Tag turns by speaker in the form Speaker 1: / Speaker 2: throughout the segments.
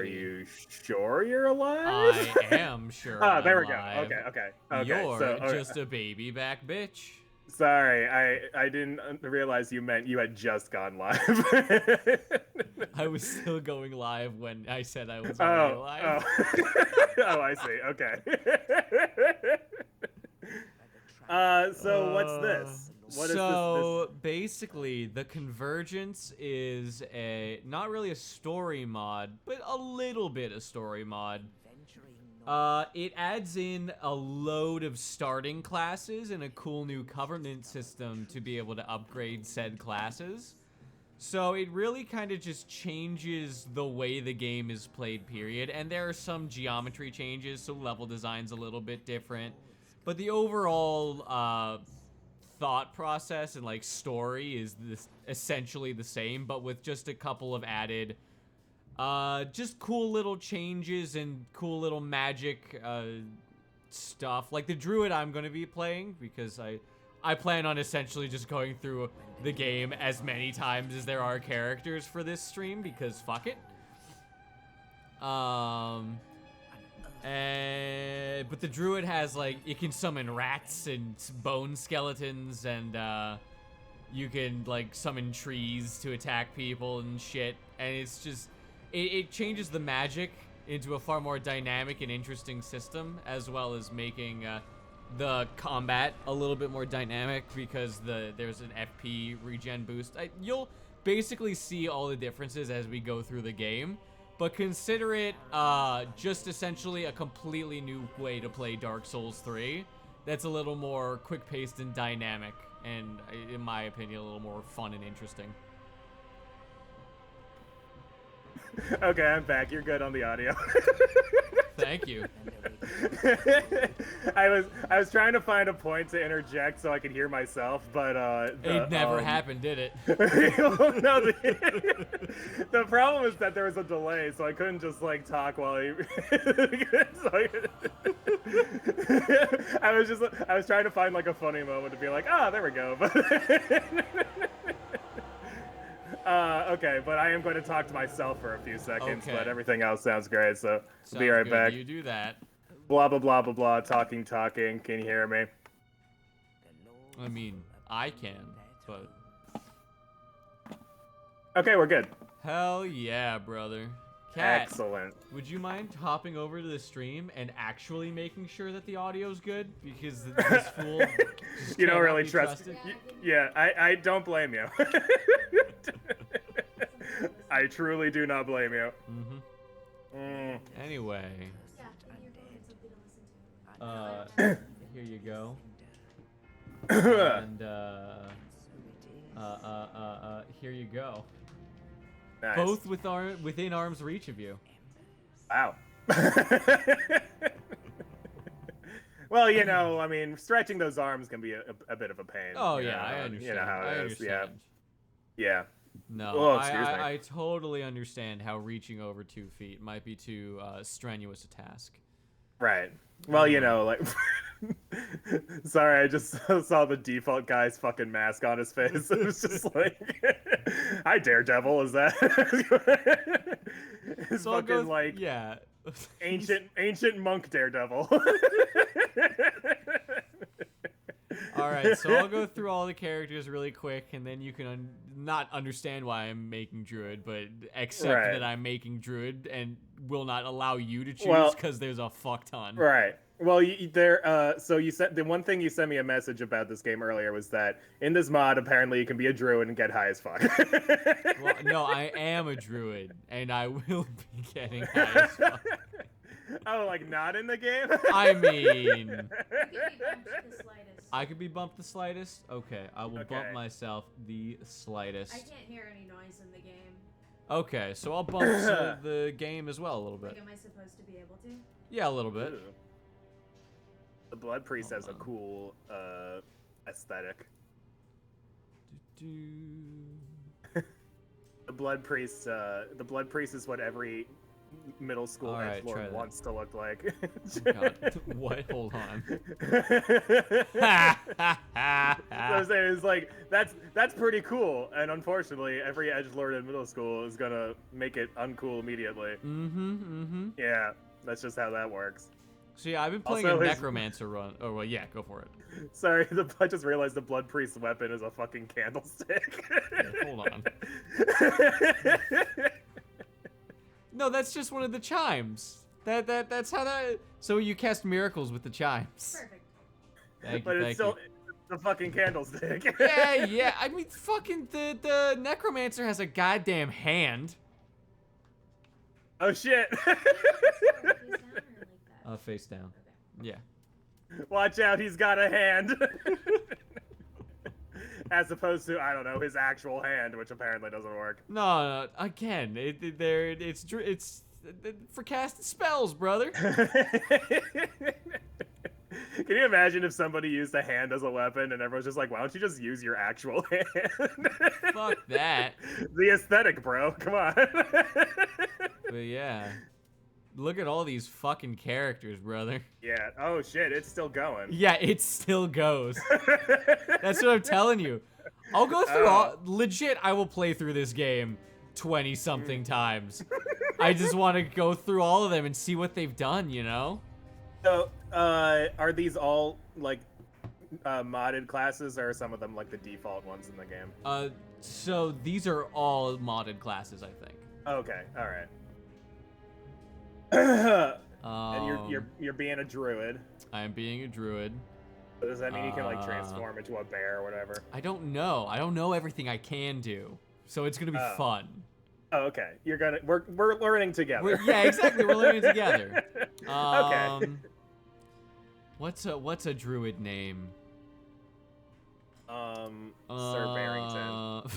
Speaker 1: Are you sure you're alive?
Speaker 2: I am sure I'm
Speaker 1: there we
Speaker 2: alive.
Speaker 1: go. Okay.
Speaker 2: You're just a baby back bitch.
Speaker 1: Sorry, I didn't realize you meant you had just gone live.
Speaker 2: I was still going live when I said I was already alive.
Speaker 1: Oh, I see. Okay. So what's this? What is
Speaker 2: this? Basically, the Convergence is not really a story mod, but a little bit a story mod. It adds in a load of starting classes and a cool new governance system to be able to upgrade said classes. So it really kind of just changes the way the game is played, period. And there are some geometry changes, so level design's a little bit different. But the overall thought process and like story is essentially the same, but with just a couple of added just cool little changes and cool little magic stuff. Like the druid I'm going to be playing, because I plan on essentially just going through the game as many times as there are characters for this stream, because fuck it. But the druid has, like, it can summon rats and bone skeletons, and you can, like, summon trees to attack people and shit. And it's just, it changes the magic into a far more dynamic and interesting system, as well as making the combat a little bit more dynamic, because there's an FP regen boost. You'll basically see all the differences as we go through the game, but consider it just essentially a completely new way to play Dark Souls 3 that's a little more quick-paced and dynamic, and in my opinion a little more fun and interesting.
Speaker 1: Okay, I'm back. You're good on the audio.
Speaker 2: Thank you.
Speaker 1: I was trying to find a point to interject so I could hear myself, but
Speaker 2: it never happened, did it?
Speaker 1: No, the problem is that there was a delay, so I couldn't just like talk while I was trying to find like a funny moment to be like, there we go. Okay, but I am going to talk to myself for a few seconds, but everything else sounds great, so I'll be right back.
Speaker 2: You do that.
Speaker 1: Blah, blah, blah, blah, blah, talking. Can you hear me?
Speaker 2: I mean, I can, but...
Speaker 1: Okay, we're good.
Speaker 2: Hell yeah, brother. Cat,
Speaker 1: excellent.
Speaker 2: Would you mind hopping over to the stream and actually making sure that the audio's good? Because this fool just
Speaker 1: you don't really trust it. Yeah, I don't blame you. I truly do not blame you.
Speaker 2: Anyway. Here you go. And, here you go.
Speaker 1: Nice.
Speaker 2: Both within arm's reach of you.
Speaker 1: Wow. Well, you know, I mean, stretching those arms can be a bit of a pain.
Speaker 2: Oh, yeah, I understand.
Speaker 1: You know how it is. Yeah. Yeah.
Speaker 2: No,
Speaker 1: oh,
Speaker 2: I totally understand how reaching over 2 feet might be too strenuous a task.
Speaker 1: Right. Well, you know, like... Sorry, I just saw the default guy's fucking mask on his face. It was just like... Hi, Daredevil, is that... It's so fucking, like...
Speaker 2: Yeah.
Speaker 1: ancient monk Daredevil.
Speaker 2: Alright, so I'll go through all the characters really quick, and then you can not understand why I'm making Druid, but accept that I'm making Druid and will not allow you to choose because there's a fuck ton.
Speaker 1: Right. Well, so you said the one thing you sent me a message about this game earlier was that in this mod, apparently you can be a druid and get high as fuck.
Speaker 2: Well, no, I am a druid, and I will be getting high as fuck.
Speaker 1: Oh, like not in the game?
Speaker 2: I mean... I could be bumped the slightest? Okay, I will bump myself the slightest.
Speaker 3: I can't hear any noise in the game.
Speaker 2: Okay, so I'll bump the game as well a little bit.
Speaker 3: Like, am I supposed to be able to?
Speaker 2: Yeah, a little bit.
Speaker 1: Ooh. The Blood Priest has a cool aesthetic.
Speaker 2: Do-do.
Speaker 1: The Blood Priest is what every middle school
Speaker 2: All right, try
Speaker 1: edgelord
Speaker 2: that.
Speaker 1: wants to look like.
Speaker 2: Oh, God. What? Hold on.
Speaker 1: So I'm saying is like that's pretty cool, and unfortunately, every edgelord in middle school is gonna make it uncool immediately. Yeah, that's just how that works.
Speaker 2: So yeah, I've been playing
Speaker 1: Also
Speaker 2: a
Speaker 1: his-
Speaker 2: necromancer run. Oh well, yeah, go for it.
Speaker 1: Sorry, I just realized the blood priest's weapon is a fucking candlestick.
Speaker 2: Hold on. No, that's just one of the chimes. That's how that. So you cast miracles with the chimes.
Speaker 3: Perfect.
Speaker 2: Thank
Speaker 1: But
Speaker 2: you,
Speaker 1: it's
Speaker 2: thank
Speaker 1: still
Speaker 2: you.
Speaker 1: it's a fucking candlestick.
Speaker 2: Yeah. I mean, fucking the necromancer has a goddamn hand.
Speaker 1: Oh shit!
Speaker 3: Face down or like that?
Speaker 2: Face down.
Speaker 3: Okay.
Speaker 2: Yeah.
Speaker 1: Watch out, he's got a hand. As opposed to, I don't know, his actual hand, which apparently doesn't work.
Speaker 2: No, again, it's for casting spells, brother.
Speaker 1: Can you imagine if somebody used a hand as a weapon and everyone's just like, why don't you just use your actual hand?
Speaker 2: Fuck that.
Speaker 1: The aesthetic, bro. Come on.
Speaker 2: But yeah. Look at all these fucking characters, brother.
Speaker 1: Yeah. Oh shit, it's still going.
Speaker 2: Yeah, it still goes. That's what I'm telling you. I'll go through all legit, I will play through this game 20 something times. I just want to go through all of them and see what they've done, you know?
Speaker 1: So, are these all like modded classes, or are some of them like the default ones in the game?
Speaker 2: So these are all modded classes, I think.
Speaker 1: Okay, all right. And you're being a druid.
Speaker 2: I am being a druid.
Speaker 1: So does that mean you can like transform into a bear or whatever?
Speaker 2: I don't know. I don't know everything I can do. So it's gonna be fun.
Speaker 1: Oh, okay. We're learning together.
Speaker 2: Yeah, exactly. We're learning together.
Speaker 1: Okay.
Speaker 2: What's a druid name?
Speaker 1: Sir Barrington.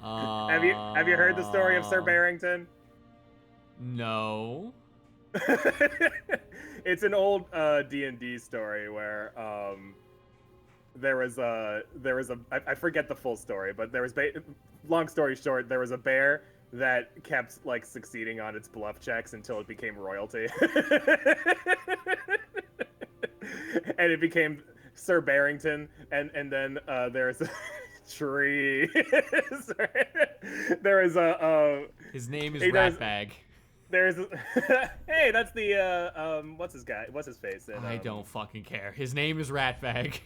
Speaker 1: Have you heard the story of Sir Barrington?
Speaker 2: No.
Speaker 1: It's an old D&D story where there was a I forget the full story, but there was long story short, there was a bear that kept like succeeding on its bluff checks until it became royalty. And it became Sir Barrington, and then there's a tree. There is a
Speaker 2: his name is Ratbag.
Speaker 1: There's hey, that's the what's his face?
Speaker 2: I don't fucking care. His name is Ratbag.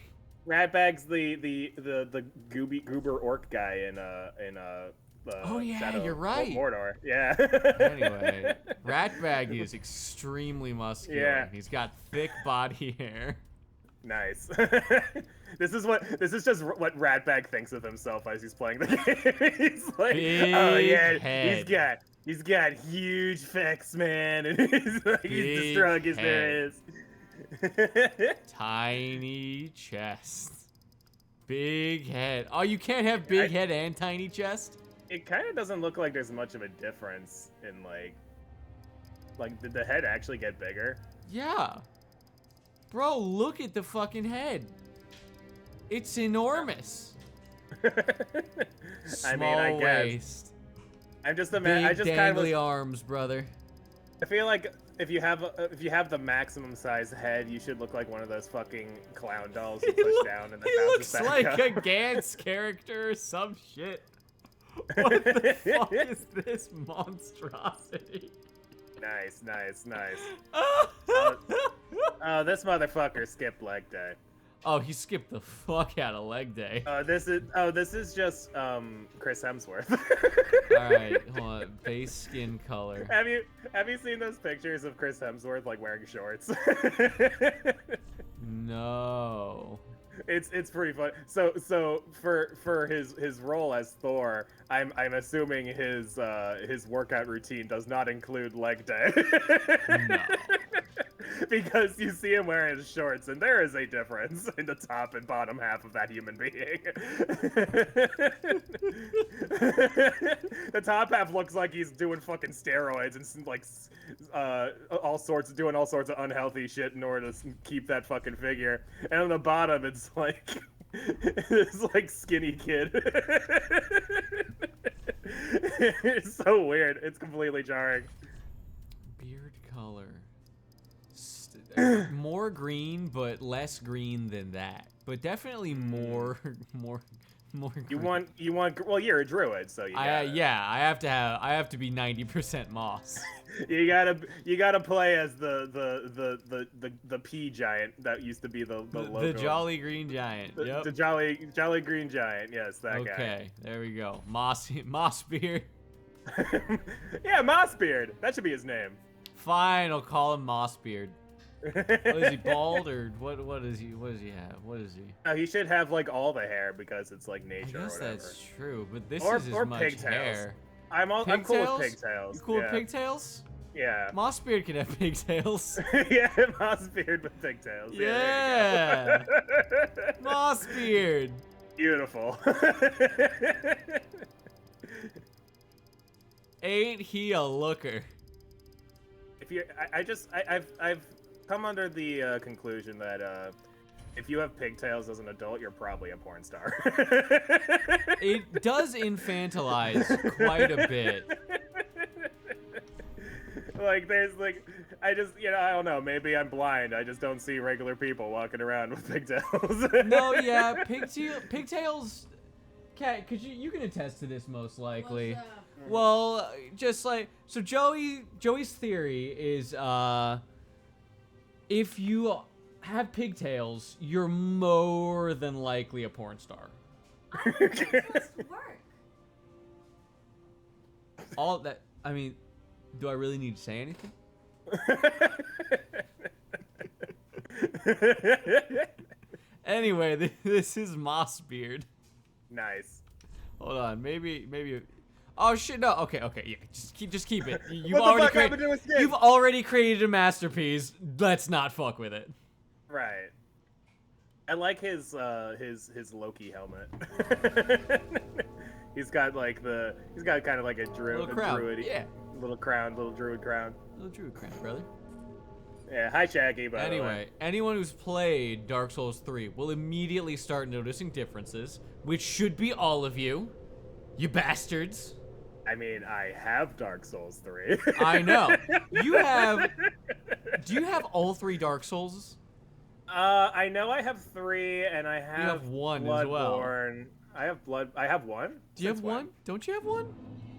Speaker 1: Ratbag's the goober orc guy in
Speaker 2: oh yeah,
Speaker 1: Shadow
Speaker 2: you're right.
Speaker 1: Mordor. Yeah.
Speaker 2: Anyway, Ratbag is extremely muscular.
Speaker 1: Yeah.
Speaker 2: He's got thick body hair.
Speaker 1: Nice. This is just what Ratbag thinks of himself as he's playing the game. He's like,
Speaker 2: Big
Speaker 1: oh yeah,
Speaker 2: head.
Speaker 1: he's got huge facts, man, and he's like, he's the strongest there is.
Speaker 2: Tiny chest. Big head. Oh, you can't have big head and tiny chest?
Speaker 1: It kind of doesn't look like there's much of a difference in like did the head actually get bigger?
Speaker 2: Yeah. Bro, look at the fucking head. It's enormous.
Speaker 1: I mean, I
Speaker 2: Small
Speaker 1: guess.
Speaker 2: waist.
Speaker 1: I'm just
Speaker 2: Big
Speaker 1: I just kind
Speaker 2: dangly
Speaker 1: of
Speaker 2: arms, brother.
Speaker 1: I feel like if you have the maximum size head, you should look like one of those fucking clown dolls you push down and then
Speaker 2: He
Speaker 1: bounces
Speaker 2: looks
Speaker 1: back
Speaker 2: like
Speaker 1: up.
Speaker 2: a Gantz character or some shit. What the fuck is this monstrosity?
Speaker 1: Nice.
Speaker 2: Oh,
Speaker 1: Oh, this motherfucker skipped leg day.
Speaker 2: oh, he skipped the fuck out of leg day.
Speaker 1: This is just Chris Hemsworth.
Speaker 2: All right, hold on. Base skin color.
Speaker 1: Have you seen those pictures of Chris Hemsworth like wearing shorts?
Speaker 2: No.
Speaker 1: It's pretty fun. So for his role as Thor, I'm assuming his workout routine does not include leg day.
Speaker 2: No.
Speaker 1: Because you see him wearing his shorts, and there is a difference in the top and bottom half of that human being. The top half looks like he's doing fucking steroids and like doing all sorts of unhealthy shit in order to keep that fucking figure, and on the bottom it's like This like skinny kid. It's so weird. It's completely jarring.
Speaker 2: Beard color. More green, but less green than that. But definitely more green.
Speaker 1: You want well, you're a druid, so you gotta,
Speaker 2: Yeah, I have to be 90% moss.
Speaker 1: you gotta play as the pea giant that used to be the logo.
Speaker 2: The jolly green giant. Yep.
Speaker 1: The jolly green giant. Yes, that guy.
Speaker 2: Okay, there we go. Moss beard.
Speaker 1: Yeah, Mossbeard. That should be his name.
Speaker 2: Fine, I'll call him Mossbeard. What, is he bald or what is he? What does he have? What is he?
Speaker 1: He should have like all the hair because it's like
Speaker 2: I
Speaker 1: nature
Speaker 2: guess
Speaker 1: or whatever.
Speaker 2: that's true, but this
Speaker 1: Or-
Speaker 2: is as
Speaker 1: or
Speaker 2: much
Speaker 1: pigtails.
Speaker 2: hair.
Speaker 1: I'm cool
Speaker 2: Pigtails?
Speaker 1: with pigtails.
Speaker 2: You cool with
Speaker 1: yeah.
Speaker 2: pigtails?
Speaker 1: Yeah.
Speaker 2: Mossbeard can have pigtails.
Speaker 1: Yeah, Mossbeard with pigtails.
Speaker 2: Yeah.
Speaker 1: There you go.
Speaker 2: Mossbeard.
Speaker 1: Beautiful.
Speaker 2: Ain't he a looker?
Speaker 1: If you, I've come under the conclusion that if you have pigtails as an adult, you're probably a porn star.
Speaker 2: It does infantilize quite a bit.
Speaker 1: Like there's like, I just, I don't know. Maybe I'm blind. I just don't see regular people walking around with pigtails.
Speaker 2: No, yeah, pigtails. Kat, could you can attest to this most likely.
Speaker 3: What's up?
Speaker 2: Well, just like so, Joey's theory is if you have pigtails, you're more than likely a porn star.
Speaker 3: How is that supposed to work?
Speaker 2: All that, I mean, do I really need to say anything? Anyway, this is Mossbeard.
Speaker 1: Nice.
Speaker 2: Hold on, maybe. Oh shit! No. Okay. Yeah. Just keep it. You've
Speaker 1: What the fuck happened to his skin?
Speaker 2: You've already created a masterpiece. Let's not fuck with it.
Speaker 1: Right. I like his Loki helmet. He's got kind of like a
Speaker 2: Little crown.
Speaker 1: druid,
Speaker 2: Yeah.
Speaker 1: little druid crown.
Speaker 2: Little druid crown, brother.
Speaker 1: Yeah, hi Shaggy, by the way.
Speaker 2: Anyway, anyone who's played Dark Souls 3 will immediately start noticing differences, which should be all of you. You bastards.
Speaker 1: I mean, I have Dark Souls 3.
Speaker 2: I know. You have... Do you have all 3 Dark Souls?
Speaker 1: I know I have 3, and I have,
Speaker 2: 1 as well.
Speaker 1: Bloodborne. I have 1?
Speaker 2: Do you have
Speaker 1: Since
Speaker 2: 1?
Speaker 1: when?
Speaker 2: Don't you have 1?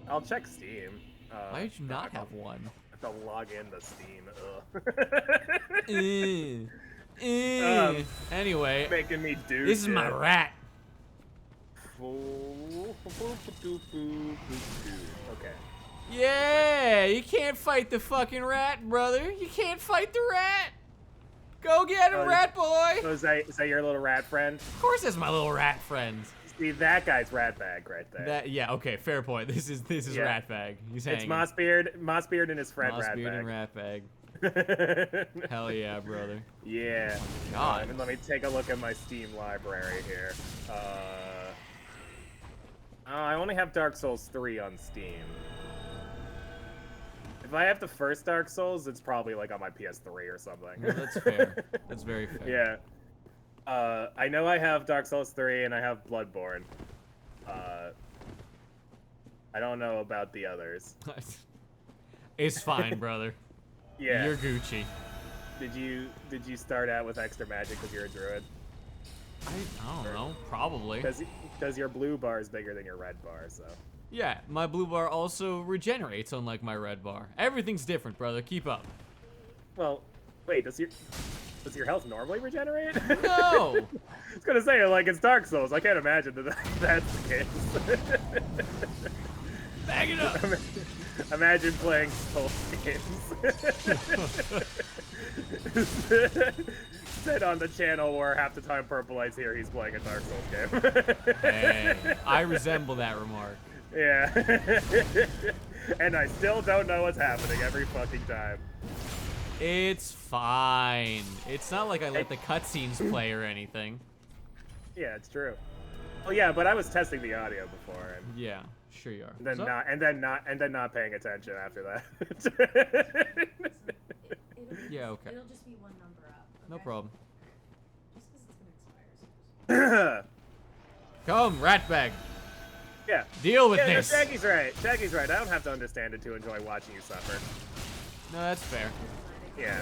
Speaker 1: I'll check Steam.
Speaker 2: Why did you not have 1?
Speaker 1: I have to log into Steam.
Speaker 2: Anyway,
Speaker 1: Making me do
Speaker 2: this is my
Speaker 1: shit.
Speaker 2: rat.
Speaker 1: Okay.
Speaker 2: Yeah, you can't fight the fucking rat, brother. You can't fight the rat. Go get him, rat boy.
Speaker 1: So is that your little rat friend?
Speaker 2: Of course, that's my little rat friend.
Speaker 1: See, that guy's rat bag right there.
Speaker 2: Yeah, okay, fair point. This is
Speaker 1: Yeah.
Speaker 2: rat bag. He's
Speaker 1: It's
Speaker 2: hanging.
Speaker 1: Mossbeard and his friend
Speaker 2: Mossbeard and
Speaker 1: rat
Speaker 2: rat bag.
Speaker 1: bag.
Speaker 2: Hell yeah, brother.
Speaker 1: Yeah.
Speaker 2: God.
Speaker 1: Let me take a look at my Steam library here. I only have Dark Souls 3 on Steam. If I have the first Dark Souls, it's probably like on my PS3 or something.
Speaker 2: Well, that's fair. That's very fair.
Speaker 1: Yeah. I know I have Dark Souls 3 and I have Bloodborne. I don't know about the others.
Speaker 2: It's fine, brother.
Speaker 1: Yeah.
Speaker 2: You're Gucci.
Speaker 1: Did you start out with extra magic because you're a druid?
Speaker 2: I don't know. Probably.
Speaker 1: Because your blue bar is bigger than your red bar, so.
Speaker 2: Yeah, my blue bar also regenerates, unlike my red bar. Everything's different, brother. Keep up.
Speaker 1: Well, wait, does your health normally regenerate?
Speaker 2: No!
Speaker 1: I was gonna say, like, it's Dark Souls. I can't imagine that's the case.
Speaker 2: Bag it up!
Speaker 1: Imagine playing Souls games. Said on the channel where half the time Purple Light's here, he's playing a Dark Souls game.
Speaker 2: Hey, I resemble that remark.
Speaker 1: Yeah. And I still don't know what's happening every fucking time.
Speaker 2: It's fine. It's not like I let the cutscenes play or anything.
Speaker 1: Yeah, it's true. Oh yeah, but I was testing the audio before, and
Speaker 2: Yeah, sure you are.
Speaker 1: then
Speaker 2: So-
Speaker 1: not paying attention after that.
Speaker 3: It'll
Speaker 2: Yeah, okay.
Speaker 3: It'll just be one number up.
Speaker 2: No
Speaker 3: okay?
Speaker 2: problem.
Speaker 3: Just because it's gonna expire soon.
Speaker 2: Come, Ratbag.
Speaker 1: Yeah.
Speaker 2: Deal with
Speaker 1: Yeah, no,
Speaker 2: this.
Speaker 1: Shaggy's right. Shaggy's right. I don't have to understand it to enjoy watching you suffer.
Speaker 2: No, that's fair.
Speaker 1: Yeah.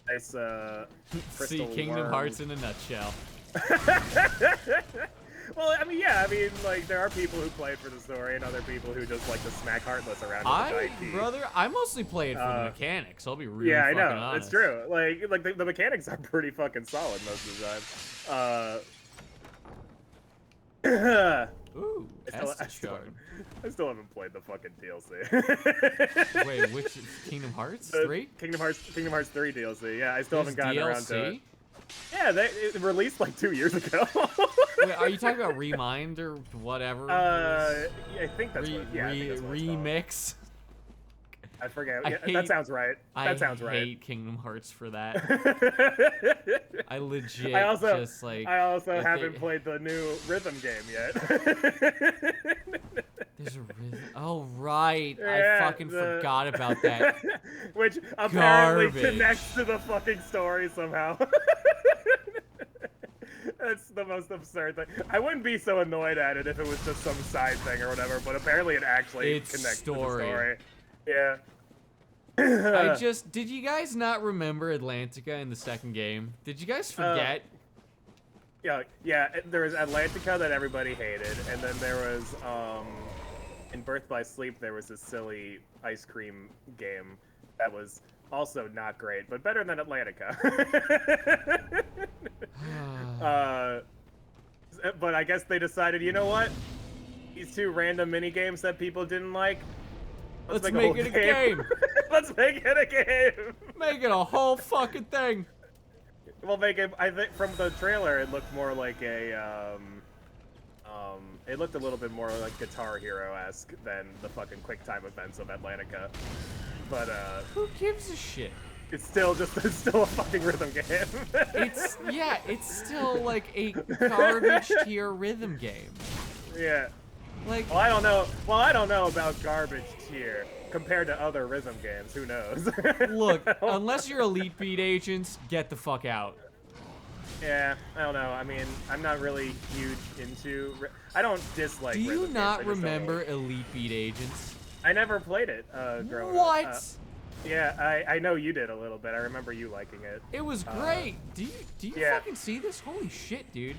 Speaker 1: Nice,
Speaker 2: See,
Speaker 1: crystal
Speaker 2: Kingdom
Speaker 1: worm.
Speaker 2: Hearts in a nutshell.
Speaker 1: Well, I mean, yeah, I mean, like, there are people who play it for the story and other people who just like to smack Heartless around with a giant key.
Speaker 2: Brother, I mostly play it for the mechanics. I'll be really
Speaker 1: Yeah, I
Speaker 2: fucking
Speaker 1: know.
Speaker 2: honest.
Speaker 1: It's true. Like the mechanics are pretty fucking solid most of the time.
Speaker 2: Ooh,
Speaker 1: I still haven't played the fucking DLC.
Speaker 2: Wait, which Kingdom Hearts
Speaker 1: The
Speaker 2: 3?
Speaker 1: Kingdom Hearts 3 DLC. Yeah, I still haven't gotten around to it.
Speaker 2: DLC?
Speaker 1: Yeah, it released like 2 years ago.
Speaker 2: Wait, are you talking about Remind or whatever?
Speaker 1: I think that's what. Yeah, I think that's what it's called.
Speaker 2: Remix.
Speaker 1: I forget.
Speaker 2: I
Speaker 1: Yeah,
Speaker 2: hate-
Speaker 1: that sounds right. That sounds right.
Speaker 2: I hate Kingdom Hearts for that. I legit
Speaker 1: I also
Speaker 2: just like.
Speaker 1: haven't
Speaker 2: they-
Speaker 1: played the new rhythm game yet.
Speaker 2: There's a rhythm. Oh right,
Speaker 1: Yeah,
Speaker 2: I fucking forgot about that.
Speaker 1: Which apparently
Speaker 2: Garbage.
Speaker 1: connects to the fucking story somehow. That's the most absurd thing. I wouldn't be so annoyed at it if it was just some side thing or whatever, but apparently it actually
Speaker 2: It's
Speaker 1: connects
Speaker 2: story.
Speaker 1: to the story. Yeah.
Speaker 2: Did you guys not remember Atlantica in the second game? Did you guys forget?
Speaker 1: Yeah, there was Atlantica that everybody hated, and then there was, in Birth by Sleep, there was this silly ice cream game that was also not great, but better than Atlantica. But I guess they decided, you know what? These two random mini games that people didn't like,
Speaker 2: Let's
Speaker 1: make
Speaker 2: make it a game.
Speaker 1: Let's make it a game.
Speaker 2: Make it a whole fucking thing.
Speaker 1: We'll make it. I think from the trailer, it looked more like a. It looked a little bit more like Guitar Hero-esque than the fucking QuickTime events of Atlantica. But
Speaker 2: Who gives a shit?
Speaker 1: it's still a fucking rhythm game.
Speaker 2: It's still like a garbage tier rhythm game.
Speaker 1: Yeah.
Speaker 2: Like,
Speaker 1: Well, I don't know. I don't know about garbage tier compared to other rhythm games. Who knows?
Speaker 2: look, unless you're Elite Beat Agents, get the fuck out.
Speaker 1: Yeah, I don't know. I mean, I'm not really huge into. I don't dislike.
Speaker 2: Do you
Speaker 1: rhythm games,
Speaker 2: not
Speaker 1: I just don't
Speaker 2: remember
Speaker 1: really-
Speaker 2: Elite Beat Agents?
Speaker 1: I never played it growing
Speaker 2: What?
Speaker 1: up. Yeah, I know you did a little bit. I remember you liking it.
Speaker 2: It was great. Do you
Speaker 1: yeah.
Speaker 2: fucking see this? Holy shit, dude.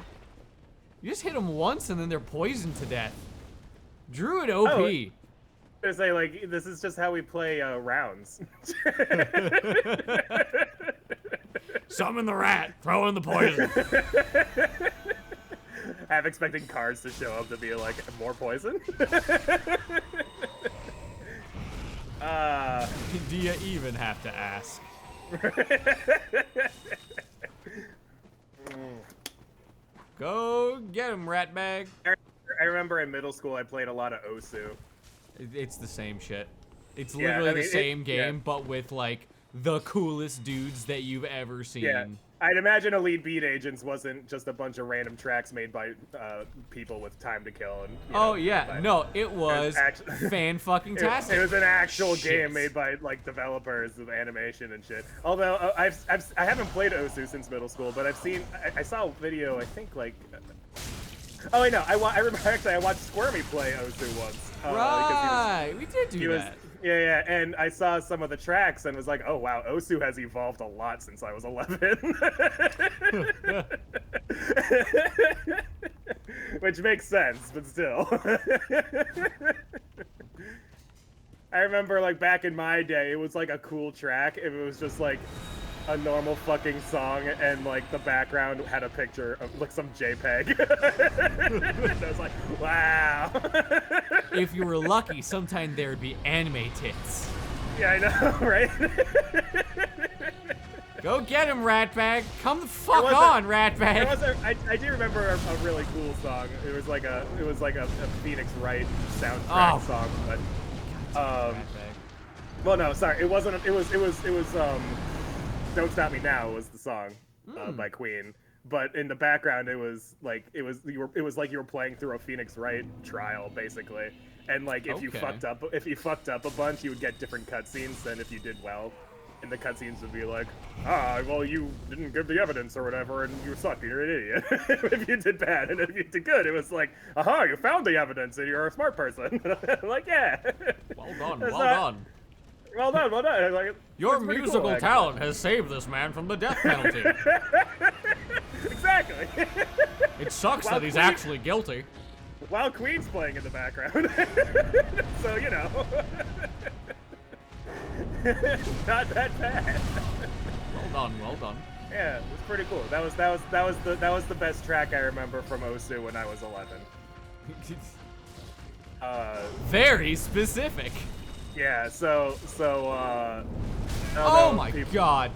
Speaker 2: You just hit them once and then they're poisoned to death. Druid OP.
Speaker 1: Oh, I say like this is just how we play rounds.
Speaker 2: Summon the rat. Throw in the poison.
Speaker 1: Half expecting cards to show up to be like more poison.
Speaker 2: Do you even have to ask? Go get him, rat bag.
Speaker 1: I remember in middle school I played a lot of Osu.
Speaker 2: It's the same shit. It's
Speaker 1: Yeah,
Speaker 2: literally
Speaker 1: I mean,
Speaker 2: the same
Speaker 1: yeah.
Speaker 2: game, but with like the coolest dudes that you've ever seen.
Speaker 1: Yeah, I'd imagine Elite Beat Agents wasn't just a bunch of random tracks made by people with time to kill. And, you know,
Speaker 2: No, it was
Speaker 1: actually-
Speaker 2: fan fucking tastic.
Speaker 1: It was an actual
Speaker 2: Shit.
Speaker 1: game made by like developers with animation and shit. Although I haven't played Osu since middle school, but I saw a video. I think like. Oh wait, no, I remember actually I watched Squirmy play Osu once.
Speaker 2: Right, we did do that.
Speaker 1: Yeah, and I saw some of the tracks and was like, oh wow, Osu has evolved a lot since I was 11. Which makes sense, but still. I remember like back in my day, it was like a cool track if it was just like a normal fucking song and like the background had a picture of like some JPEG. And I was like, wow.
Speaker 2: If you were lucky, sometime there would be anime tits.
Speaker 1: Yeah, I know, right?
Speaker 2: Go get him, Ratbag. Come the fuck
Speaker 1: wasn't-
Speaker 2: on,
Speaker 1: There
Speaker 2: Ratbag.
Speaker 1: was I do remember a really cool song. It was like a Phoenix Wright soundtrack
Speaker 2: Oh.
Speaker 1: song, but
Speaker 2: Ratbag.
Speaker 1: well, no, sorry, it wasn't. It was "Don't Stop Me Now" was the song by Queen. But in the background, it was like you were playing through a Phoenix Wright trial, basically. And like if you
Speaker 2: Okay.
Speaker 1: fucked up a bunch, you would get different cutscenes than if you did well. And the cutscenes would be like, well, you didn't give the evidence or whatever, and you suck, you're an idiot. If you did bad, and if you did good, it was like, you found the evidence, and you're a smart person. Like, yeah.
Speaker 2: Well done,
Speaker 1: That's
Speaker 2: well
Speaker 1: not-
Speaker 2: done.
Speaker 1: Well done, well done. Like,
Speaker 2: Your
Speaker 1: that's pretty
Speaker 2: musical
Speaker 1: cool, actually.
Speaker 2: talent has saved this man from the death penalty.
Speaker 1: Exactly.
Speaker 2: It sucks
Speaker 1: Well,
Speaker 2: that he's
Speaker 1: Queen-
Speaker 2: actually guilty.
Speaker 1: While Queen's playing in the background. So, you know. Not that bad.
Speaker 2: Well done, well done.
Speaker 1: Yeah, it was pretty cool. That was the best track I remember from Osu when I was 11.
Speaker 2: Very specific.
Speaker 1: Yeah, so
Speaker 2: Oh my god.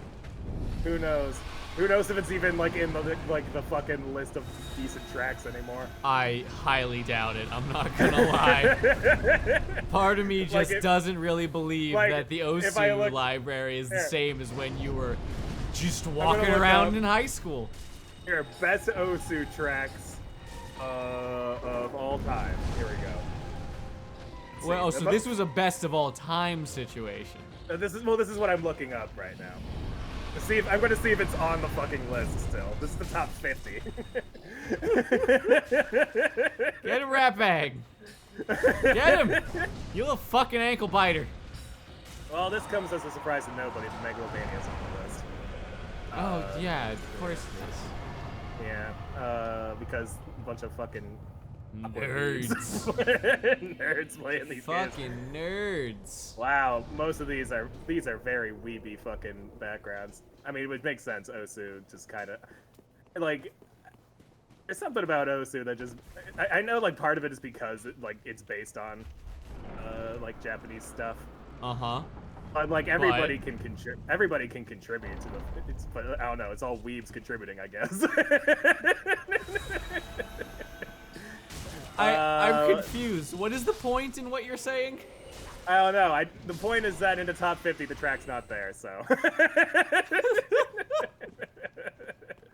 Speaker 1: who knows? Who knows if it's even like in the fucking list of decent tracks anymore?
Speaker 2: I highly doubt it. I'm not gonna lie. Part of me just
Speaker 1: Like,
Speaker 2: doesn't really believe
Speaker 1: like,
Speaker 2: that the
Speaker 1: if I
Speaker 2: Osu
Speaker 1: look-
Speaker 2: library is the
Speaker 1: Here.
Speaker 2: same as when you were just
Speaker 1: gonna
Speaker 2: walking
Speaker 1: look
Speaker 2: around
Speaker 1: up-
Speaker 2: in high school.
Speaker 1: Here, best Osu tracks of all time. Here we go. Let's
Speaker 2: Well,
Speaker 1: see.
Speaker 2: so this was a best of all time situation.
Speaker 1: This is what I'm looking up right now. I'm going to see if it's on the fucking list still. This is the top 50.
Speaker 2: Get him, rat bag. Get him. You little fucking ankle biter.
Speaker 1: Well, this comes as a surprise to nobody. The Megalomania's on the list.
Speaker 2: Oh yeah, of course it is.
Speaker 1: Yeah, because a bunch of fucking
Speaker 2: Nerds.
Speaker 1: nerds playing these games.
Speaker 2: Fucking nerds.
Speaker 1: Wow, most of these are very weeby fucking backgrounds. I mean, it would make sense. Osu just kind of like there's something about Osu that just I know like part of it is because it's based on like Japanese stuff.
Speaker 2: Uh-huh.
Speaker 1: But like everybody can contribute to but I don't know. It's all weebs contributing, I guess.
Speaker 2: I'm confused. What is the point in what you're saying?
Speaker 1: I don't know. The point is that in the top 50, the track's not there, so.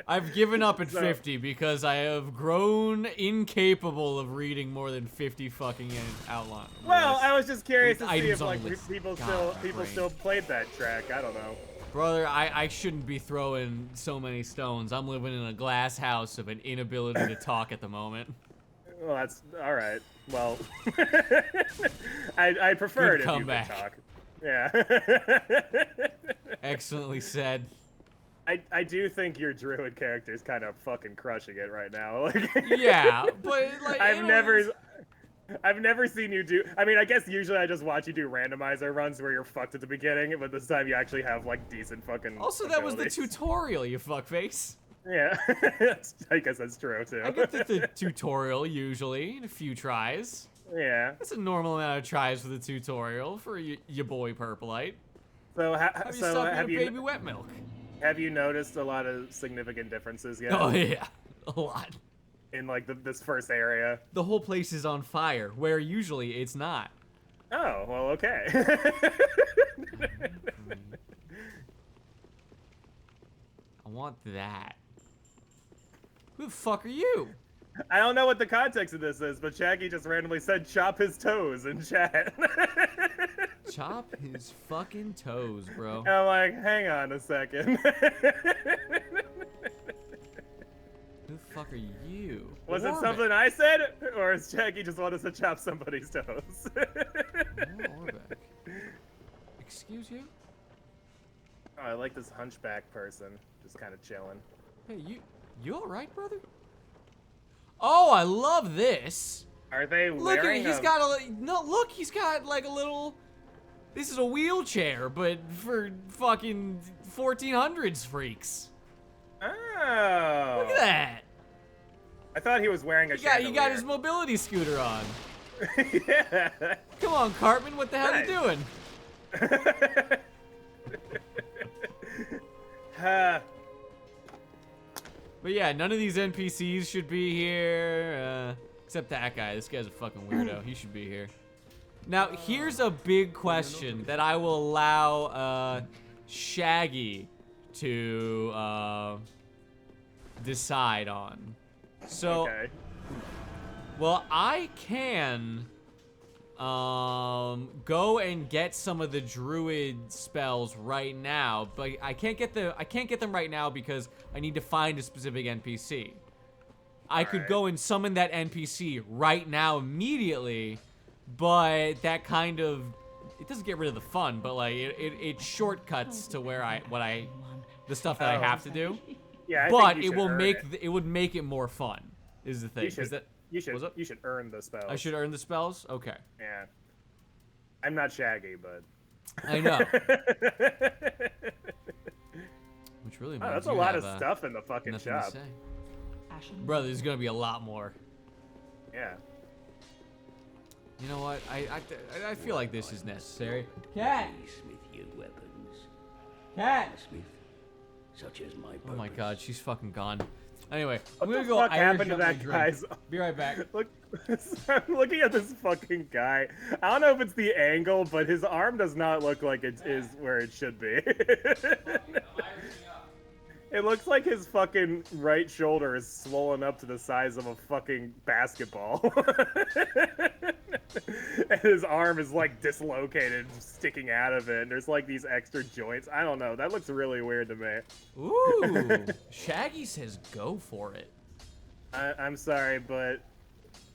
Speaker 2: I've given up at
Speaker 1: So-
Speaker 2: 50 because I have grown incapable of reading more than 50 fucking outline.
Speaker 1: Well, I was just curious
Speaker 2: With
Speaker 1: to see
Speaker 2: items
Speaker 1: if
Speaker 2: on
Speaker 1: like
Speaker 2: the list.
Speaker 1: people
Speaker 2: God, my brain.
Speaker 1: still played that track. I don't know.
Speaker 2: Brother, I shouldn't be throwing so many stones. I'm living in a glass house of an inability to talk at the moment.
Speaker 1: Well, that's all right. Well, I prefer
Speaker 2: Good
Speaker 1: it if you
Speaker 2: comeback.
Speaker 1: could talk. Yeah.
Speaker 2: Excellently said.
Speaker 1: I do think your druid character is kind of fucking crushing it right now. Like,
Speaker 2: Yeah, but like
Speaker 1: I've never seen you do. I mean, I guess usually I just watch you do randomizer runs where you're fucked at the beginning, but this time you actually have like decent fucking.
Speaker 2: Also, that was the
Speaker 1: abilities.
Speaker 2: tutorial, you fuckface.
Speaker 1: Yeah, I guess that's true too.
Speaker 2: I get the tutorial usually in a few tries.
Speaker 1: Yeah.
Speaker 2: That's a normal amount of tries for the tutorial for your boy Purplite.
Speaker 1: So,
Speaker 2: Have you
Speaker 1: so
Speaker 2: sucked
Speaker 1: have
Speaker 2: a
Speaker 1: you
Speaker 2: baby wet milk?
Speaker 1: have you noticed a lot of significant differences yet
Speaker 2: Oh yeah, a lot.
Speaker 1: in like this first area?
Speaker 2: The whole place is on fire, where usually it's not.
Speaker 1: Oh, well, okay.
Speaker 2: I want that. Who the fuck are you?
Speaker 1: I don't know what the context of this is, but Shaggy just randomly said chop his toes in chat.
Speaker 2: Chop his fucking toes, bro.
Speaker 1: And I'm like, hang on a second.
Speaker 2: Who the fuck are you?
Speaker 1: Was it
Speaker 2: Orbit.
Speaker 1: something I said? Or is Shaggy just want us to chop somebody's toes?
Speaker 2: Orbeck. Excuse you?
Speaker 1: Oh, I like this hunchback person. Just kind of chilling.
Speaker 2: Hey, you alright, brother? Oh, I love this.
Speaker 1: Are they
Speaker 2: Look at
Speaker 1: wearing
Speaker 2: it, he's got he's got like a little, this is a wheelchair, but for fucking 1400s freaks.
Speaker 1: Oh.
Speaker 2: Look at that.
Speaker 1: I thought he was wearing a
Speaker 2: He got
Speaker 1: chandelier.
Speaker 2: his mobility scooter on.
Speaker 1: Yeah.
Speaker 2: Come on, Cartman, what the hell
Speaker 1: Nice.
Speaker 2: you doing? But yeah, none of these NPCs should be here, except that guy. This guy's a fucking weirdo. He should be here. Now, here's a big question that I will allow Shaggy to decide on. So,
Speaker 1: Okay.
Speaker 2: well, I can Go and get some of the druid spells right now, but I can't get them right now because I need to find a specific NPC. I could go and summon that NPC right now immediately, but that kind of, it doesn't get rid of the fun, but like it shortcuts to the stuff that I have to do.
Speaker 1: Yeah,
Speaker 2: but it will it would make it more fun. Is the thing?
Speaker 1: You should earn the spells.
Speaker 2: I should earn the spells? Okay.
Speaker 1: Yeah. I'm not Shaggy, but
Speaker 2: I know. Which really means
Speaker 1: that's a lot of stuff in the fucking shop.
Speaker 2: Brother, there's gonna be a lot more.
Speaker 1: Yeah.
Speaker 2: You know what? I feel like this is necessary. Cat! Cat!
Speaker 4: Such as my
Speaker 2: Oh my god, she's fucking gone. Anyway,
Speaker 1: what
Speaker 2: I'm gonna
Speaker 1: the
Speaker 2: go
Speaker 1: fuck
Speaker 2: Irish
Speaker 1: happened to
Speaker 2: up my
Speaker 1: that
Speaker 2: drink.
Speaker 1: guy's?
Speaker 2: Be right back.
Speaker 1: Look, I'm looking at this fucking guy. I don't know if it's the angle, but his arm does not look like it is where it should be. It looks like his fucking right shoulder is swollen up to the size of a fucking basketball. And his arm is like dislocated, sticking out of it. And there's like these extra joints. I don't know. That looks really weird to me.
Speaker 2: Ooh, Shaggy says go for it.
Speaker 1: I'm sorry, but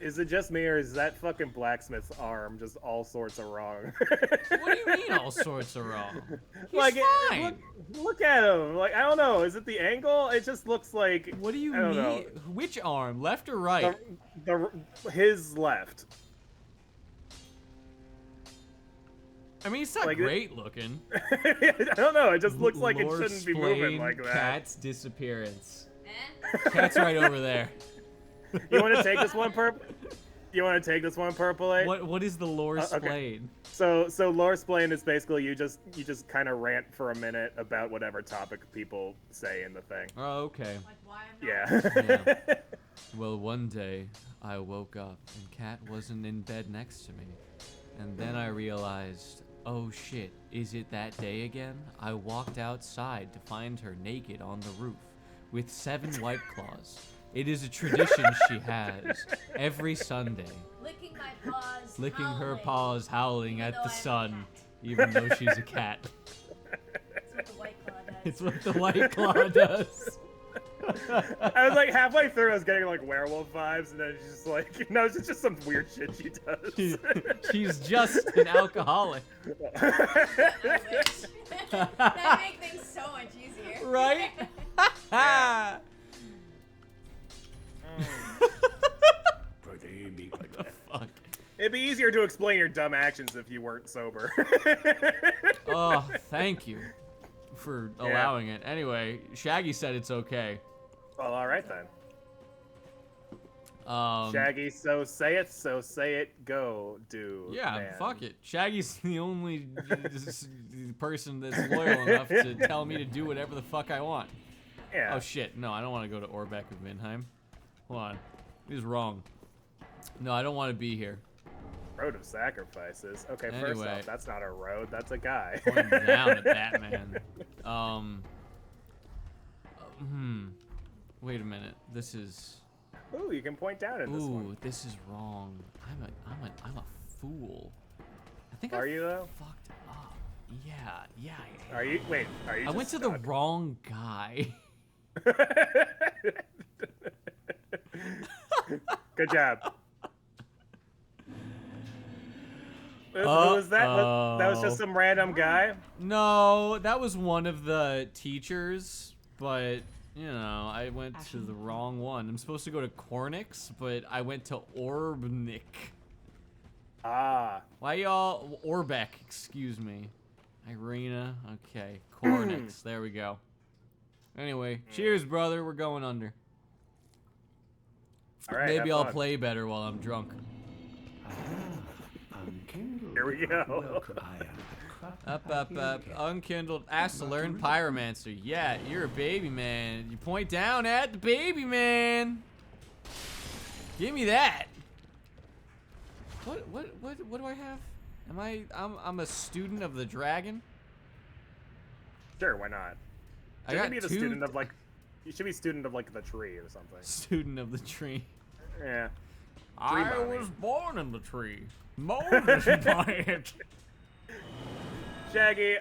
Speaker 1: is it just me or is that fucking blacksmith's arm just all sorts of wrong?
Speaker 2: What do you mean all sorts of wrong? He's
Speaker 1: like,
Speaker 2: fine.
Speaker 1: Look at him. Like, I don't know. Is it the angle? It just looks like.
Speaker 2: What do you
Speaker 1: I don't
Speaker 2: mean?
Speaker 1: know.
Speaker 2: Which arm? Left or right?
Speaker 1: His left.
Speaker 2: I mean, it's not
Speaker 1: like
Speaker 2: great looking.
Speaker 1: I don't know. It just looks like it shouldn't be moving
Speaker 2: Lord-splain
Speaker 1: like that.
Speaker 2: Cat's disappearance.
Speaker 3: Eh?
Speaker 2: Cat's right over there.
Speaker 1: You want to take this one, Purple? You want to take this one, Purple?
Speaker 2: What is the lore splain?
Speaker 1: So lore splain is basically you just kind of rant for a minute about whatever topic people say in the thing.
Speaker 2: Oh, okay.
Speaker 3: Like why I'm not
Speaker 1: Yeah.
Speaker 2: Well, one day I woke up and Cat wasn't in bed next to me, and then I realized, oh shit, is it that day again? I walked outside to find her naked on the roof with 7 white claws. It is a tradition she has every Sunday.
Speaker 3: licking my paws,
Speaker 2: Licking her
Speaker 3: howling.
Speaker 2: paws, howling
Speaker 3: Even
Speaker 2: at
Speaker 3: though
Speaker 2: the
Speaker 3: I'm a
Speaker 2: sun,
Speaker 3: cat.
Speaker 2: even though she's a cat.
Speaker 3: That's what the white claw does.
Speaker 2: It's what the white claw does.
Speaker 1: I was like halfway through, I was getting like werewolf vibes, and then it's just like, no, it's just some weird shit she does.
Speaker 2: She's just an alcoholic.
Speaker 3: I wish. That makes things so much easier.
Speaker 2: Right?
Speaker 1: Yeah.
Speaker 2: Fuck.
Speaker 1: It'd be easier to explain your dumb actions if you weren't sober.
Speaker 2: Oh, thank you for allowing it. Anyway, Shaggy said it's okay.
Speaker 1: Well, all right then. Shaggy, so say it, go, do.
Speaker 2: Yeah,
Speaker 1: man.
Speaker 2: fuck it. Shaggy's the only person that's loyal enough to tell me to do whatever the fuck I want.
Speaker 1: Yeah.
Speaker 2: Oh shit, no, I don't want to go to Orbeck of Vinheim. Hold on. He's wrong. No, I don't want to be here.
Speaker 1: Road of sacrifices. Okay, first
Speaker 2: Anyway.
Speaker 1: off, that's not a road, that's a guy.
Speaker 2: Pointing down at Batman. Wait a minute. This is.
Speaker 1: Ooh, you can point down in this one.
Speaker 2: Ooh, this is wrong. I'm a fool. I think
Speaker 1: Are you though?
Speaker 2: fucked up. Yeah.
Speaker 1: Are you? Wait, are you?
Speaker 2: I went to the wrong guy.
Speaker 1: Good job. Who was that? That was just some random guy?
Speaker 2: No, that was one of the teachers, but you know, I went to the wrong one. I'm supposed to go to Cornix, but I went to Orbnik.
Speaker 1: Ah.
Speaker 2: Why y'all Orbeck, excuse me. Irina, okay. Cornix, there we go. Anyway, cheers, brother. We're going under.
Speaker 1: All right,
Speaker 2: Maybe
Speaker 1: have
Speaker 2: I'll
Speaker 1: fun.
Speaker 2: play better while I'm drunk.
Speaker 1: Here we go.
Speaker 2: Up. Unkindled. Asked to learn Pyromancer. Yeah, you're a baby man. You point down at the baby man. Give me that. What do I have? I'm a student of the dragon?
Speaker 1: Sure, why not?
Speaker 2: I
Speaker 1: You
Speaker 2: got
Speaker 1: should be the
Speaker 2: two
Speaker 1: student of like. You should be student of like the tree or something.
Speaker 2: student of the tree.
Speaker 1: Yeah.
Speaker 2: I was born in the tree, molded by it.
Speaker 1: Shaggy,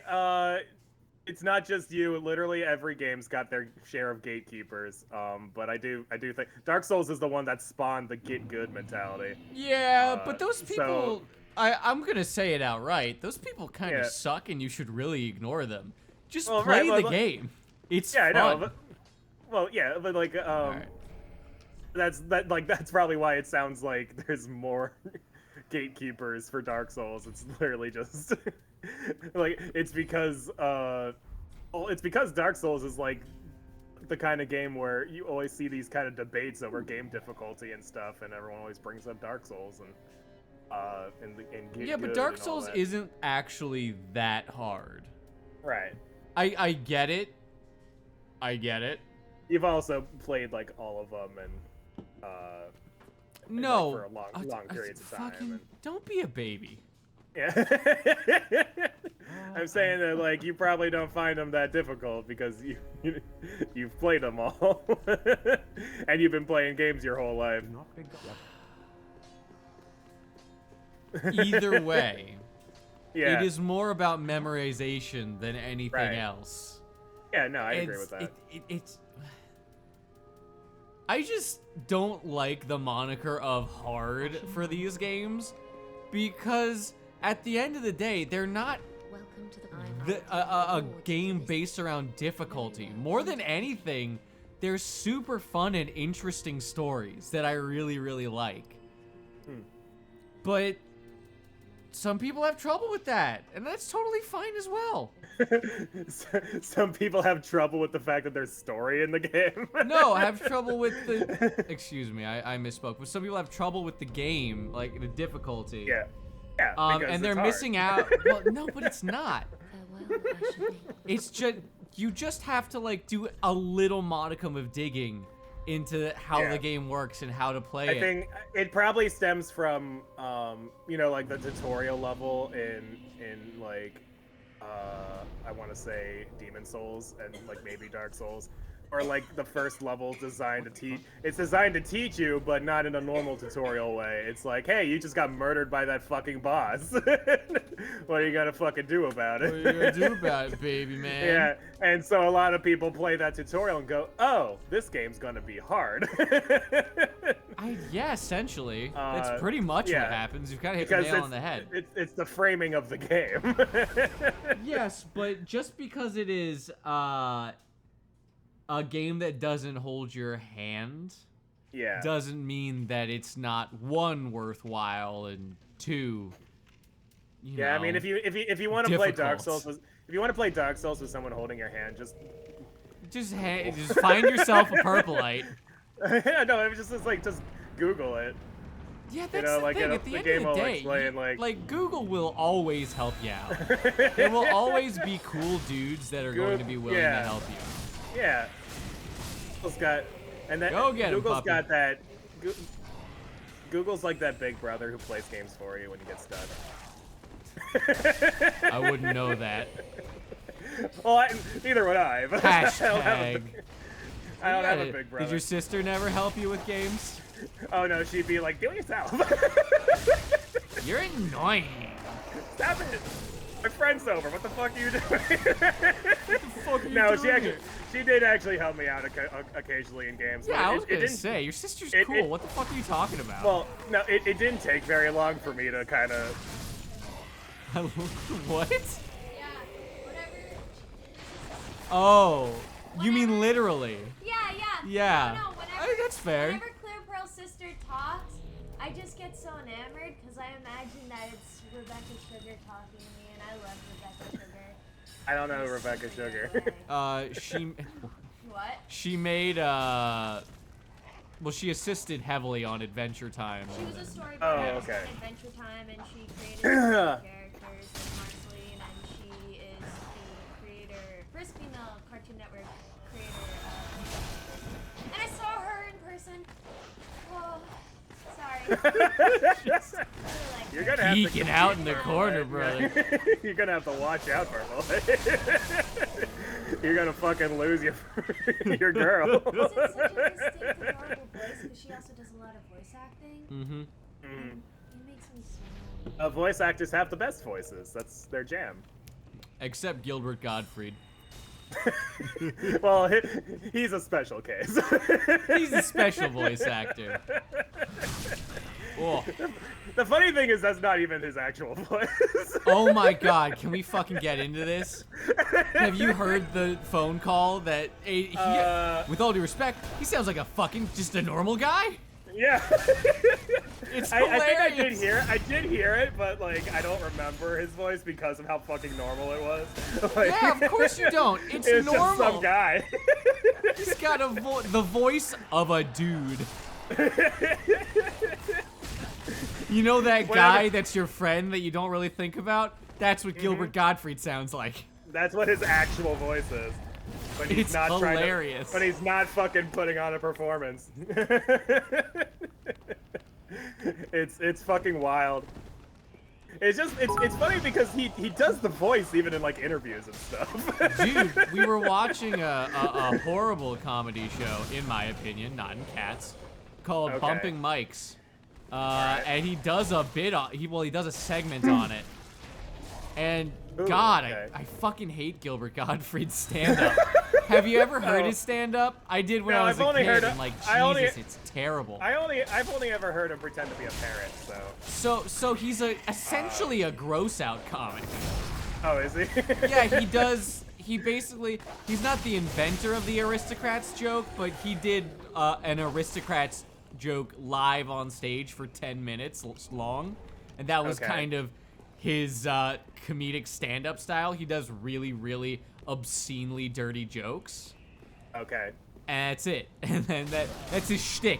Speaker 1: it's not just you. Literally every game's got their share of gatekeepers. But I do think Dark Souls is the one that spawned the get good mentality.
Speaker 2: Yeah, but those people,
Speaker 1: so-
Speaker 2: I'm gonna say it outright. Those people kind of
Speaker 1: Yeah.
Speaker 2: suck, and you should really ignore them. Just
Speaker 1: Well,
Speaker 2: play
Speaker 1: right, well,
Speaker 2: the game. It's
Speaker 1: Yeah, I
Speaker 2: fun.
Speaker 1: know. But, like
Speaker 2: Alright.
Speaker 1: that's probably why it sounds like there's more gatekeepers for Dark Souls. It's literally just like it's because Dark Souls is like the kind of game where you always see these kind of debates over game difficulty and stuff, and everyone always brings up Dark Souls and get
Speaker 2: Yeah, but
Speaker 1: good
Speaker 2: Dark
Speaker 1: and all
Speaker 2: Souls
Speaker 1: that.
Speaker 2: isn't actually that hard.
Speaker 1: Right.
Speaker 2: I get it. I get it.
Speaker 1: You've also played like all of them and
Speaker 2: No.
Speaker 1: for a long periods of time.
Speaker 2: Fucking,
Speaker 1: and-
Speaker 2: don't be a baby.
Speaker 1: Yeah. I'm saying that like you probably don't find them that difficult because you've played them all, and you've been playing games your whole life.
Speaker 2: Either way,
Speaker 1: Yeah.
Speaker 2: it is more about memorization than anything
Speaker 1: Right.
Speaker 2: else.
Speaker 1: Yeah. No, I agree with that.
Speaker 2: It's. I just don't like the moniker of hard for these games because at the end of the day, they're not
Speaker 5: Welcome to the
Speaker 2: a game based around difficulty. More than anything, they're super fun and interesting stories that I really, really like. But some people have trouble with that, and that's totally fine as well.
Speaker 1: Some people have trouble with the fact that there's story in the game.
Speaker 2: No, I have trouble with the... Excuse me, I misspoke. But some people have trouble with the game, like the difficulty.
Speaker 1: Yeah. Yeah. Because
Speaker 2: And they're
Speaker 1: it's hard.
Speaker 2: missing out... Well, no, but it's not.
Speaker 5: farewell, I should think.
Speaker 2: It's just... You just have to, like, do a little modicum of digging into how
Speaker 1: Yeah.
Speaker 2: the game works and how to play
Speaker 1: I
Speaker 2: it.
Speaker 1: think it probably stems from, like the tutorial level in like, I want to say Demon Souls and like maybe Dark Souls, or like the first level designed to teach. It's designed to teach you, but not in a normal tutorial way. It's like, hey, you just got murdered by that fucking boss. What are you gonna fucking do about it?
Speaker 2: What are you gonna do about it, baby man?
Speaker 1: Yeah, and so a lot of people play that tutorial and go, "Oh, this game's gonna be hard."
Speaker 2: Yeah, essentially. That's pretty much
Speaker 1: yeah.
Speaker 2: what happens. You've kind of hit the
Speaker 1: Because
Speaker 2: nail on the head.
Speaker 1: It's the framing of the game.
Speaker 2: Yes, but just because it is a game that doesn't hold your hand
Speaker 1: Yeah.
Speaker 2: doesn't mean that it's not one worthwhile and two.
Speaker 1: Yeah, I mean, if you want to play Dark
Speaker 2: difficult.
Speaker 1: Souls, if you want to play Dark Souls with someone holding your hand, just
Speaker 2: just find yourself a purpleite.
Speaker 1: no, it was just like just Google it.
Speaker 2: Yeah, that's
Speaker 1: know,
Speaker 2: the
Speaker 1: like,
Speaker 2: thing.
Speaker 1: it'll-
Speaker 2: At the
Speaker 1: the
Speaker 2: end
Speaker 1: game
Speaker 2: of
Speaker 1: will
Speaker 2: the day,
Speaker 1: explain, like-
Speaker 2: Google will always help you out. There will always be cool dudes that are going to be willing
Speaker 1: yeah.
Speaker 2: to help you.
Speaker 1: Yeah. Google's got, and that
Speaker 2: Go get 'em,
Speaker 1: Google's
Speaker 2: puppy.
Speaker 1: got that. Google's like that big brother who plays games for you when you get stuck.
Speaker 2: I wouldn't know that.
Speaker 1: Well, neither would I. But I don't have a
Speaker 2: Hashtag.
Speaker 1: big- I don't have a big brother.
Speaker 2: Did your sister never help you with games?
Speaker 1: Oh no, she'd be like, "Do it yourself."
Speaker 2: You're annoying.
Speaker 1: Stop it! My friend's over. What the fuck are you doing?
Speaker 2: Fuck are you
Speaker 1: No,
Speaker 2: doing
Speaker 1: she did actually help me out occasionally in games.
Speaker 2: Yeah,
Speaker 1: but
Speaker 2: I was
Speaker 1: it
Speaker 2: gonna
Speaker 1: didn't-
Speaker 2: say your sister's
Speaker 1: it-
Speaker 2: cool.
Speaker 1: it-
Speaker 2: What the fuck are you talking about?
Speaker 1: Well, no, it didn't take very long for me to kind of.
Speaker 2: What?
Speaker 3: Yeah, whatever.
Speaker 2: Oh, you mean literally?
Speaker 3: Yeah, yeah.
Speaker 2: Yeah.
Speaker 3: No, whenever,
Speaker 2: I think that's fair.
Speaker 3: Whenever ClearPearl's sister talks, I just get so enamored because I imagine that it's Rebecca Sugar talking to me, and I love Rebecca Sugar.
Speaker 1: I don't know Rebecca Sugar.
Speaker 3: What?
Speaker 2: She made well, she assisted heavily on Adventure Time.
Speaker 3: She was a storyboard
Speaker 1: Oh,
Speaker 3: artist
Speaker 1: okay.
Speaker 3: on Adventure Time, and she created some characters like Marceline, and she is the creator, first female Cartoon Network creator. And I saw her in person. Oh, sorry. Really
Speaker 1: You're
Speaker 3: like her.
Speaker 1: gonna have to
Speaker 2: Geeking out in the corner, brother.
Speaker 1: You're gonna have to watch out, Purple. You're gonna fucking lose your girl.
Speaker 3: Is it such a distinct, adorable voice? Because she also does a lot of voice acting.
Speaker 2: Mm-hmm.
Speaker 3: And it makes me so...
Speaker 1: Voice actors have the best voices. That's their jam.
Speaker 2: Except Gilbert Gottfried.
Speaker 1: Well, he's a special case.
Speaker 2: He's a special voice actor. Oh.
Speaker 1: The funny thing is that's not even his actual voice.
Speaker 2: Oh my god, can we fucking get into this? Have you heard the phone call that with all due respect, he sounds like a fucking just a normal guy?
Speaker 1: Yeah.
Speaker 2: It's
Speaker 1: I
Speaker 2: hilarious.
Speaker 1: think I did hear it, but like I don't remember his voice because of how fucking normal it was. Like,
Speaker 2: Yeah, of course you don't. It's
Speaker 1: just
Speaker 2: normal.
Speaker 1: some guy.
Speaker 2: He's got the voice of a dude. You know that guy that's your friend that you don't really think about? That's what Gilbert Gottfried sounds like.
Speaker 1: That's what his actual voice is. But he's
Speaker 2: It's
Speaker 1: not
Speaker 2: hilarious.
Speaker 1: But he's not fucking putting on a performance. It's fucking wild. It's funny because he does the voice even in like interviews and stuff.
Speaker 2: Dude, we were watching a horrible comedy show, in my opinion, not in Cats, called
Speaker 1: Okay.
Speaker 2: Bumping Mics.
Speaker 1: Alright.
Speaker 2: And he does a bit on, he does a segment on it. And
Speaker 1: Ooh,
Speaker 2: God,
Speaker 1: okay.
Speaker 2: I fucking hate Gilbert Gottfried's stand-up. Have you ever heard his stand-up? I did when
Speaker 1: No,
Speaker 2: I was
Speaker 1: I've
Speaker 2: a
Speaker 1: only
Speaker 2: kid,
Speaker 1: heard
Speaker 2: and
Speaker 1: it-
Speaker 2: like,
Speaker 1: I
Speaker 2: Jesus,
Speaker 1: only-
Speaker 2: it's terrible.
Speaker 1: I've only ever heard him pretend to be a parrot, so.
Speaker 2: So he's essentially a gross-out comic.
Speaker 1: Oh, is he?
Speaker 2: Yeah, he does. He basically, he's not the inventor of the aristocrats joke, but he did an aristocrats joke live on stage for 10 minutes long, and that was
Speaker 1: Okay.
Speaker 2: kind of his comedic stand-up style. He does really, really obscenely dirty jokes,
Speaker 1: Okay.
Speaker 2: and that's it. And then that's his shtick.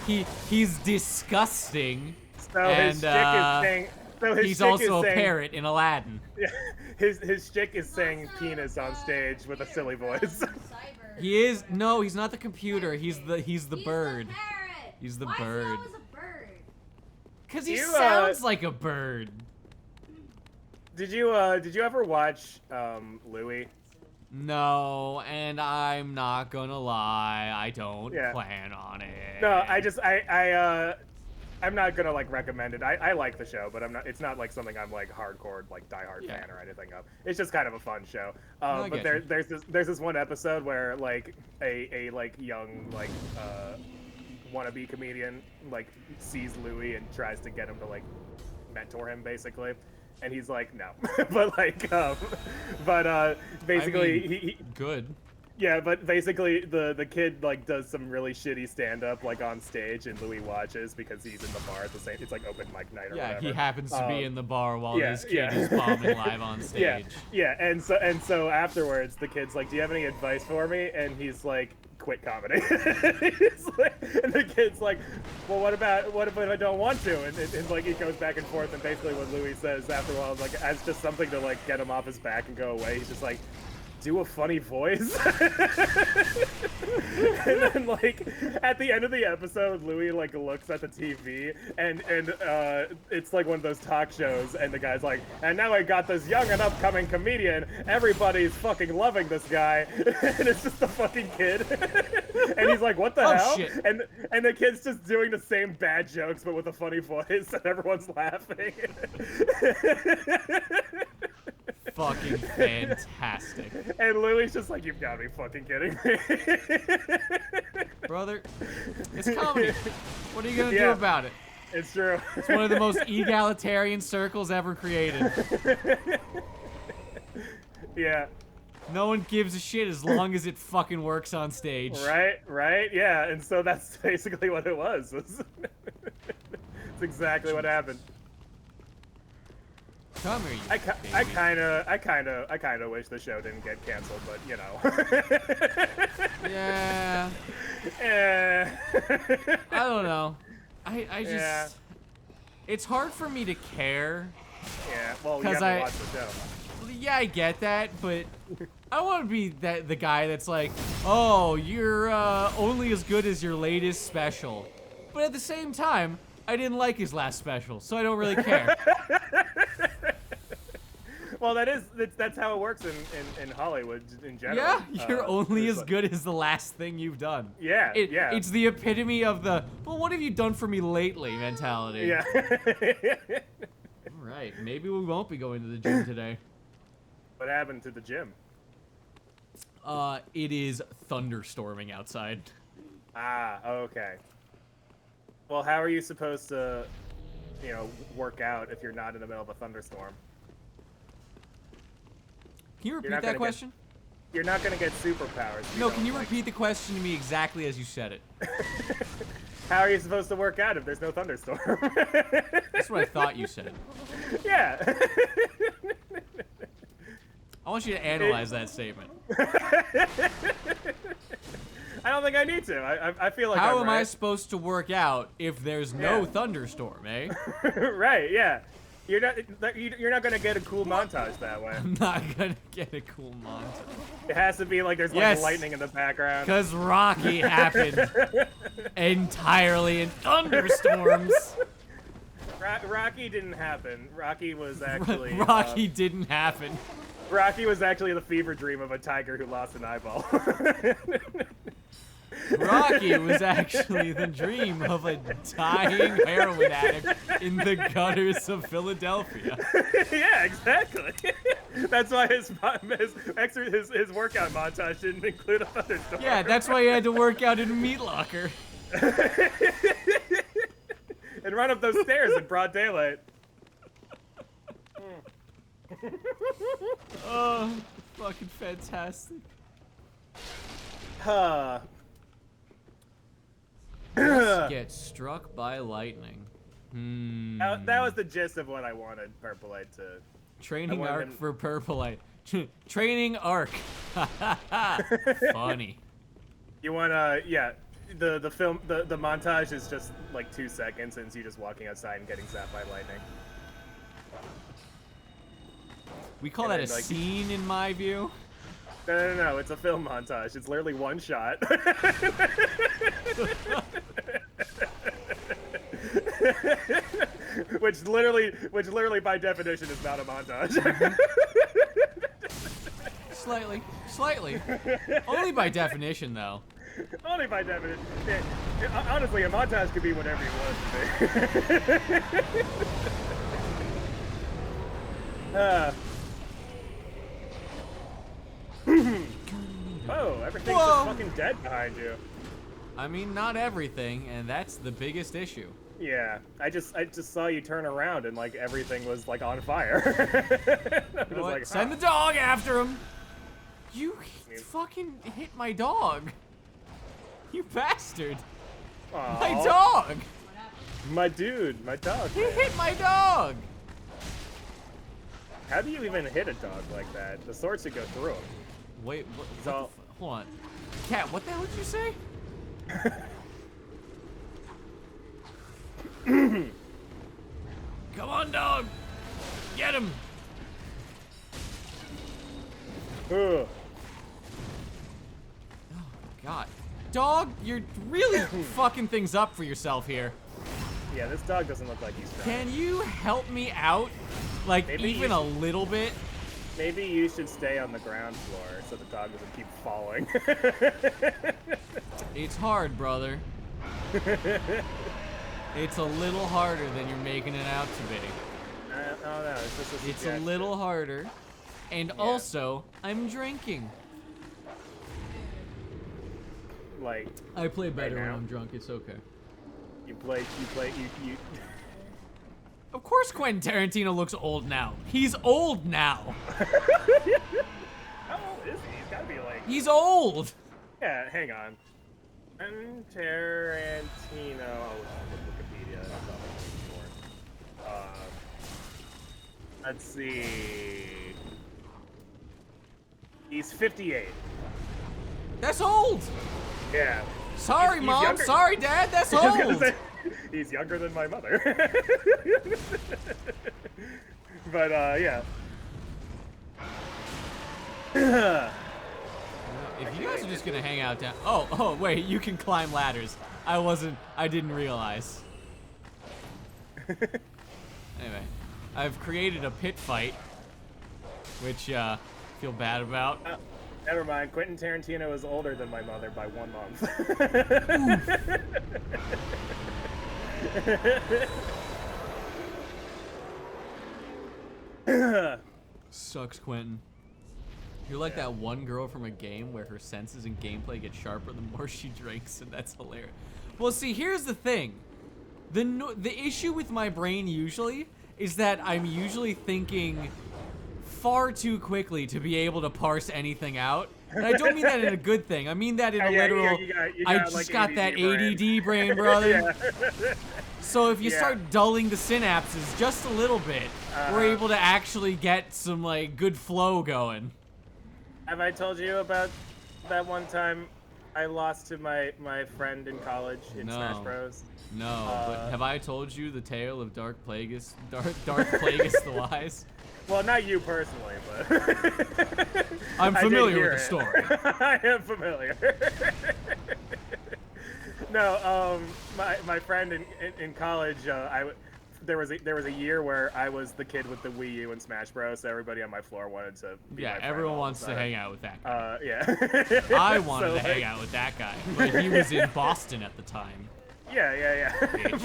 Speaker 2: He's disgusting,
Speaker 1: So
Speaker 2: and
Speaker 1: his shtick is saying. So his
Speaker 2: he's
Speaker 1: shtick
Speaker 2: also
Speaker 1: is
Speaker 2: a
Speaker 1: saying,
Speaker 2: parrot in Aladdin.
Speaker 1: Yeah, his shtick is saying penis on stage with a silly voice.
Speaker 2: He is no, he's not the computer. He's the bird.
Speaker 3: The parrot.
Speaker 2: He's the
Speaker 3: Why
Speaker 2: bird.
Speaker 3: Is he always a bird?
Speaker 2: Cause he
Speaker 1: You,
Speaker 2: sounds like a bird.
Speaker 1: Did you ever watch Louie?
Speaker 2: No, and I'm not gonna lie, I don't
Speaker 1: Yeah.
Speaker 2: plan on it.
Speaker 1: No, I'm not gonna like recommend it. I like the show, but it's not like something I'm like hardcore like diehard
Speaker 2: Yeah.
Speaker 1: fan or anything of. It's just kind of a fun show.
Speaker 2: I
Speaker 1: But
Speaker 2: get you.
Speaker 1: there's this one episode where like a like young like wannabe comedian like sees Louis and tries to get him to like mentor him basically. And he's like, no, but like, basically,
Speaker 2: I mean, good.
Speaker 1: yeah, but basically the kid like does some really shitty stand up like on stage, and Louis watches because he's in the bar at the same. It's like open mic night or
Speaker 2: Yeah,
Speaker 1: whatever.
Speaker 2: he happens to be in the bar while
Speaker 1: yeah,
Speaker 2: this kid
Speaker 1: yeah.
Speaker 2: is bombing live on stage.
Speaker 1: Yeah, yeah, and so afterwards, the kid's like, "Do you have any advice for me?" And he's like, "Quit comedy." And the kid's like, "Well, what if I don't want to?" And like it goes back and forth, and basically what Louis says after a while is like, as just something to like get him off his back and go away. He's just like, do a funny voice. And then like at the end of the episode, Louis like looks at the TV and it's like one of those talk shows, and the guy's like, and now I got this young and upcoming comedian, everybody's fucking loving this guy. And it's just a fucking kid. And he's like, what the
Speaker 2: Oh,
Speaker 1: hell?
Speaker 2: shit.
Speaker 1: And the kid's just doing the same bad jokes but with a funny voice, and everyone's laughing.
Speaker 2: Fucking fantastic.
Speaker 1: And Louis just like, you've got to be fucking kidding me.
Speaker 2: Brother, it's comedy. What are you gonna do
Speaker 1: Yeah.
Speaker 2: about it?
Speaker 1: It's true.
Speaker 2: It's one of the most egalitarian circles ever created.
Speaker 1: Yeah.
Speaker 2: No one gives a shit as long as it fucking works on stage.
Speaker 1: Right, yeah. And so that's basically what it was. It's exactly what happened.
Speaker 2: Come here, you
Speaker 1: I
Speaker 2: baby.
Speaker 1: kind of wish the show didn't get canceled, but you know.
Speaker 2: Yeah.
Speaker 1: Eh.
Speaker 2: I don't know. I just...
Speaker 1: Yeah.
Speaker 2: It's hard for me to care.
Speaker 1: Yeah. Well, you
Speaker 2: 'Cause
Speaker 1: have to
Speaker 2: I-
Speaker 1: watch the show.
Speaker 2: Yeah, I get that, but I want to be the guy that's like, oh, you're only as good as your latest special. But at the same time, I didn't like his last special, so I don't really care.
Speaker 1: Well, that's how it works in Hollywood in general.
Speaker 2: Yeah, you're only
Speaker 1: there's
Speaker 2: as good as the last thing you've done.
Speaker 1: Yeah, yeah.
Speaker 2: It's the epitome of the, well, what have you done for me lately mentality.
Speaker 1: Yeah.
Speaker 2: All right, maybe we won't be going to the gym today.
Speaker 1: What happened to the gym?
Speaker 2: It is thunderstorming outside.
Speaker 1: Ah, okay. Well, how are you supposed to, work out if you're not in the middle of a thunderstorm?
Speaker 2: Can you
Speaker 1: You're
Speaker 2: repeat
Speaker 1: not
Speaker 2: that
Speaker 1: gonna
Speaker 2: question?
Speaker 1: You're not gonna get superpowers. if
Speaker 2: No,
Speaker 1: don't,
Speaker 2: can you
Speaker 1: like-
Speaker 2: repeat the question to me exactly as you said it?
Speaker 1: How are you supposed to work out if there's no thunderstorm?
Speaker 2: That's what I thought you said.
Speaker 1: Yeah.
Speaker 2: I want you to analyze that statement.
Speaker 1: I don't think I need to. I feel like
Speaker 2: How
Speaker 1: I'm
Speaker 2: am I
Speaker 1: right.
Speaker 2: supposed to work out if there's no
Speaker 1: Yeah.
Speaker 2: thunderstorm, eh?
Speaker 1: Right, yeah. You're not gonna get a cool montage that way.
Speaker 2: I'm not gonna get a cool montage.
Speaker 1: It has to be like there's like
Speaker 2: Yes.
Speaker 1: lightning in the background.
Speaker 2: Because Rocky happened entirely in thunderstorms.
Speaker 1: Rocky didn't happen. Rocky was actually
Speaker 2: Rocky didn't happen.
Speaker 1: Rocky was actually the fever dream of a tiger who lost an eyeball.
Speaker 2: Rocky was actually the dream of a dying heroin addict in the gutters of Philadelphia.
Speaker 1: Yeah, exactly. That's why his workout montage didn't include a thunderstorm.
Speaker 2: Yeah, that's why he had to work out in a meat locker.
Speaker 1: And run up those stairs in broad daylight.
Speaker 2: Oh, fucking fantastic. Get struck by lightning.
Speaker 1: That was the gist of what I wanted Purplite to.
Speaker 2: Training
Speaker 1: I want
Speaker 2: arc
Speaker 1: him-
Speaker 2: for Purplite. Training arc. Funny.
Speaker 1: You wanna, yeah. The montage is just like 2 seconds, and it's you just walking outside and getting zapped by lightning.
Speaker 2: We call
Speaker 1: And
Speaker 2: that a
Speaker 1: then, like-
Speaker 2: scene in my view.
Speaker 1: No, it's a film montage. It's literally one shot. which literally by definition is not a montage.
Speaker 2: Slightly. Only by definition, though.
Speaker 1: Only by definition. Honestly, a montage could be whatever you want it to be. Oh, everything's
Speaker 2: Whoa.
Speaker 1: just fucking dead behind you.
Speaker 2: I mean, not everything, and that's the biggest issue.
Speaker 1: Yeah, I just saw you turn around and like everything was like on fire. I was
Speaker 2: You know what?
Speaker 1: like,
Speaker 2: Send
Speaker 1: huh.
Speaker 2: the dog after him. You fucking hit my dog. You bastard.
Speaker 1: Aw,
Speaker 2: My dog.
Speaker 1: my dude, my dog.
Speaker 2: He hit my dog.
Speaker 1: How do you even hit a dog like that? The sword should go through him.
Speaker 2: Wait, what
Speaker 1: So-
Speaker 2: the hold on. Cat, what the hell did you say? Come on, dog. Get him.
Speaker 1: Ugh.
Speaker 2: God. Dog, you're really fucking things up for yourself here.
Speaker 1: Yeah, this dog doesn't look like he's trying.
Speaker 2: Can you help me out? Like,
Speaker 1: Maybe
Speaker 2: even
Speaker 1: you
Speaker 2: a little bit?
Speaker 1: Maybe you should stay on the ground floor so the dog doesn't keep falling.
Speaker 2: It's hard, brother. It's a little harder than you're making it out to be.
Speaker 1: I don't know. It's just a
Speaker 2: It's a
Speaker 1: suggestion.
Speaker 2: little harder. And also, I'm drinking.
Speaker 1: like
Speaker 2: I play better when
Speaker 1: now?
Speaker 2: I'm drunk. It's okay.
Speaker 1: you.
Speaker 2: Of course Quentin Tarantino looks old now. He's old now.
Speaker 1: How old is he? He's gotta be like.
Speaker 2: He's old.
Speaker 1: Yeah, hang on. Quentin Tarantino. Oh, Wikipedia. That's all I'm looking for. Let's see. He's 58.
Speaker 2: That's old.
Speaker 1: Yeah.
Speaker 2: Sorry,
Speaker 1: He's
Speaker 2: Mom.
Speaker 1: younger-
Speaker 2: Sorry, Dad. That's
Speaker 1: I was gonna
Speaker 2: old.
Speaker 1: say, he's younger than my mother. But yeah.
Speaker 2: If you guys are just gonna hang out down. Oh, wait. You can climb ladders. I didn't realize. Anyway, I've created a pit fight. which feel bad about.
Speaker 1: Never mind. Quentin Tarantino is older than my mother by 1 month.
Speaker 2: Sucks, Quentin. You're like that one girl from a game where her senses and gameplay get sharper the more she drinks, and that's hilarious. Well, see, here's the thing. The issue with my brain usually is that I'm usually thinking far too quickly to be able to parse anything out. And I don't mean that in a good thing. I mean that in a literal, I just got that ADD brain, brother. Yeah. So if you start dulling the synapses just a little bit, we're able to actually get some, like, good flow going.
Speaker 1: Have I told you about that one time I lost to my friend in college in Smash Bros?
Speaker 2: No, but have I told you the tale of Dark Plagueis the Wise?
Speaker 1: Well, not you personally, but
Speaker 2: I'm familiar with the story.
Speaker 1: I am familiar. No, my friend in college, there was a year where I was the kid with the Wii U and Smash Bros. So everybody on my floor wanted to be my friend
Speaker 2: everyone wants to hang out with that guy.
Speaker 1: Yeah.
Speaker 2: I wanted to hang out with that guy, but he was in Boston at the time.
Speaker 1: Yeah.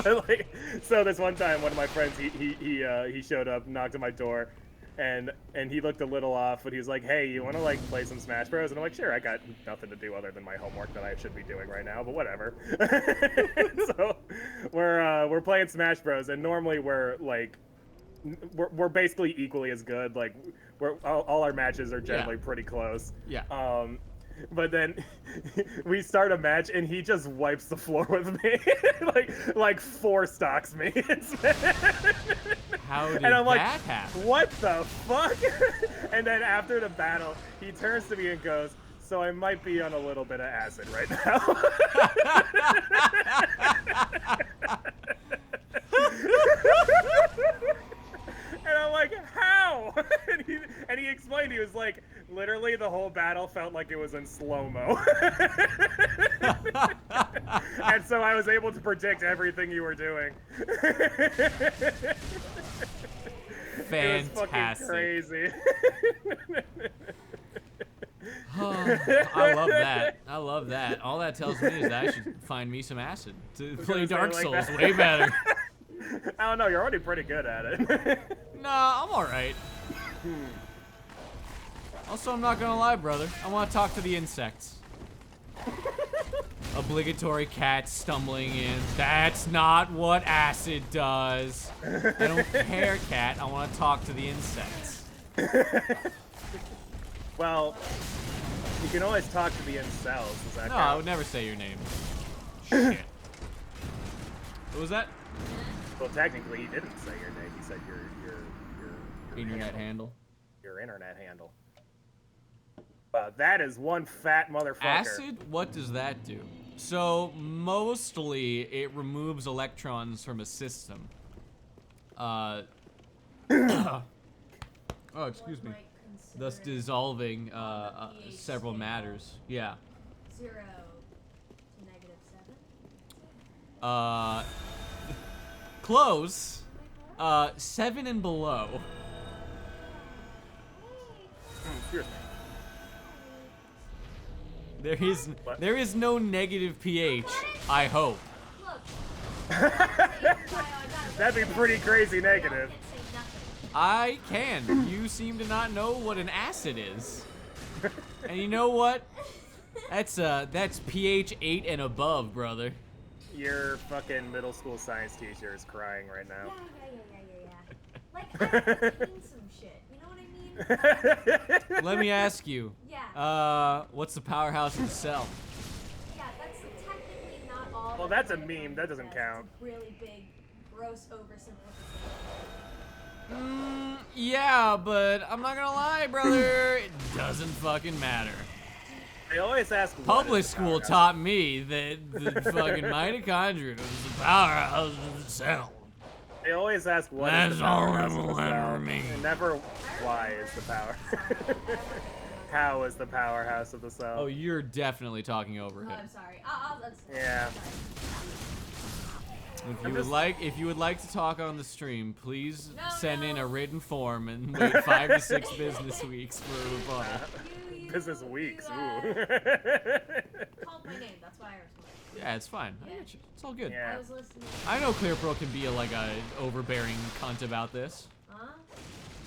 Speaker 1: But like, so this one time, one of my friends, he showed up, knocked on my door, and he looked a little off, but he was like, "Hey, you want to like play some Smash Bros?" And I'm like, "Sure, I got nothing to do other than my homework that I should be doing right now, but whatever." So we're playing Smash Bros, and normally we're basically equally as good. Like all our matches are generally pretty close.
Speaker 2: Yeah.
Speaker 1: But then we start a match and he just wipes the floor with me, like 4 stocks me.
Speaker 2: How did
Speaker 1: and I'm like,
Speaker 2: that happen?
Speaker 1: What the fuck? And then after the battle, he turns to me and goes, "So I might be on a little bit of acid right now." And I'm like, how? And he explained, he was like, literally the whole battle felt like it was in slow-mo. And so I was able to predict everything you were doing.
Speaker 2: Fantastic.
Speaker 1: It was fucking crazy.
Speaker 2: I love that. I love that. All that tells me is that I should find me some acid to play Dark Souls way better.
Speaker 1: I don't know, you're already pretty good at it.
Speaker 2: Nah, I'm alright. Also, I'm not gonna lie, brother. I want to talk to the insects. Obligatory cat stumbling in. That's not what acid does. I don't care, cat. I want to talk to the insects.
Speaker 1: Well, you can always talk to the incels. Does that
Speaker 2: No,
Speaker 1: count?
Speaker 2: I would never say your name. Shit. What was that?
Speaker 1: Well, technically, he didn't say your name. He said your
Speaker 2: Internet handle.
Speaker 1: Your internet handle. That is one fat motherfucker.
Speaker 2: Acid? What does that do? So, mostly, it removes electrons from a system. Oh, excuse me. Thus dissolving several matters. Yeah.
Speaker 3: 0 to -7?
Speaker 2: Close. 7 and below.
Speaker 1: Excuse me.
Speaker 2: There is no negative pH, I hope.
Speaker 3: Look.
Speaker 1: That'd be pretty crazy negative.
Speaker 2: I can. You seem to not know what an acid is. And you know what? That's pH 8 and above, brother.
Speaker 1: Your fucking middle school science teacher is crying right now.
Speaker 3: Yeah. Like, I mean some shit. You know what I mean?
Speaker 2: Let me ask you.
Speaker 3: Yeah.
Speaker 2: What's the powerhouse of the cell?
Speaker 3: Yeah, that's technically not all.
Speaker 1: Well, that's a meme. That doesn't count.
Speaker 3: It's a really big, gross oversimplification.
Speaker 2: Yeah, but I'm not gonna lie, brother. It doesn't fucking matter.
Speaker 1: They always ask.
Speaker 2: Public school taught me that the fucking mitochondria is the powerhouse of the cell.
Speaker 1: They always ask what
Speaker 2: That's
Speaker 1: is the
Speaker 2: all
Speaker 1: powerhouse
Speaker 2: it
Speaker 1: of the
Speaker 2: will
Speaker 1: cell,
Speaker 2: ever mean.
Speaker 1: and never why is the power. How is the powerhouse of the cell?
Speaker 2: Oh, you're definitely talking over
Speaker 3: Oh,
Speaker 2: him.
Speaker 3: I'm sorry.
Speaker 1: Yeah.
Speaker 2: If you would like to talk on the stream, please
Speaker 3: No,
Speaker 2: send in
Speaker 3: no.
Speaker 2: a written form and wait 5 to 6 business weeks for a rebuttal.
Speaker 1: Business weeks.
Speaker 3: You,
Speaker 1: Ooh.
Speaker 3: called my name. That's why I responded.
Speaker 2: Yeah, it's fine. I
Speaker 3: Yeah.
Speaker 2: get you. It's all good.
Speaker 1: Yeah.
Speaker 3: I was listening.
Speaker 2: I know ClearPearl can be like a overbearing cunt about this.
Speaker 3: Huh?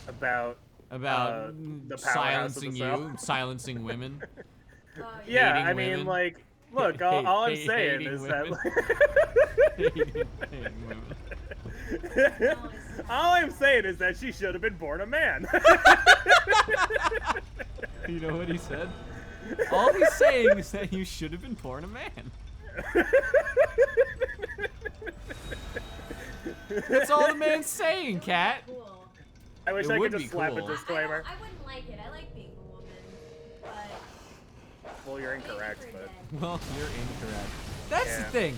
Speaker 1: About
Speaker 2: About
Speaker 1: the powerhouse of
Speaker 2: silencing
Speaker 1: the
Speaker 2: you,
Speaker 1: South.
Speaker 2: silencing women.
Speaker 3: Oh,
Speaker 1: Yeah,
Speaker 2: Hating
Speaker 1: I mean,
Speaker 2: women.
Speaker 1: like, look, all I'm saying
Speaker 2: hating
Speaker 1: is
Speaker 2: women.
Speaker 1: that.
Speaker 2: Hating women.
Speaker 1: All I'm saying is that she should have been born a man.
Speaker 2: You know what he said? All he's saying is that you should have been born a man. That's all the man's saying, Cat.
Speaker 3: Cool.
Speaker 1: I wish
Speaker 2: It
Speaker 1: I
Speaker 2: would
Speaker 1: could
Speaker 2: be
Speaker 1: just slap
Speaker 2: cool.
Speaker 1: a disclaimer.
Speaker 3: I wouldn't like it. I like being a woman, but
Speaker 1: Well, you're
Speaker 3: maybe
Speaker 1: incorrect,
Speaker 3: for a
Speaker 1: but.
Speaker 3: day.
Speaker 2: Well, you're incorrect. That's
Speaker 1: Yeah.
Speaker 2: the thing.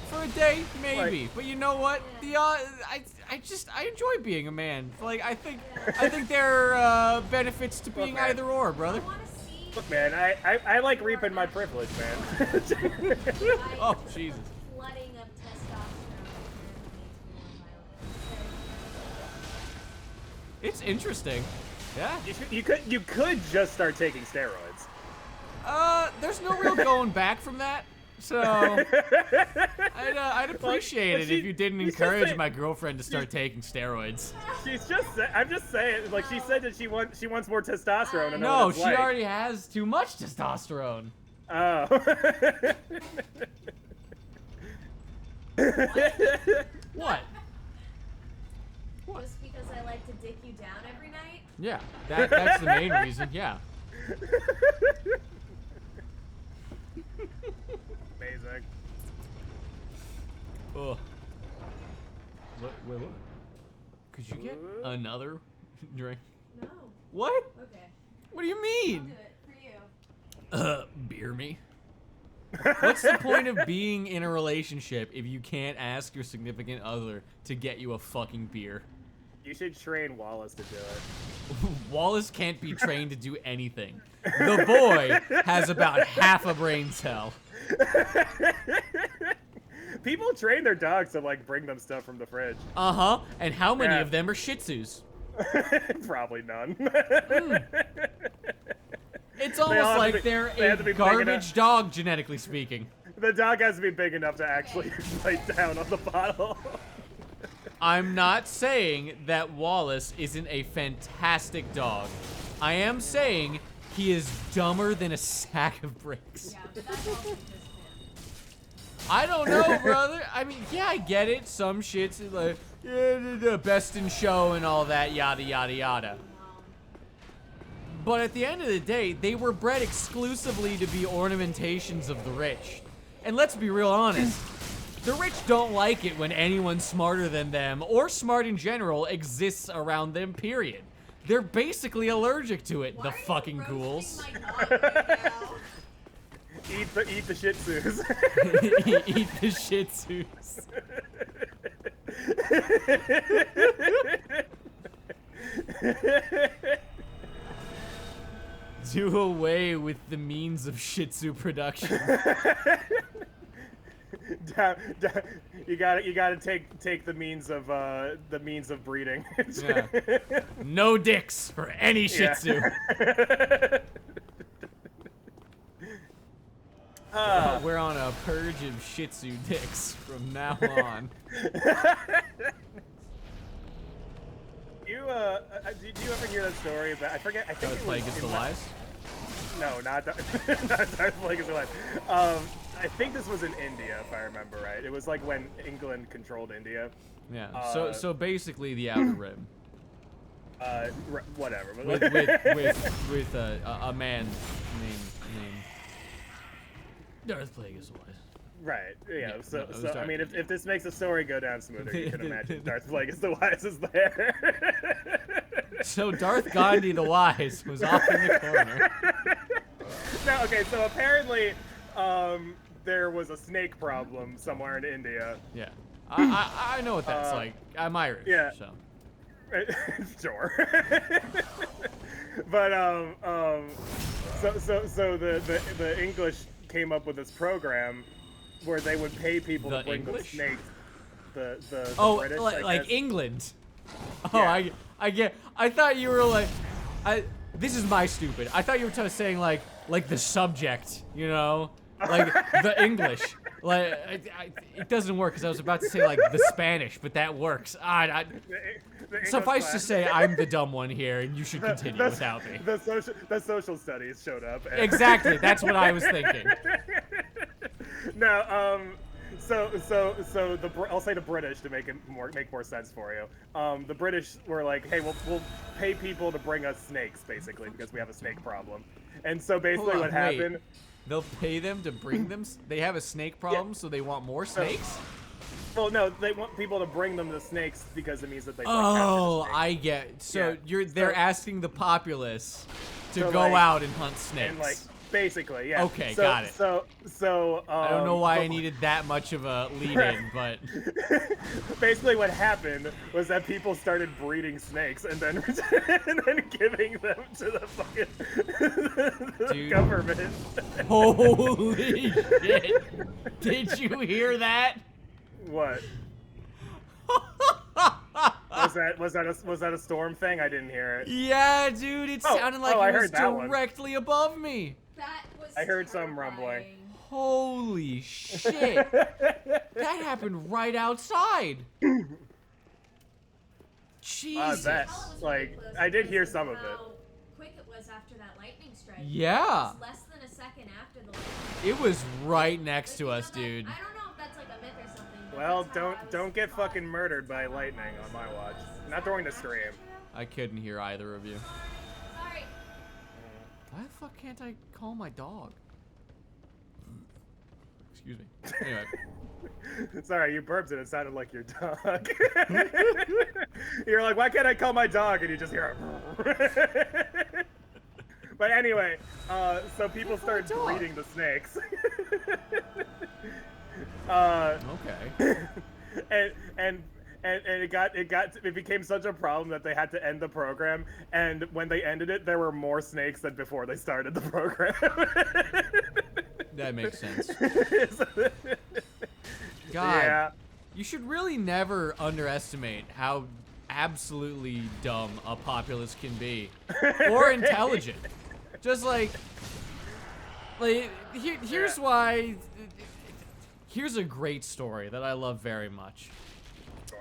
Speaker 2: For a day, maybe.
Speaker 1: Like-
Speaker 2: But you know what? I enjoy being a man. Like I think there are benefits to being
Speaker 1: man.
Speaker 2: either or, brother.
Speaker 3: I want to see.
Speaker 1: Look, man, I like reaping my privilege, man.
Speaker 2: Oh, Jesus.
Speaker 3: Flooding of testosterone apparently makes me more violent.
Speaker 2: It's interesting. Yeah.
Speaker 1: you could just start taking steroids.
Speaker 2: There's no real going back from that. So I'd appreciate it if you didn't
Speaker 1: she's just
Speaker 2: encourage
Speaker 1: saying-
Speaker 2: my girlfriend to start taking steroids.
Speaker 1: I'm just saying, like, she said that she wants more testosterone. To know
Speaker 2: No,
Speaker 1: what it's
Speaker 2: she
Speaker 1: like.
Speaker 2: already has too much testosterone.
Speaker 1: Oh.
Speaker 2: What?
Speaker 3: Just because I like to dick you down every night?
Speaker 2: Yeah, that's the main reason. Yeah.
Speaker 1: Amazing.
Speaker 2: Ugh. What? Could you get another drink?
Speaker 3: No.
Speaker 2: What?
Speaker 3: Okay.
Speaker 2: What do you
Speaker 3: I'll
Speaker 2: mean?
Speaker 3: do it for you.
Speaker 2: Beer me? What's the point of being in a relationship if you can't ask your significant other to get you a fucking beer?
Speaker 1: You should train Wallace to do it.
Speaker 2: Wallace can't be trained to do anything. The boy has about half a brain cell.
Speaker 1: People train their dogs to like bring them stuff from the fridge.
Speaker 2: Uh-huh. And how many
Speaker 1: Yeah.
Speaker 2: of them are Shih Tzus?
Speaker 1: Probably none.
Speaker 2: It's
Speaker 1: all
Speaker 2: almost
Speaker 1: have to
Speaker 2: like
Speaker 1: be-
Speaker 2: they're
Speaker 1: they have
Speaker 2: a
Speaker 1: to be big
Speaker 2: garbage
Speaker 1: enough.
Speaker 2: dog, genetically speaking.
Speaker 1: The dog has to be big enough to actually bite down on the bottle.
Speaker 2: I'm not saying that Wallace isn't a fantastic dog. I am saying he is dumber than a sack of bricks.
Speaker 3: Yeah, but that's also just him.
Speaker 2: I don't know, brother. I mean, yeah, I get it. Some shit's like, yeah, the best in show and all that, yada, yada, yada. But at the end of the day, they were bred exclusively to be ornamentations of the rich. And let's be real honest. The rich don't like it when anyone smarter than them, or smart in general, exists around them, period. They're basically allergic to it,
Speaker 3: Why
Speaker 2: the
Speaker 3: are you
Speaker 2: fucking
Speaker 3: roasting
Speaker 2: ghouls.
Speaker 3: my dog right now?
Speaker 1: Eat the Shih Tzus.
Speaker 2: Eat the Shih Tzus. Do away with the means of Shih Tzu production.
Speaker 1: You gotta take the means of breeding.
Speaker 2: Yeah. No dicks for any Shih Tzu. We're on a purge of Shih Tzu dicks from now on.
Speaker 1: Do you ever hear that story about? I forget. I think
Speaker 2: Darth
Speaker 1: it was
Speaker 2: Plagueis
Speaker 1: in
Speaker 2: the
Speaker 1: one-
Speaker 2: Wise?
Speaker 1: No, not Darth Plagueis the Wise. I think this was in India, if I remember right. It was like when England controlled India.
Speaker 2: Yeah.
Speaker 1: Uh,
Speaker 2: So basically the Outer Rim
Speaker 1: Whatever.
Speaker 2: with a man named Darth Plagueis the Wise.
Speaker 1: Right. Yeah.
Speaker 2: Yeah,
Speaker 1: So,
Speaker 2: no, it was
Speaker 1: so I
Speaker 2: Darth-
Speaker 1: mean, if this makes the story go down smoother, you can imagine Darth Plagueis the Wise is there.
Speaker 2: So Darth Gandhi the Wise was off in the corner.
Speaker 1: No. Okay. So apparently, there was a snake problem somewhere in India.
Speaker 2: Yeah. I know what that's like. I'm Irish.
Speaker 1: yeah.
Speaker 2: So.
Speaker 1: Sure. But so the English came up with this program where they would pay people
Speaker 2: The
Speaker 1: to bring
Speaker 2: English?
Speaker 1: them snakes. the
Speaker 2: Oh,
Speaker 1: British.
Speaker 2: like
Speaker 1: guess.
Speaker 2: England. Oh,
Speaker 1: Yeah.
Speaker 2: I get. I thought you were like, this is my stupid. I thought you were saying like the subject, you know, like the English. Like it doesn't work because I was about to say like the Spanish, but that works.
Speaker 1: The English
Speaker 2: Suffice to
Speaker 1: class.
Speaker 2: say, I'm the dumb one here, and you should continue without me.
Speaker 1: The social studies showed up.
Speaker 2: Exactly, that's what I was thinking.
Speaker 1: No, so I'll say the British to make more sense for you. The British were like, hey, we'll pay people to bring us snakes, basically, because we have a snake problem. And so basically
Speaker 2: Hold on,
Speaker 1: what happened.
Speaker 2: wait. They'll pay them to bring them. They have a snake problem, so they want more snakes.
Speaker 1: Well, no, they want people to bring them the snakes because it means that they.
Speaker 2: Oh,
Speaker 1: like, capture the snake.
Speaker 2: I get. So
Speaker 1: Yeah.
Speaker 2: they're asking the populace to
Speaker 1: So,
Speaker 2: go
Speaker 1: like-
Speaker 2: out and hunt snakes.
Speaker 1: And like basically, yeah.
Speaker 2: Okay,
Speaker 1: so,
Speaker 2: got it.
Speaker 1: So
Speaker 2: I don't know why I
Speaker 1: but-
Speaker 2: needed that much of a lead-in, but
Speaker 1: Basically, what happened was that people started breeding snakes and then giving them to the fucking
Speaker 2: Dude.
Speaker 1: government.
Speaker 2: holy shit! Did you hear that?
Speaker 1: What? Was that a storm thing? I didn't hear it.
Speaker 2: Yeah, dude, it
Speaker 1: Oh,
Speaker 2: sounded like
Speaker 1: oh, I
Speaker 2: it was
Speaker 1: heard that one.
Speaker 2: directly above me.
Speaker 3: That was
Speaker 1: I heard some rumbling.
Speaker 3: terrifying.
Speaker 2: Holy shit! That happened right outside. Jesus.
Speaker 1: That-
Speaker 3: Well, it was
Speaker 1: like,
Speaker 3: really close
Speaker 1: I did
Speaker 3: because
Speaker 1: hear
Speaker 3: of
Speaker 1: some of it.
Speaker 3: how quick it was after that lightning strike.
Speaker 2: Yeah.
Speaker 3: It was less than a second after the lightning.
Speaker 2: It was right next
Speaker 3: But
Speaker 2: to
Speaker 3: you
Speaker 2: us,
Speaker 3: know that-
Speaker 2: dude.
Speaker 3: I don't know if that's like a myth or something. But
Speaker 1: Well,
Speaker 3: that's how I was
Speaker 1: don't get
Speaker 3: taught.
Speaker 1: fucking murdered by lightning on my watch. Not during the stream.
Speaker 2: I couldn't hear either of you.
Speaker 3: Sorry.
Speaker 2: Why the fuck can't I call my dog? Excuse me. Anyway.
Speaker 1: Sorry, you burped and it sounded like your dog. You're like, why can't I call my dog? And you just hear it. But anyway, so people started
Speaker 2: dog.
Speaker 1: breeding the snakes.
Speaker 2: Okay.
Speaker 1: and it became such a problem that they had to end the program. And when they ended it, there were more snakes than before they started the program.
Speaker 2: That makes sense.
Speaker 1: God.
Speaker 2: God,
Speaker 1: Yeah.
Speaker 2: you should really never underestimate how absolutely dumb a populace can be. Or intelligent. Just like here's
Speaker 1: Yeah.
Speaker 2: why. Here's a great story that I love very much.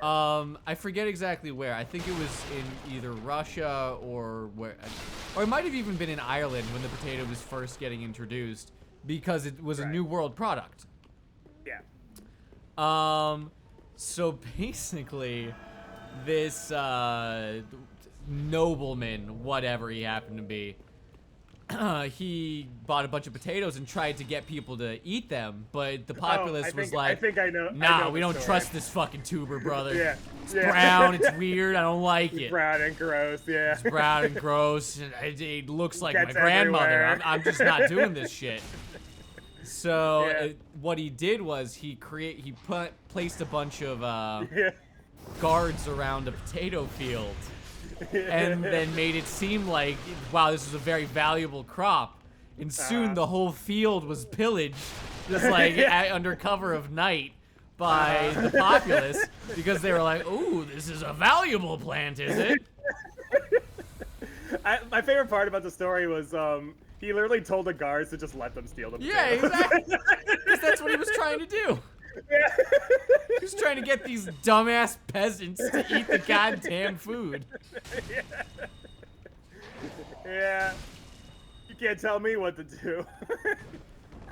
Speaker 2: I forget exactly where. I think it was in either Russia or where, or it might have even been in Ireland when the potato was first getting introduced, because it was a
Speaker 1: Right.
Speaker 2: new world product.
Speaker 1: Yeah.
Speaker 2: So basically, this nobleman, whatever he happened to be, he bought a bunch of potatoes and tried to get people to eat them, but the populace was
Speaker 1: I
Speaker 2: like,
Speaker 1: think I know.
Speaker 2: nah, we
Speaker 1: the
Speaker 2: don't
Speaker 1: story.
Speaker 2: trust this fucking tuber, brother.
Speaker 1: Yeah.
Speaker 2: It's
Speaker 1: yeah.
Speaker 2: brown, it's weird, I don't like it.
Speaker 1: Brown and gross. Yeah.
Speaker 2: It's brown and gross, and it looks like my
Speaker 1: Gets
Speaker 2: grandmother.
Speaker 1: everywhere.
Speaker 2: I'm just not doing this shit. So
Speaker 1: Yeah.
Speaker 2: what he did was he placed a bunch of
Speaker 1: Yeah.
Speaker 2: guards around a potato field, and then made it seem like, wow, this is a very valuable crop. And soon the whole field was pillaged, just like under cover of night, by the populace, because they were like, ooh, this is a valuable plant, is it?
Speaker 1: My favorite part about the story was he literally told the guards to just let them steal the
Speaker 2: Yeah,
Speaker 1: potatoes.
Speaker 2: exactly. Because that's what he was trying to do.
Speaker 1: Yeah.
Speaker 2: He was trying to get these dumbass peasants to eat the goddamn food.
Speaker 1: Yeah. You can't tell me what to do.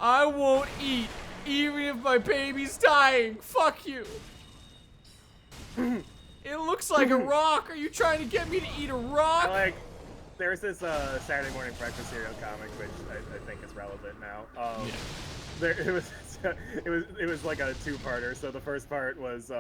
Speaker 2: I won't eat, even if my baby's dying. Fuck you. It looks like a rock. Are you trying to get me to eat a rock?
Speaker 1: Like, there's this Saturday morning breakfast cereal comic, which I think is relevant now.
Speaker 2: Yeah.
Speaker 1: There, it was like a two-parter. So the first part was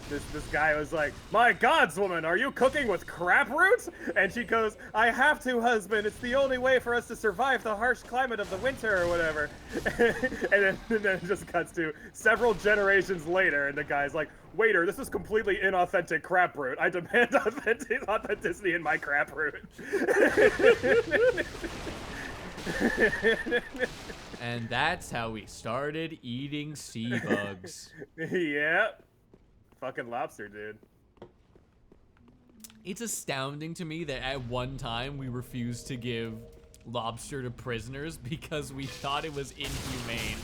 Speaker 1: this guy was like, "My God's woman, are you cooking with crap roots?" And she goes, "I have to, husband. It's the only way for us to survive the harsh climate of the winter or whatever." and then it just cuts to several generations later, and the guy's like, "Waiter, this is completely inauthentic crap root. I demand authenticity in my crap root."
Speaker 2: And that's how we started eating sea bugs.
Speaker 1: Yep. Fucking lobster, dude.
Speaker 2: It's astounding to me that at one time we refused to give lobster to prisoners because we thought it was inhumane.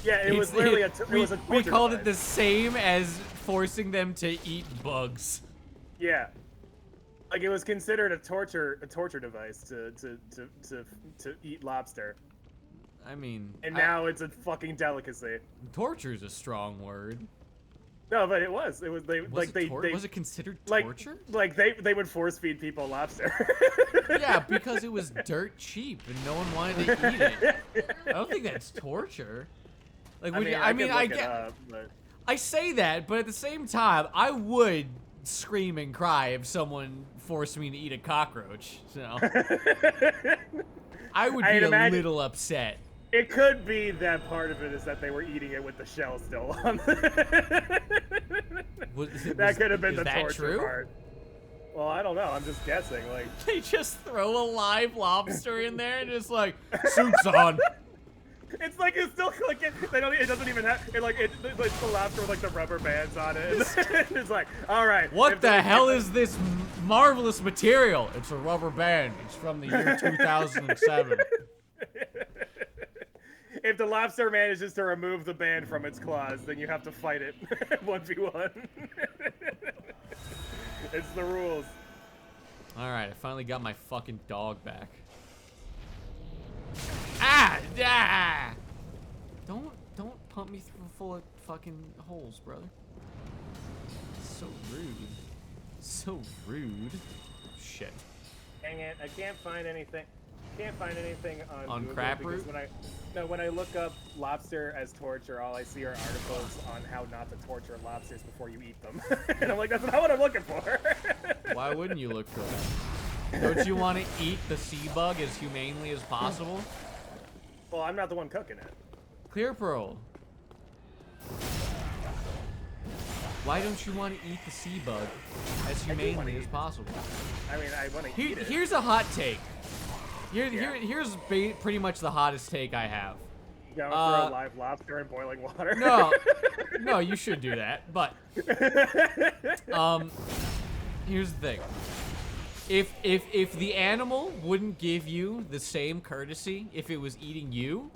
Speaker 1: Yeah, it was literally it was a
Speaker 2: we
Speaker 1: torture
Speaker 2: called it the
Speaker 1: device.
Speaker 2: same as forcing them to eat bugs.
Speaker 1: Yeah. Like it was considered a torture device to eat lobster.
Speaker 2: I mean,
Speaker 1: And now it's a fucking delicacy.
Speaker 2: torture is a strong word.
Speaker 1: No, but it was. It was they
Speaker 2: Was it considered
Speaker 1: like,
Speaker 2: torture?
Speaker 1: Like they would force feed people lobster.
Speaker 2: Yeah, because it was dirt cheap and no one wanted to eat it. I don't think that's torture. Like,
Speaker 1: I mean, I get. Up, but...
Speaker 2: I say that, but at the same time, I would scream and cry if someone forced me to eat a cockroach. So I would be a little upset.
Speaker 1: It could be that part of it is that they were eating it with the shell still on. That could have been the torture part. Well, I don't know. I'm just guessing. Like
Speaker 2: they just throw a live lobster in there and just like suits on.
Speaker 1: It's like it's still clicking. They don't. It doesn't even have. It's the lobster with like the rubber bands on it. It's like, all right.
Speaker 2: What the hell is this marvelous material? It's a rubber band. It's from the year 2007.
Speaker 1: If the lobster manages to remove the band from its claws, then you have to fight it 1v1. It's the rules.
Speaker 2: All right, I finally got my fucking dog back. Ah! Don't pump me full of fucking holes, brother. So rude. So rude. Shit.
Speaker 1: Dang it! I can't find anything. Can't find anything on Google
Speaker 2: crap
Speaker 1: because
Speaker 2: root?
Speaker 1: when I look up lobster as torture, all I see are articles on how not to torture lobsters before you eat them, and I'm like, that's not what I'm looking for.
Speaker 2: Why wouldn't you look for that? Don't you want to eat the sea bug as humanely as possible?
Speaker 1: Well, I'm not the one cooking it.
Speaker 2: ClearPearl. Why don't you want to eat the sea bug as humanely as possible?
Speaker 1: I mean, I want to eat it.
Speaker 2: Here's a hot take. Here's pretty much the hottest take I have.
Speaker 1: You gotta throw live lobster in boiling water.
Speaker 2: No, you should do that. But here's the thing. If the animal wouldn't give you the same courtesy if it was eating you,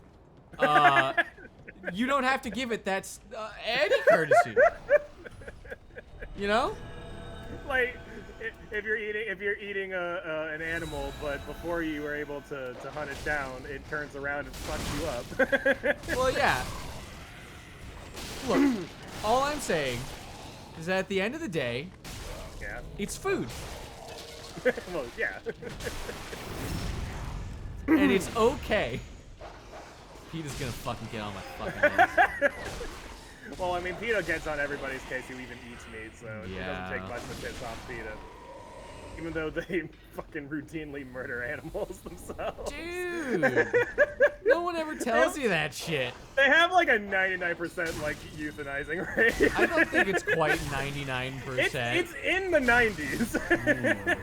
Speaker 2: you don't have to give it that any courtesy. You know?
Speaker 1: Like, if you're eating an animal, but before you were able to hunt it down, it turns around and fucks you up.
Speaker 2: Well, yeah. Look, all I'm saying is that at the end of the day,
Speaker 1: yeah,
Speaker 2: it's food.
Speaker 1: Well, yeah.
Speaker 2: And it's okay. Peter's gonna fucking get on my fucking ass.
Speaker 1: Well, I mean, PETA gets on everybody's case who even eats meat, so it doesn't take much to piss off PETA. Even though they fucking routinely murder animals themselves.
Speaker 2: Dude! No one ever tells you that shit.
Speaker 1: They have like a 99% like euthanizing rate.
Speaker 2: I don't think it's quite 99%.
Speaker 1: It's in the 90s.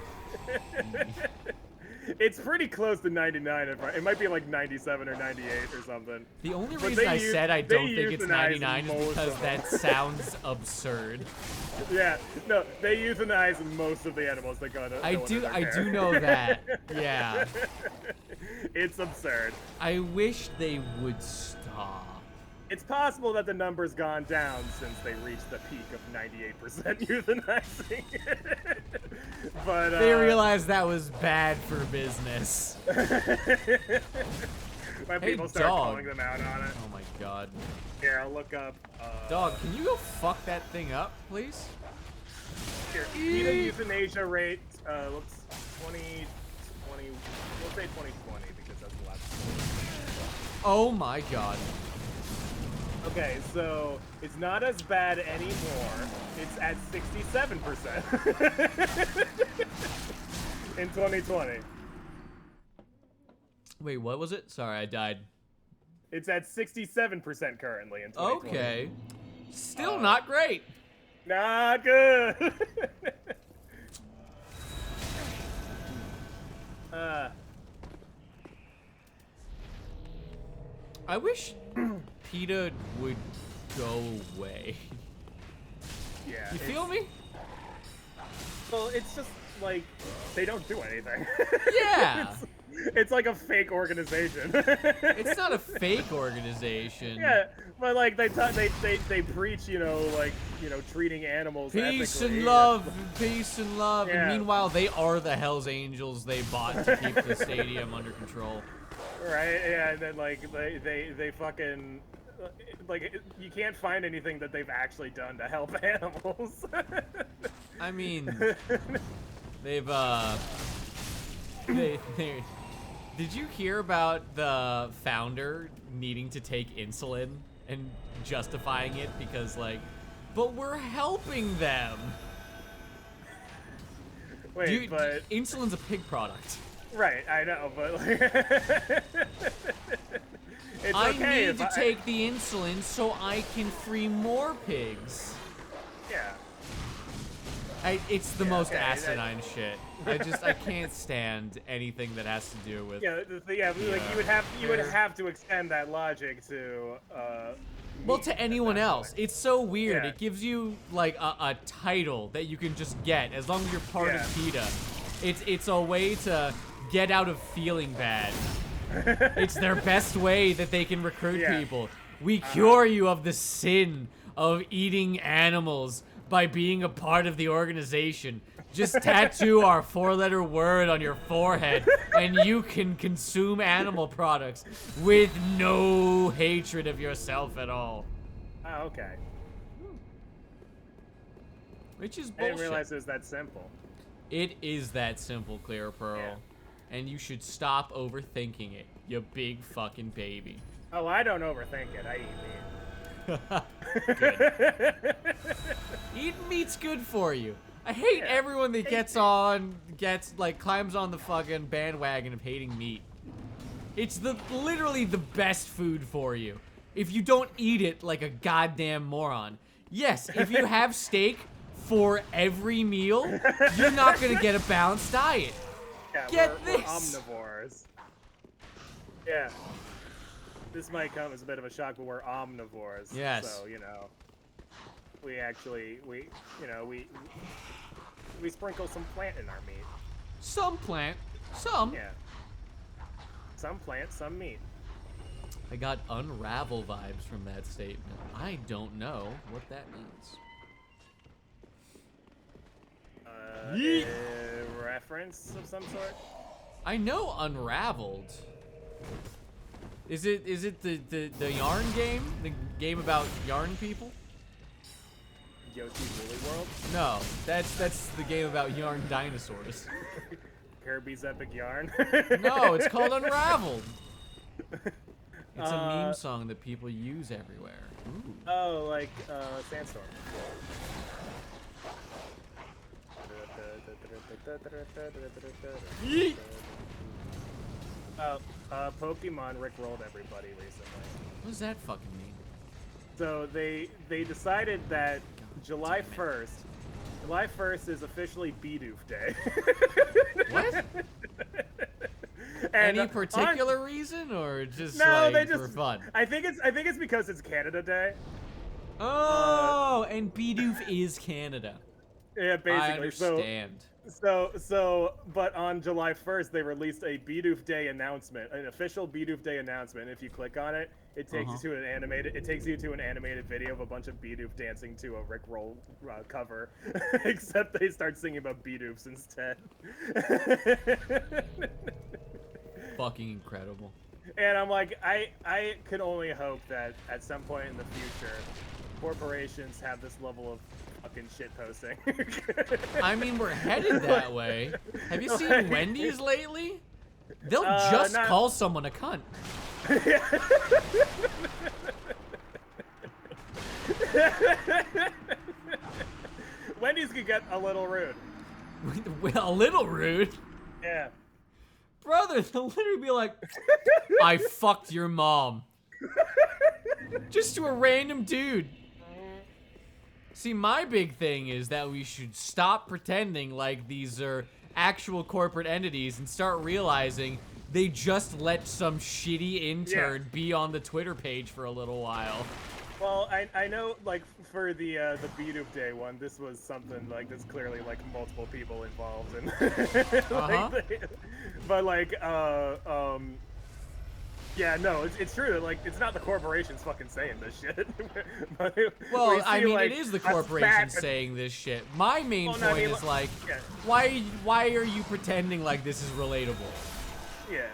Speaker 1: It's pretty close to 99. It might be like 97 or 98 or something.
Speaker 2: The only reason I said I don't think it's 99 is because that sounds absurd.
Speaker 1: Yeah, no, they euthanize most of the animals that go into
Speaker 2: I do know that. Yeah.
Speaker 1: It's absurd.
Speaker 2: I wish they would stop.
Speaker 1: It's possible that the number's gone down since they reached the peak of 98% euthanizing. But
Speaker 2: they realized that was bad for business.
Speaker 1: When people start calling them out on it.
Speaker 2: Oh my god.
Speaker 1: Here, I'll look up.
Speaker 2: Dog, can you go fuck that thing up, please?
Speaker 1: Here, PETA euthanasia rate. Let's 2020. We'll say 2020 because that's the last.
Speaker 2: Oh my god.
Speaker 1: Okay, so it's not as bad anymore. It's at 67% in 2020.
Speaker 2: Wait, what was it? Sorry, I died.
Speaker 1: It's at 67% currently in 2020.
Speaker 2: Okay. Still not great.
Speaker 1: Not good.
Speaker 2: I wish PETA would go away.
Speaker 1: Yeah.
Speaker 2: You feel me?
Speaker 1: Well, it's just like they don't do anything.
Speaker 2: Yeah.
Speaker 1: It's like a fake organization.
Speaker 2: It's not a fake organization.
Speaker 1: Yeah, but like they preach, treating animals
Speaker 2: Peace
Speaker 1: ethically.
Speaker 2: and love, peace and love.
Speaker 1: Yeah.
Speaker 2: And meanwhile, they are the Hells Angels they bought to keep the stadium under control.
Speaker 1: Right? Yeah, and then like they fucking like you can't find anything that they've actually done to help animals.
Speaker 2: I mean, they've Did you hear about the founder needing to take insulin and justifying it because but we're helping them.
Speaker 1: Wait, but
Speaker 2: insulin's a pig product.
Speaker 1: right, I know, but like it's
Speaker 2: I
Speaker 1: okay
Speaker 2: need
Speaker 1: if
Speaker 2: to take the insulin so I can free more pigs.
Speaker 1: Yeah.
Speaker 2: It's the most
Speaker 1: okay,
Speaker 2: asinine shit. I can't stand anything that has to do with.
Speaker 1: Yeah, like you would have to extend that logic to.
Speaker 2: Well,
Speaker 1: meat
Speaker 2: to
Speaker 1: at
Speaker 2: anyone
Speaker 1: that
Speaker 2: else,
Speaker 1: point.
Speaker 2: it's so weird.
Speaker 1: Yeah.
Speaker 2: It gives you like a title that you can just get as long as you're part of PETA. It's a way to get out of feeling bad. It's their best way that they can recruit people. We cure you of the sin of eating animals by being a part of the organization. Just tattoo our 4-letter word on your forehead and you can consume animal products with no hatred of yourself at all.
Speaker 1: Oh, okay.
Speaker 2: Which is
Speaker 1: I
Speaker 2: bullshit.
Speaker 1: didn't realize it was that simple.
Speaker 2: It is that simple, ClearPearl.
Speaker 1: Yeah.
Speaker 2: And you should stop overthinking it, you big fucking baby.
Speaker 1: Oh, I don't overthink it. I eat meat.
Speaker 2: Good. Eating meat's good for you. I hate everyone that climbs on the fucking bandwagon of hating meat. It's literally the best food for you. If you don't eat it like a goddamn moron. Yes, if you have steak for every meal, you're not gonna get a balanced diet.
Speaker 1: Yeah,
Speaker 2: We're
Speaker 1: we're omnivores. Yeah. This might come as a bit of a shock, but we're omnivores.
Speaker 2: Yes.
Speaker 1: So, we actually, we sprinkle some plant in our meat.
Speaker 2: Some plant, some.
Speaker 1: Yeah. Some plant, some meat.
Speaker 2: I got Unravel vibes from that statement. I don't know what that means.
Speaker 1: A reference of some sort?
Speaker 2: I know Unraveled. Is it the yarn game? The game about yarn people?
Speaker 1: Yoshi's Woolly World?
Speaker 2: No, that's the game about yarn dinosaurs.
Speaker 1: Kirby's Epic Yarn?
Speaker 2: No, it's called Unraveled. It's a meme song that people use everywhere. Ooh.
Speaker 1: Oh, like Sandstorm.
Speaker 2: Yeet.
Speaker 1: Pokemon rickrolled everybody recently.
Speaker 2: What does that fucking mean?
Speaker 1: So they decided that July 1st is officially Bidoof Day.
Speaker 2: What?
Speaker 1: And
Speaker 2: Any particular reason, or just for fun?
Speaker 1: I think it's because it's Canada Day.
Speaker 2: Oh, and Bidoof is Canada.
Speaker 1: Yeah, basically.
Speaker 2: I understand.
Speaker 1: But on July 1st, they released a Bidoof Day announcement, an official Bidoof Day announcement. If you click on it, it takes you to an animated. It takes you to an animated video of a bunch of Bidoof dancing to a Rickroll cover, except they start singing about Bidoofs instead.
Speaker 2: Fucking incredible.
Speaker 1: And I'm like, I could only hope that at some point in the future, corporations have this level of fucking shit posting.
Speaker 2: I mean, we're headed that way. Have you seen Wendy's lately? They'll just call someone a cunt.
Speaker 1: Wendy's could get a little rude.
Speaker 2: A little rude.
Speaker 1: Yeah.
Speaker 2: Brother, they'll literally be like, I fucked your mom. Just to a random dude. See, my big thing is that we should stop pretending like these are actual corporate entities and start realizing they just let some shitty intern be on the Twitter page for a little while.
Speaker 1: Well, I know, like, for the B-Doop Day one, this was something, like, there's clearly, like, multiple people involved, and, but, like, yeah, no, it's true that, like, it's not the corporations fucking saying this shit. But
Speaker 2: Well, I mean,
Speaker 1: like,
Speaker 2: it is the
Speaker 1: a
Speaker 2: corporation
Speaker 1: spat-
Speaker 2: saying this shit. My main
Speaker 1: Well, no, I
Speaker 2: point
Speaker 1: mean,
Speaker 2: is, like,
Speaker 1: yeah.
Speaker 2: why are you pretending like this is relatable?
Speaker 1: Yeah.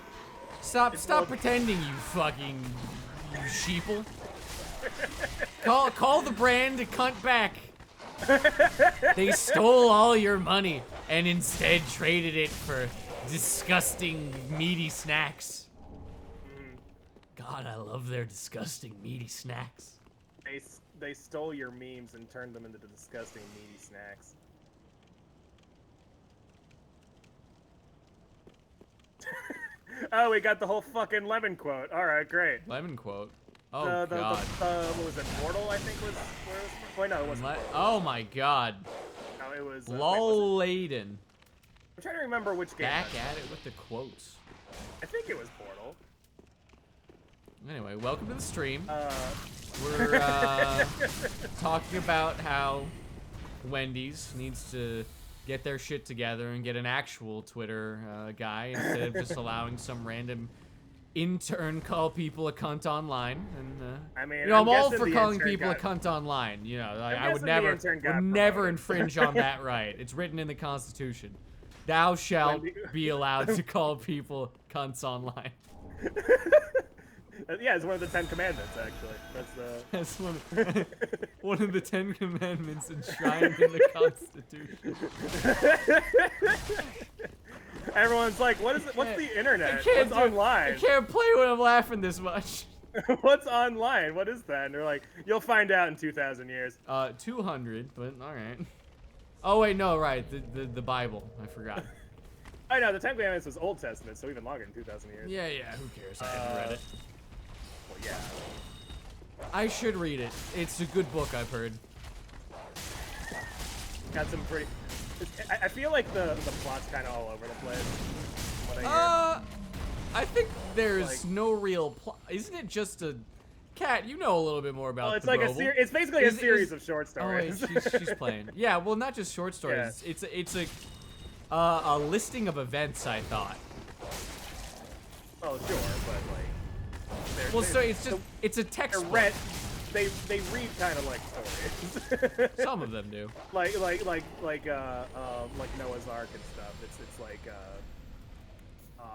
Speaker 2: Stop
Speaker 1: well-
Speaker 2: pretending, you fucking sheeple. Call the brand a cunt back. They stole all your money and instead traded it for disgusting meaty snacks. God, I love their disgusting meaty snacks.
Speaker 1: They stole your memes and turned them into disgusting meaty snacks. Oh, we got the whole fucking lemon quote. All right, great.
Speaker 2: Lemon quote. Oh
Speaker 1: the,
Speaker 2: God.
Speaker 1: what was it? Portal, I think was where it was. Wait, no, it wasn't.
Speaker 2: Oh my God.
Speaker 1: No, it was.
Speaker 2: Lol Laden.
Speaker 1: I'm trying to remember which game.
Speaker 2: Back at it with the quotes.
Speaker 1: I think it was Portal.
Speaker 2: Anyway, welcome to the stream.
Speaker 1: We're
Speaker 2: talking about how Wendy's needs to get their shit together and get an actual Twitter guy instead of just allowing some random intern call people a cunt online. And
Speaker 1: I mean,
Speaker 2: you know, I'm all
Speaker 1: guessing
Speaker 2: for
Speaker 1: the
Speaker 2: calling
Speaker 1: intern
Speaker 2: people a
Speaker 1: got-
Speaker 2: cunt online. You know, like, I would
Speaker 1: guessing the
Speaker 2: never
Speaker 1: intern got
Speaker 2: never
Speaker 1: promoted.
Speaker 2: infringe on that right. It's written in the Constitution. Thou shalt
Speaker 1: Wendy-
Speaker 2: be allowed to call people cunts online.
Speaker 1: Yeah, it's one of the 10 Commandments, actually. That's the.
Speaker 2: That's one of the 10 Commandments enshrined in the Constitution.
Speaker 1: Everyone's like, "What is it? What's the internet?
Speaker 2: Can't
Speaker 1: What's online?
Speaker 2: I can't play when I'm laughing this much.
Speaker 1: What's online? What is that?" And they're like, "You'll find out in 2,000 years."
Speaker 2: 200, but all right. Oh wait, no, right, the Bible. I forgot.
Speaker 1: I know the 10 Commandments was Old Testament, so even longer than 2,000 years.
Speaker 2: Yeah, who cares? I haven't read it.
Speaker 1: Well, yeah.
Speaker 2: I should read it. It's a good book, I've heard.
Speaker 1: Got some pretty. I feel like the plot's kind of all over the place. What I hear.
Speaker 2: I think there's
Speaker 1: Like-
Speaker 2: no real plot. Isn't it just a cat? You know a little bit more about.
Speaker 1: Well, it's
Speaker 2: the
Speaker 1: like
Speaker 2: Broble.
Speaker 1: It's basically a
Speaker 2: Is-
Speaker 1: series
Speaker 2: is-
Speaker 1: of short
Speaker 2: Oh wait,
Speaker 1: stories.
Speaker 2: she's playing. Yeah, well, not just short stories. It's a listing of events. I thought.
Speaker 1: Oh, sure, but like.
Speaker 2: Well, so it's just it's a
Speaker 1: they're
Speaker 2: textbook.
Speaker 1: read. They read kind of like stories.
Speaker 2: Some of them do.
Speaker 1: like Noah's Ark and stuff. It's like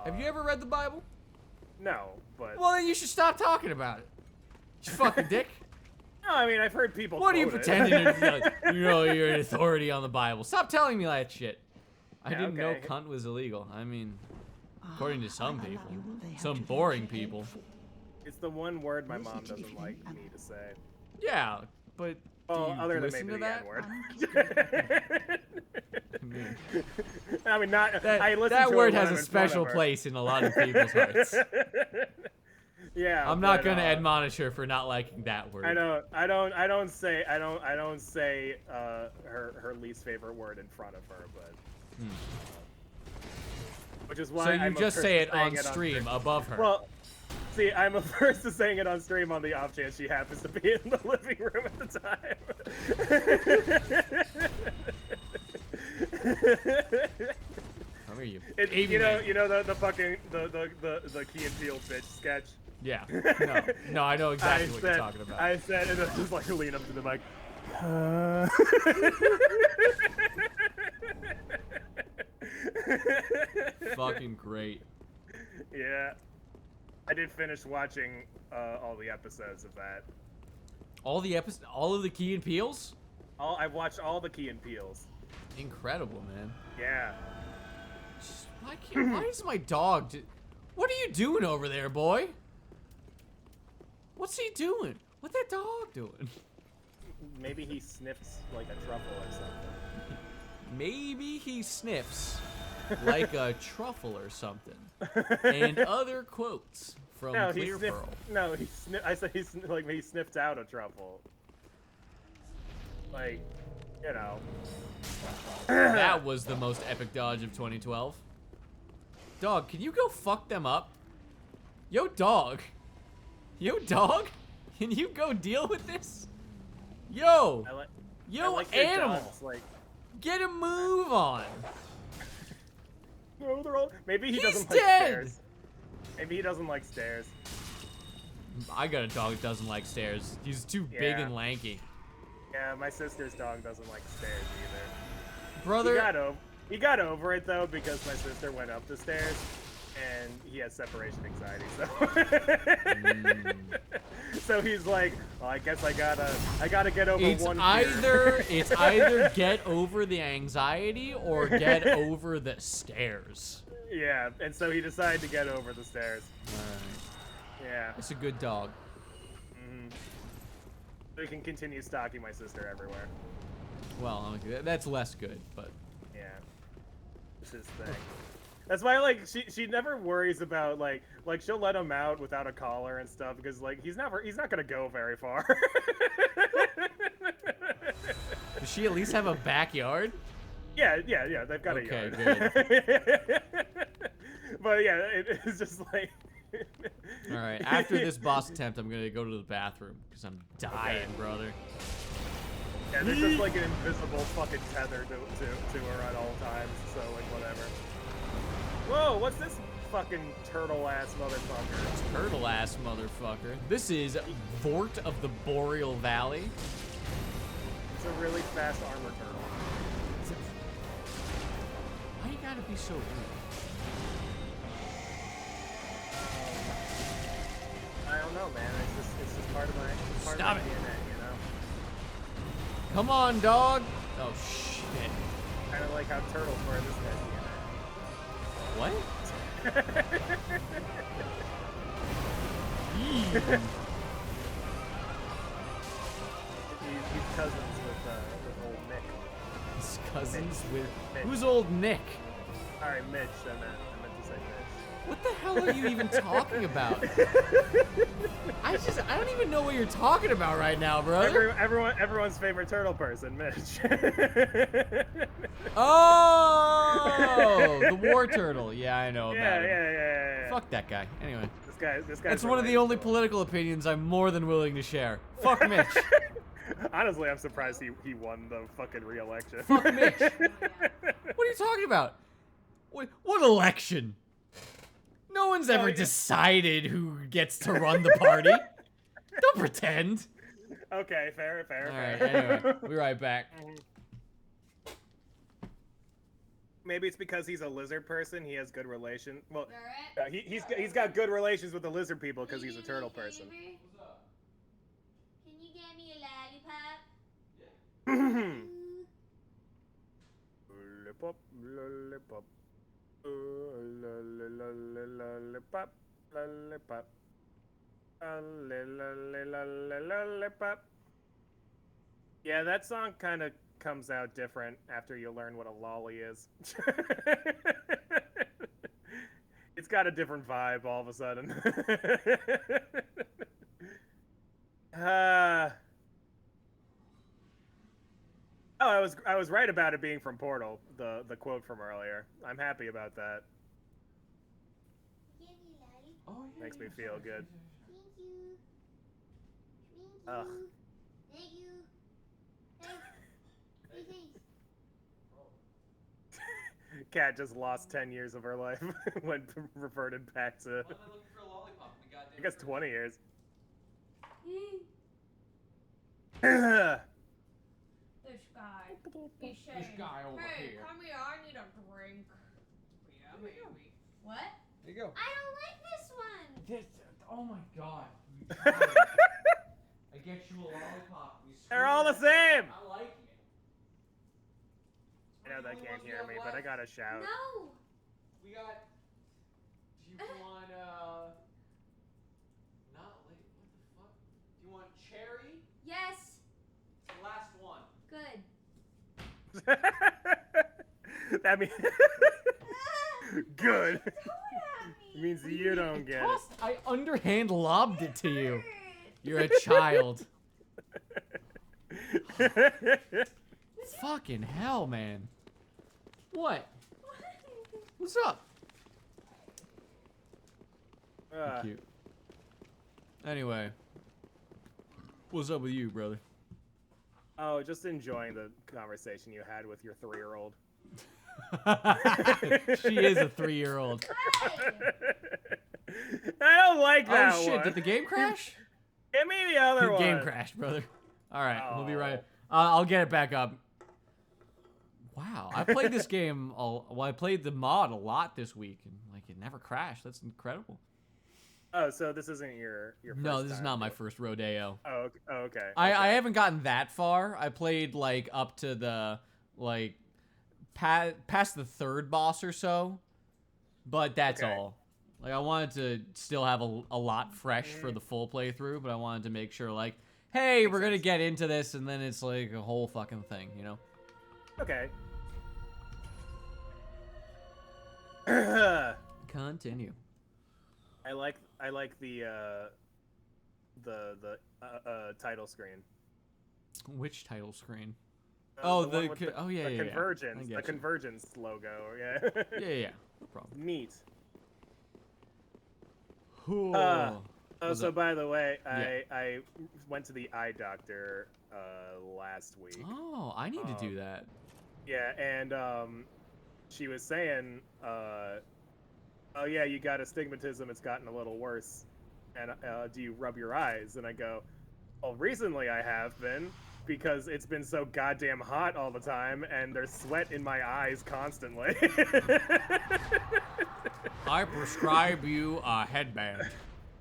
Speaker 2: Have you ever read the Bible?
Speaker 1: No, but
Speaker 2: Well, then you should stop talking about it. You fucking dick.
Speaker 1: no, I mean I've heard people.
Speaker 2: What are you
Speaker 1: quote it.
Speaker 2: pretending to be like, you know, you're an authority on the Bible? Stop telling me that shit. I
Speaker 1: Yeah,
Speaker 2: didn't know
Speaker 1: okay.
Speaker 2: cunt was illegal. I mean, according to some people. Some boring people.
Speaker 1: It's the one word my mom doesn't like me to say.
Speaker 2: Yeah, but
Speaker 1: Well,
Speaker 2: do you
Speaker 1: other than
Speaker 2: listen
Speaker 1: maybe
Speaker 2: to
Speaker 1: the
Speaker 2: that?
Speaker 1: N-word.
Speaker 2: I mean,
Speaker 1: I mean, not. I listen
Speaker 2: that
Speaker 1: to it
Speaker 2: word
Speaker 1: when
Speaker 2: has
Speaker 1: I'm
Speaker 2: a
Speaker 1: in front of
Speaker 2: special
Speaker 1: her.
Speaker 2: place in a lot of people's hearts.
Speaker 1: Yeah.
Speaker 2: I'm not
Speaker 1: but,
Speaker 2: gonna admonish her for not liking that word.
Speaker 1: I don't say her least favorite word in front of her, but which is why
Speaker 2: So you
Speaker 1: I'm
Speaker 2: just
Speaker 1: averse
Speaker 2: say
Speaker 1: to
Speaker 2: it
Speaker 1: saying
Speaker 2: on stream above her.
Speaker 1: Well, see, I'm averse to saying it on stream on the off chance she happens to be in the living room at the time.
Speaker 2: How are you?
Speaker 1: You know the fucking the Key and Peele bitch sketch.
Speaker 2: Yeah. No, I know exactly what you're talking about.
Speaker 1: I said, and I just like lean up to the mic.
Speaker 2: Fucking great.
Speaker 1: Yeah, I did finish watching all the episodes of that.
Speaker 2: All of the Key and Peels?
Speaker 1: I've watched all the Key and Peels.
Speaker 2: Incredible, man.
Speaker 1: Yeah.
Speaker 2: Just, why is my dog what are you doing over there, boy? What's he doing? What's that dog doing?
Speaker 1: Maybe he sniffs like a truffle or something.
Speaker 2: Maybe he sniffs like a truffle or something. And other quotes from
Speaker 1: No, he
Speaker 2: ClearPearl.
Speaker 1: sniffed. No, I said he sniffed out a truffle. Like, you know.
Speaker 2: That was the most epic dodge of 2012. Dog, can you go fuck them up? Yo, dog. Yo, dog. Can you go deal with this? Yo.
Speaker 1: I
Speaker 2: Yo,
Speaker 1: like your
Speaker 2: animal.
Speaker 1: dogs, like,
Speaker 2: Get a move on.
Speaker 1: no, they're all. Maybe he
Speaker 2: He's
Speaker 1: doesn't like
Speaker 2: dead.
Speaker 1: stairs. Maybe he doesn't like stairs.
Speaker 2: I got a dog that doesn't like stairs. He's too big
Speaker 1: Yeah.
Speaker 2: and lanky.
Speaker 1: Yeah, my sister's dog doesn't like stairs either.
Speaker 2: Brother.
Speaker 1: He got over it though because my sister went up the stairs, and he has separation anxiety. So, so he's like, well, I guess I gotta get over
Speaker 2: It's
Speaker 1: one.
Speaker 2: it's either get over the anxiety or get over the stairs.
Speaker 1: Yeah, and so he decided to get over the stairs.
Speaker 2: Alright.
Speaker 1: Yeah.
Speaker 2: It's a good dog.
Speaker 1: So he can continue stalking my sister everywhere.
Speaker 2: Well, that's less good, but
Speaker 1: Yeah. It's his thing. That's why, like, she never worries about, like she'll let him out without a collar and stuff, because, like, he's not gonna go very far.
Speaker 2: does she at least have a backyard?
Speaker 1: Yeah, they've got a
Speaker 2: Okay,
Speaker 1: yard.
Speaker 2: good.
Speaker 1: But, yeah, it's just, like...
Speaker 2: Alright, after this boss attempt, I'm gonna go to the bathroom, because I'm dying, brother.
Speaker 1: Yeah, there's just, like, an invisible fucking tether to her at all times, so, like, whatever. Whoa, what's this fucking turtle-ass motherfucker?
Speaker 2: Turtle-ass motherfucker. This is Vort of the Boreal Valley.
Speaker 1: It's a really fast armor turtle.
Speaker 2: Why you gotta be so rude?
Speaker 1: I don't know, man. It's just part of my
Speaker 2: Stop it.
Speaker 1: DNA, you know.
Speaker 2: Come on, dog. Oh shit.
Speaker 1: Kind of like how turtles wear this guy's
Speaker 2: What? Yee.
Speaker 1: DNA. He's cousins with old Nick.
Speaker 2: His cousins with
Speaker 1: Mitch.
Speaker 2: who's old Nick?
Speaker 1: Sorry, Mitch. I meant to say Mitch.
Speaker 2: What the hell are you even talking about? I don't even know what you're talking about right now, brother.
Speaker 1: Everyone's favorite turtle person, Mitch.
Speaker 2: Oh, the war turtle. Yeah, I know about him.
Speaker 1: Yeah.
Speaker 2: Fuck that guy. Anyway,
Speaker 1: This guy's.
Speaker 2: that's one of the only political opinions I'm more than willing to share. Fuck Mitch.
Speaker 1: Honestly, I'm surprised he won the fucking re-election.
Speaker 2: Fuck Mitch. What are you talking about? What election? No one's ever decided who gets to run the party. Don't pretend.
Speaker 1: Okay, fair.
Speaker 2: All right, anyway, we'll be right back.
Speaker 1: Maybe it's because he's a lizard person. He has good relation. Well,
Speaker 3: Alright.
Speaker 1: he's got good relations with the lizard people because he's a turtle person.
Speaker 3: Can you get me a lollipop?
Speaker 1: Lollipop, lollipop. Lollipop, lollipop. Lollipop. Yeah, that song kind of comes out different after you learn what a lolly is. It's got a different vibe all of a sudden. Oh, I was right about it being from Portal, the quote from earlier. I'm happy about that.
Speaker 3: Give me a lollipop.
Speaker 2: Oh, yeah,
Speaker 1: Makes me feel good.
Speaker 3: Thank you.
Speaker 1: Ugh.
Speaker 3: Thank you. Hey, thanks.
Speaker 1: Kat just lost 10 years of her life when reverted back to, I guess, 20 years.
Speaker 3: This guy. He's saying,
Speaker 2: This guy over
Speaker 3: hey,
Speaker 2: here.
Speaker 3: come here, I need a drink.
Speaker 2: Yeah, maybe.
Speaker 3: What?
Speaker 2: There you go.
Speaker 3: I don't like this one.
Speaker 2: Oh my god. I get you a lollipop.
Speaker 1: They're all the same!
Speaker 2: I like it.
Speaker 1: I know they can't hear me, but I gotta shout.
Speaker 3: No.
Speaker 2: We got. Do you want not like what the fuck? Do you want cherry?
Speaker 3: Yes.
Speaker 2: It's the last one.
Speaker 3: Good.
Speaker 1: That means good.
Speaker 3: Don't at me.
Speaker 1: Means you don't get it.
Speaker 2: I underhand lobbed it to you. You're a child. Fucking hell, man. What? What's up? Cute. Anyway, what's up with you, brother?
Speaker 1: Oh, just enjoying the conversation you had with your 3-year-old.
Speaker 2: She is a 3-year-old.
Speaker 1: I don't like that
Speaker 2: Oh shit!
Speaker 1: one.
Speaker 2: Did the game crash?
Speaker 1: Give me the other one.
Speaker 2: Game crashed, brother. All right, we'll be right.
Speaker 1: Oh.
Speaker 2: I'll get it back up. Wow, I played this game. Well, I played the mod a lot this week, and like it never crashed. That's incredible.
Speaker 1: Oh, so this isn't your first
Speaker 2: No, this is
Speaker 1: time,
Speaker 2: not my
Speaker 1: is it?
Speaker 2: first rodeo.
Speaker 1: Oh, okay.
Speaker 2: I haven't gotten that far. I played like up to the like past the third boss or so, but that's
Speaker 1: Okay.
Speaker 2: all. Like I wanted to still have a lot fresh for the full playthrough, but I wanted to make sure like, hey, we're gonna get into this, and then it's like a whole fucking thing, you know?
Speaker 1: Okay.
Speaker 2: Continue.
Speaker 1: I like the title screen.
Speaker 2: Which title screen?
Speaker 1: One with
Speaker 2: oh yeah,
Speaker 1: the
Speaker 2: yeah,
Speaker 1: Convergence,
Speaker 2: I
Speaker 1: the
Speaker 2: get you.
Speaker 1: Convergence logo. Yeah.
Speaker 2: Yeah, no problem.
Speaker 1: Neat.
Speaker 2: Cool.
Speaker 1: Oh,
Speaker 2: What's
Speaker 1: so
Speaker 2: up?
Speaker 1: by the way,
Speaker 2: Yeah.
Speaker 1: I went to the eye doctor last week.
Speaker 2: Oh, I need to do that.
Speaker 1: Yeah, and she was saying, oh yeah, you got astigmatism. It's gotten a little worse. And do you rub your eyes? And I go, well, recently I have been, because it's been so goddamn hot all the time, and there's sweat in my eyes constantly.
Speaker 2: I prescribe you a headband.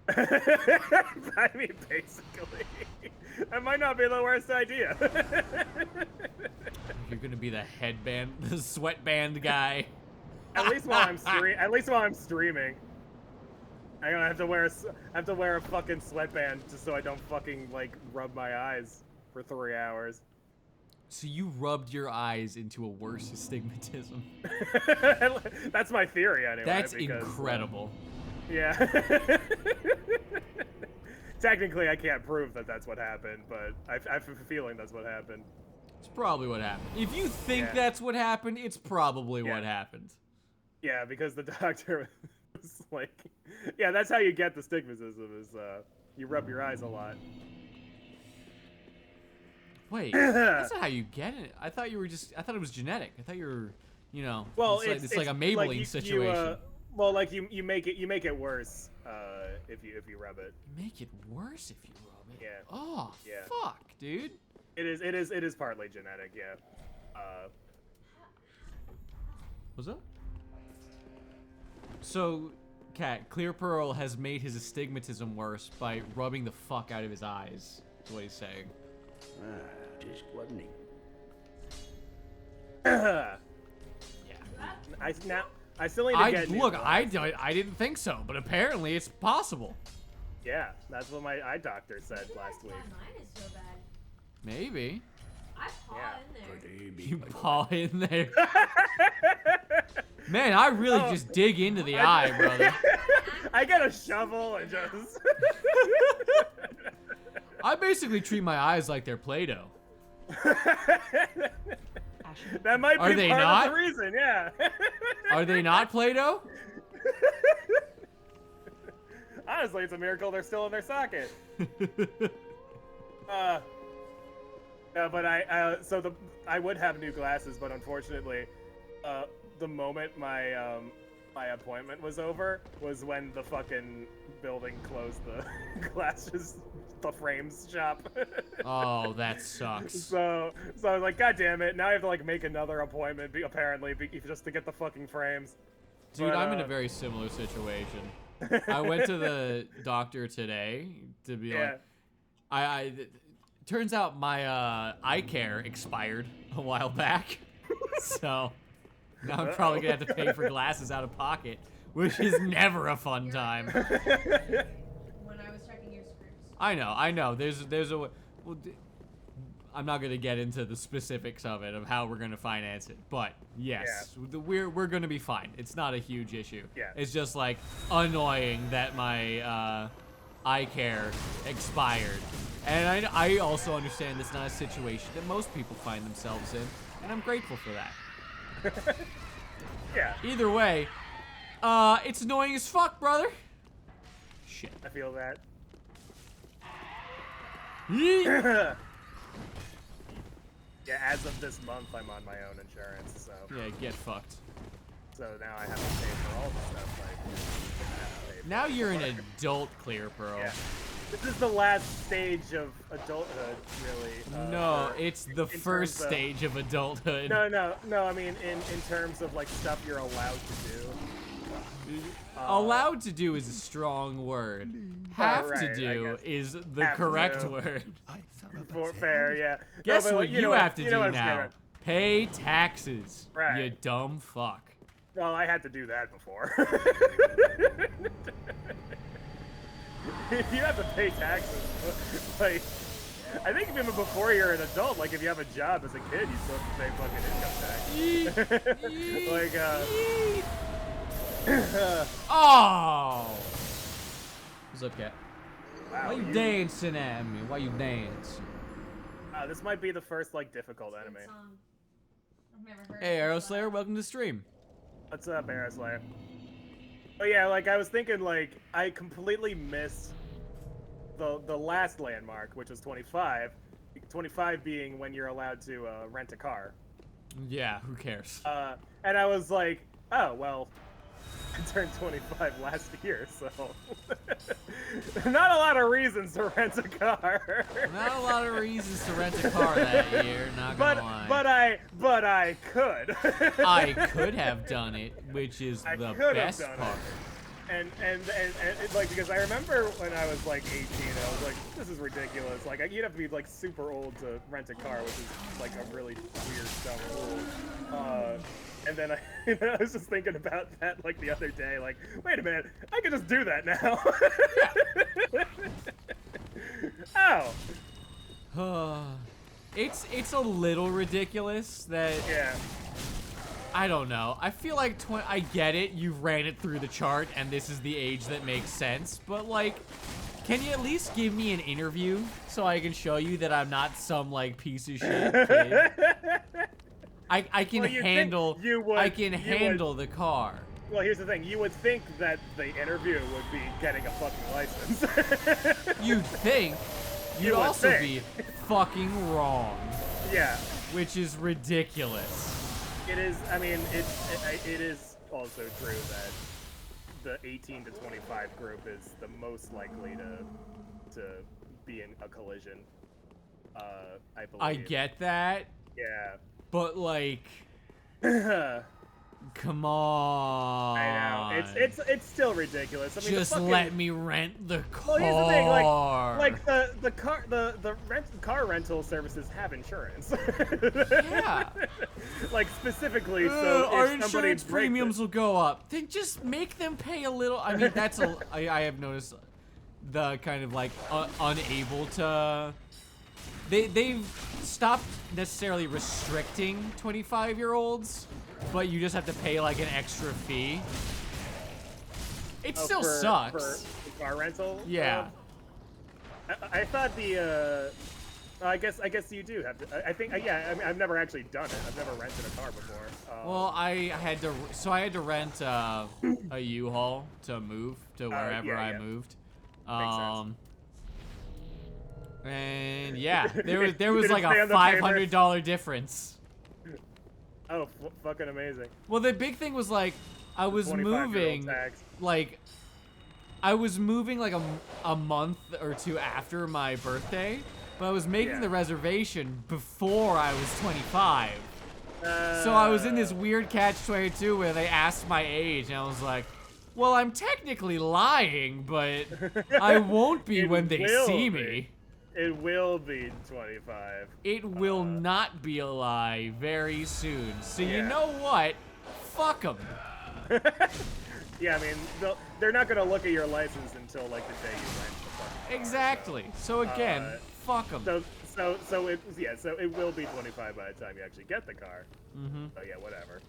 Speaker 1: I mean, basically, that might not be the worst idea.
Speaker 2: You're gonna be the headband, the sweatband guy.
Speaker 1: At least while I'm streaming, I'm gonna have to wear a fucking sweatband just so I don't fucking like rub my eyes for 3 hours.
Speaker 2: So you rubbed your eyes into a worse astigmatism.
Speaker 1: That's my theory anyway.
Speaker 2: That's
Speaker 1: because,
Speaker 2: incredible.
Speaker 1: Yeah. Technically, I can't prove that that's what happened, but I have a feeling that's what happened.
Speaker 2: It's probably what happened. If you think
Speaker 1: Yeah.
Speaker 2: that's what happened, it's probably what
Speaker 1: Yeah.
Speaker 2: happened.
Speaker 1: Yeah, because the doctor was like, yeah, that's how you get the stigmatism is you rub your eyes a lot.
Speaker 2: Wait, that's not how you get it. I thought it was genetic. I thought you were,
Speaker 1: Well,
Speaker 2: it's like a Maybelline situation.
Speaker 1: You make it worse if you rub it.
Speaker 2: You make it worse if you rub it.
Speaker 1: Yeah.
Speaker 2: Oh,
Speaker 1: Yeah.
Speaker 2: fuck, dude.
Speaker 1: It is partly genetic, yeah.
Speaker 2: What's up? So, Kat, ClearPearl has made his astigmatism worse by rubbing the fuck out of his eyes. Is what he's saying.
Speaker 4: Just wasn't he?
Speaker 2: Yeah.
Speaker 1: I still need to get new glasses.
Speaker 2: I didn't think so, but apparently it's possible.
Speaker 1: Yeah, that's what my eye doctor said last week.
Speaker 3: Mine is so bad.
Speaker 2: Maybe.
Speaker 3: I paw
Speaker 1: Yeah.
Speaker 3: in there.
Speaker 2: You paw in there. Man, I really just dig into the eye, brother.
Speaker 1: I get a shovel and just.
Speaker 2: I basically treat my eyes like they're Play-Doh.
Speaker 1: That might
Speaker 2: Are
Speaker 1: be
Speaker 2: they
Speaker 1: part
Speaker 2: not?
Speaker 1: of the reason, yeah.
Speaker 2: Are they not Play-Doh?
Speaker 1: Honestly, it's a miracle they're still in their socket. Yeah, but I would have new glasses, but unfortunately, the moment my my appointment was over was when the fucking building closed the frames shop.
Speaker 2: Oh, that sucks.
Speaker 1: So I was like, God damn it! Now I have to like make another appointment, just to get the fucking frames.
Speaker 2: Dude,
Speaker 1: But,
Speaker 2: I'm in a very similar situation. I went to the doctor today to be
Speaker 1: Yeah.
Speaker 2: like, turns out my eye care expired a while back, so now I'm probably gonna have to pay for glasses out of pocket, which is never a fun time.
Speaker 3: When I was checking your screws.
Speaker 2: I know. There's a. Well, I'm not gonna get into the specifics of it, of how we're gonna finance it, but yes, we're gonna be fine. It's not a huge issue.
Speaker 1: Yeah.
Speaker 2: It's just like annoying that my eye care expired, and I also understand that's not a situation that most people find themselves in, and I'm grateful for that.
Speaker 1: Yeah.
Speaker 2: Either way, it's annoying as fuck, brother. Shit.
Speaker 1: I feel that.
Speaker 2: Yeet.
Speaker 1: Yeah, as of this month, I'm on my own insurance, so
Speaker 2: Yeah, get fucked.
Speaker 1: now I have to pay for all the stuff I have to pay for.
Speaker 2: Now you're an adult, ClearPearl.
Speaker 1: Yeah. This is the last stage of adulthood, really.
Speaker 2: No, it's the
Speaker 1: in
Speaker 2: first
Speaker 1: terms of-
Speaker 2: stage of adulthood.
Speaker 1: No. I mean, in terms of like stuff you're allowed to do.
Speaker 2: Allowed to do is a strong word. Have
Speaker 1: right,
Speaker 2: to
Speaker 1: I
Speaker 2: do
Speaker 1: guess.
Speaker 2: is the
Speaker 1: Have to
Speaker 2: correct
Speaker 1: do.
Speaker 2: word.
Speaker 1: Fair, yeah.
Speaker 2: Guess
Speaker 1: No, but,
Speaker 2: what
Speaker 1: like,
Speaker 2: you
Speaker 1: know
Speaker 2: have to
Speaker 1: you
Speaker 2: do
Speaker 1: know what I'm saying,
Speaker 2: now?
Speaker 1: right?
Speaker 2: Pay taxes.
Speaker 1: Right.
Speaker 2: You dumb fuck.
Speaker 1: Well, I had to do that before. You have to pay taxes. Like, I think even before you're an adult, like if you have a job as a kid, you still have to pay fucking income tax.
Speaker 2: Yeet.
Speaker 1: Like,
Speaker 2: Oh! What's up, cat?
Speaker 1: wow,
Speaker 2: Why you dancing at me? Why you dancing?
Speaker 1: this might be the first like difficult enemy.
Speaker 3: Good song. I've never heard
Speaker 2: Hey,
Speaker 3: it
Speaker 2: Arrow
Speaker 3: before.
Speaker 2: Slayer, welcome to the stream.
Speaker 1: What's up, Slayer? Oh yeah, like I was thinking, like I completely missed the last landmark, which was 25. 25 being when you're allowed to rent a car.
Speaker 2: Yeah, who cares?
Speaker 1: And I was like, oh well, I turned 25 last year, so not a lot of reasons to rent a car.
Speaker 2: Not a lot of reasons to rent a car that year, not gonna lie.
Speaker 1: But I could.
Speaker 2: I could have done it, which is
Speaker 1: I
Speaker 2: the
Speaker 1: could have
Speaker 2: best
Speaker 1: done
Speaker 2: part.
Speaker 1: And it, like, because I remember when I was like 18, I was like, this is ridiculous. Like, you'd have to be like super old to rent a car, which is like a really weird, dumb rule. And then I was just thinking about that like the other day. Like, wait a minute, I could just do that now. Oh.
Speaker 2: It's a little ridiculous that
Speaker 1: Yeah.
Speaker 2: I don't know. I feel like I get it. You've ran it through the chart, and this is the age that makes sense. But like, can you at least give me an interview so I can show you that I'm not some like piece of shit kid? I can
Speaker 1: Well, you'd think
Speaker 2: handle.
Speaker 1: you would-
Speaker 2: I can
Speaker 1: you
Speaker 2: handle the car.
Speaker 1: Well, here's the thing. You would think that the interview would be getting a fucking license.
Speaker 2: You'd think. You'd
Speaker 1: You would
Speaker 2: also
Speaker 1: think.
Speaker 2: be fucking wrong,
Speaker 1: Yeah.
Speaker 2: which is ridiculous.
Speaker 1: It is. I mean, it is also true that the 18 to 25 group is the most likely to be in a collision. I believe.
Speaker 2: I get that,
Speaker 1: Yeah.
Speaker 2: but like,
Speaker 1: I
Speaker 2: come on.
Speaker 1: know. It's still ridiculous. I mean,
Speaker 2: Just
Speaker 1: the fucking,
Speaker 2: let me rent the car.
Speaker 1: Well, here's the thing. Like the car rental services have insurance.
Speaker 2: Yeah.
Speaker 1: Like specifically, so
Speaker 2: our
Speaker 1: if somebody
Speaker 2: insurance
Speaker 1: breaks
Speaker 2: premiums will go up. Then just make them pay a little. I mean, that's a. I have noticed the kind of like unable to. They've stopped necessarily restricting 25-year-olds, but you just have to pay like an extra fee. It still sucks.
Speaker 1: For car rental.
Speaker 2: Yeah.
Speaker 1: I thought the. I guess you do have to. I think yeah. I mean, I've never actually done it. I've never rented a car before.
Speaker 2: Well, I had to rent a U-Haul to move to wherever
Speaker 1: yeah,
Speaker 2: I
Speaker 1: yeah.
Speaker 2: moved.
Speaker 1: Makes sense.
Speaker 2: And yeah, there was
Speaker 1: You
Speaker 2: like
Speaker 1: didn't
Speaker 2: a
Speaker 1: stay on the
Speaker 2: $500 difference.
Speaker 1: Oh, fucking amazing.
Speaker 2: Well, the big thing was like I was
Speaker 1: 25-year-old
Speaker 2: moving
Speaker 1: tax.
Speaker 2: like a month or two after my birthday, but I was making
Speaker 1: Yeah.
Speaker 2: the reservation before I was 25. So I was in this weird catch-22 where they asked my age, and I was like, well, I'm technically lying, but I won't be
Speaker 1: It
Speaker 2: when they
Speaker 1: will
Speaker 2: see
Speaker 1: be.
Speaker 2: me.
Speaker 1: It will be 25.
Speaker 2: It will not be a lie very soon. So you
Speaker 1: Yeah.
Speaker 2: know what? Fuck them.
Speaker 1: Yeah, I mean, they're not gonna look at your license until like the day you rent the fucking car.
Speaker 2: Exactly. So again, fuck them.
Speaker 1: So it will be 25 by the time you actually get the car.
Speaker 2: Mm-hmm.
Speaker 1: So yeah, whatever.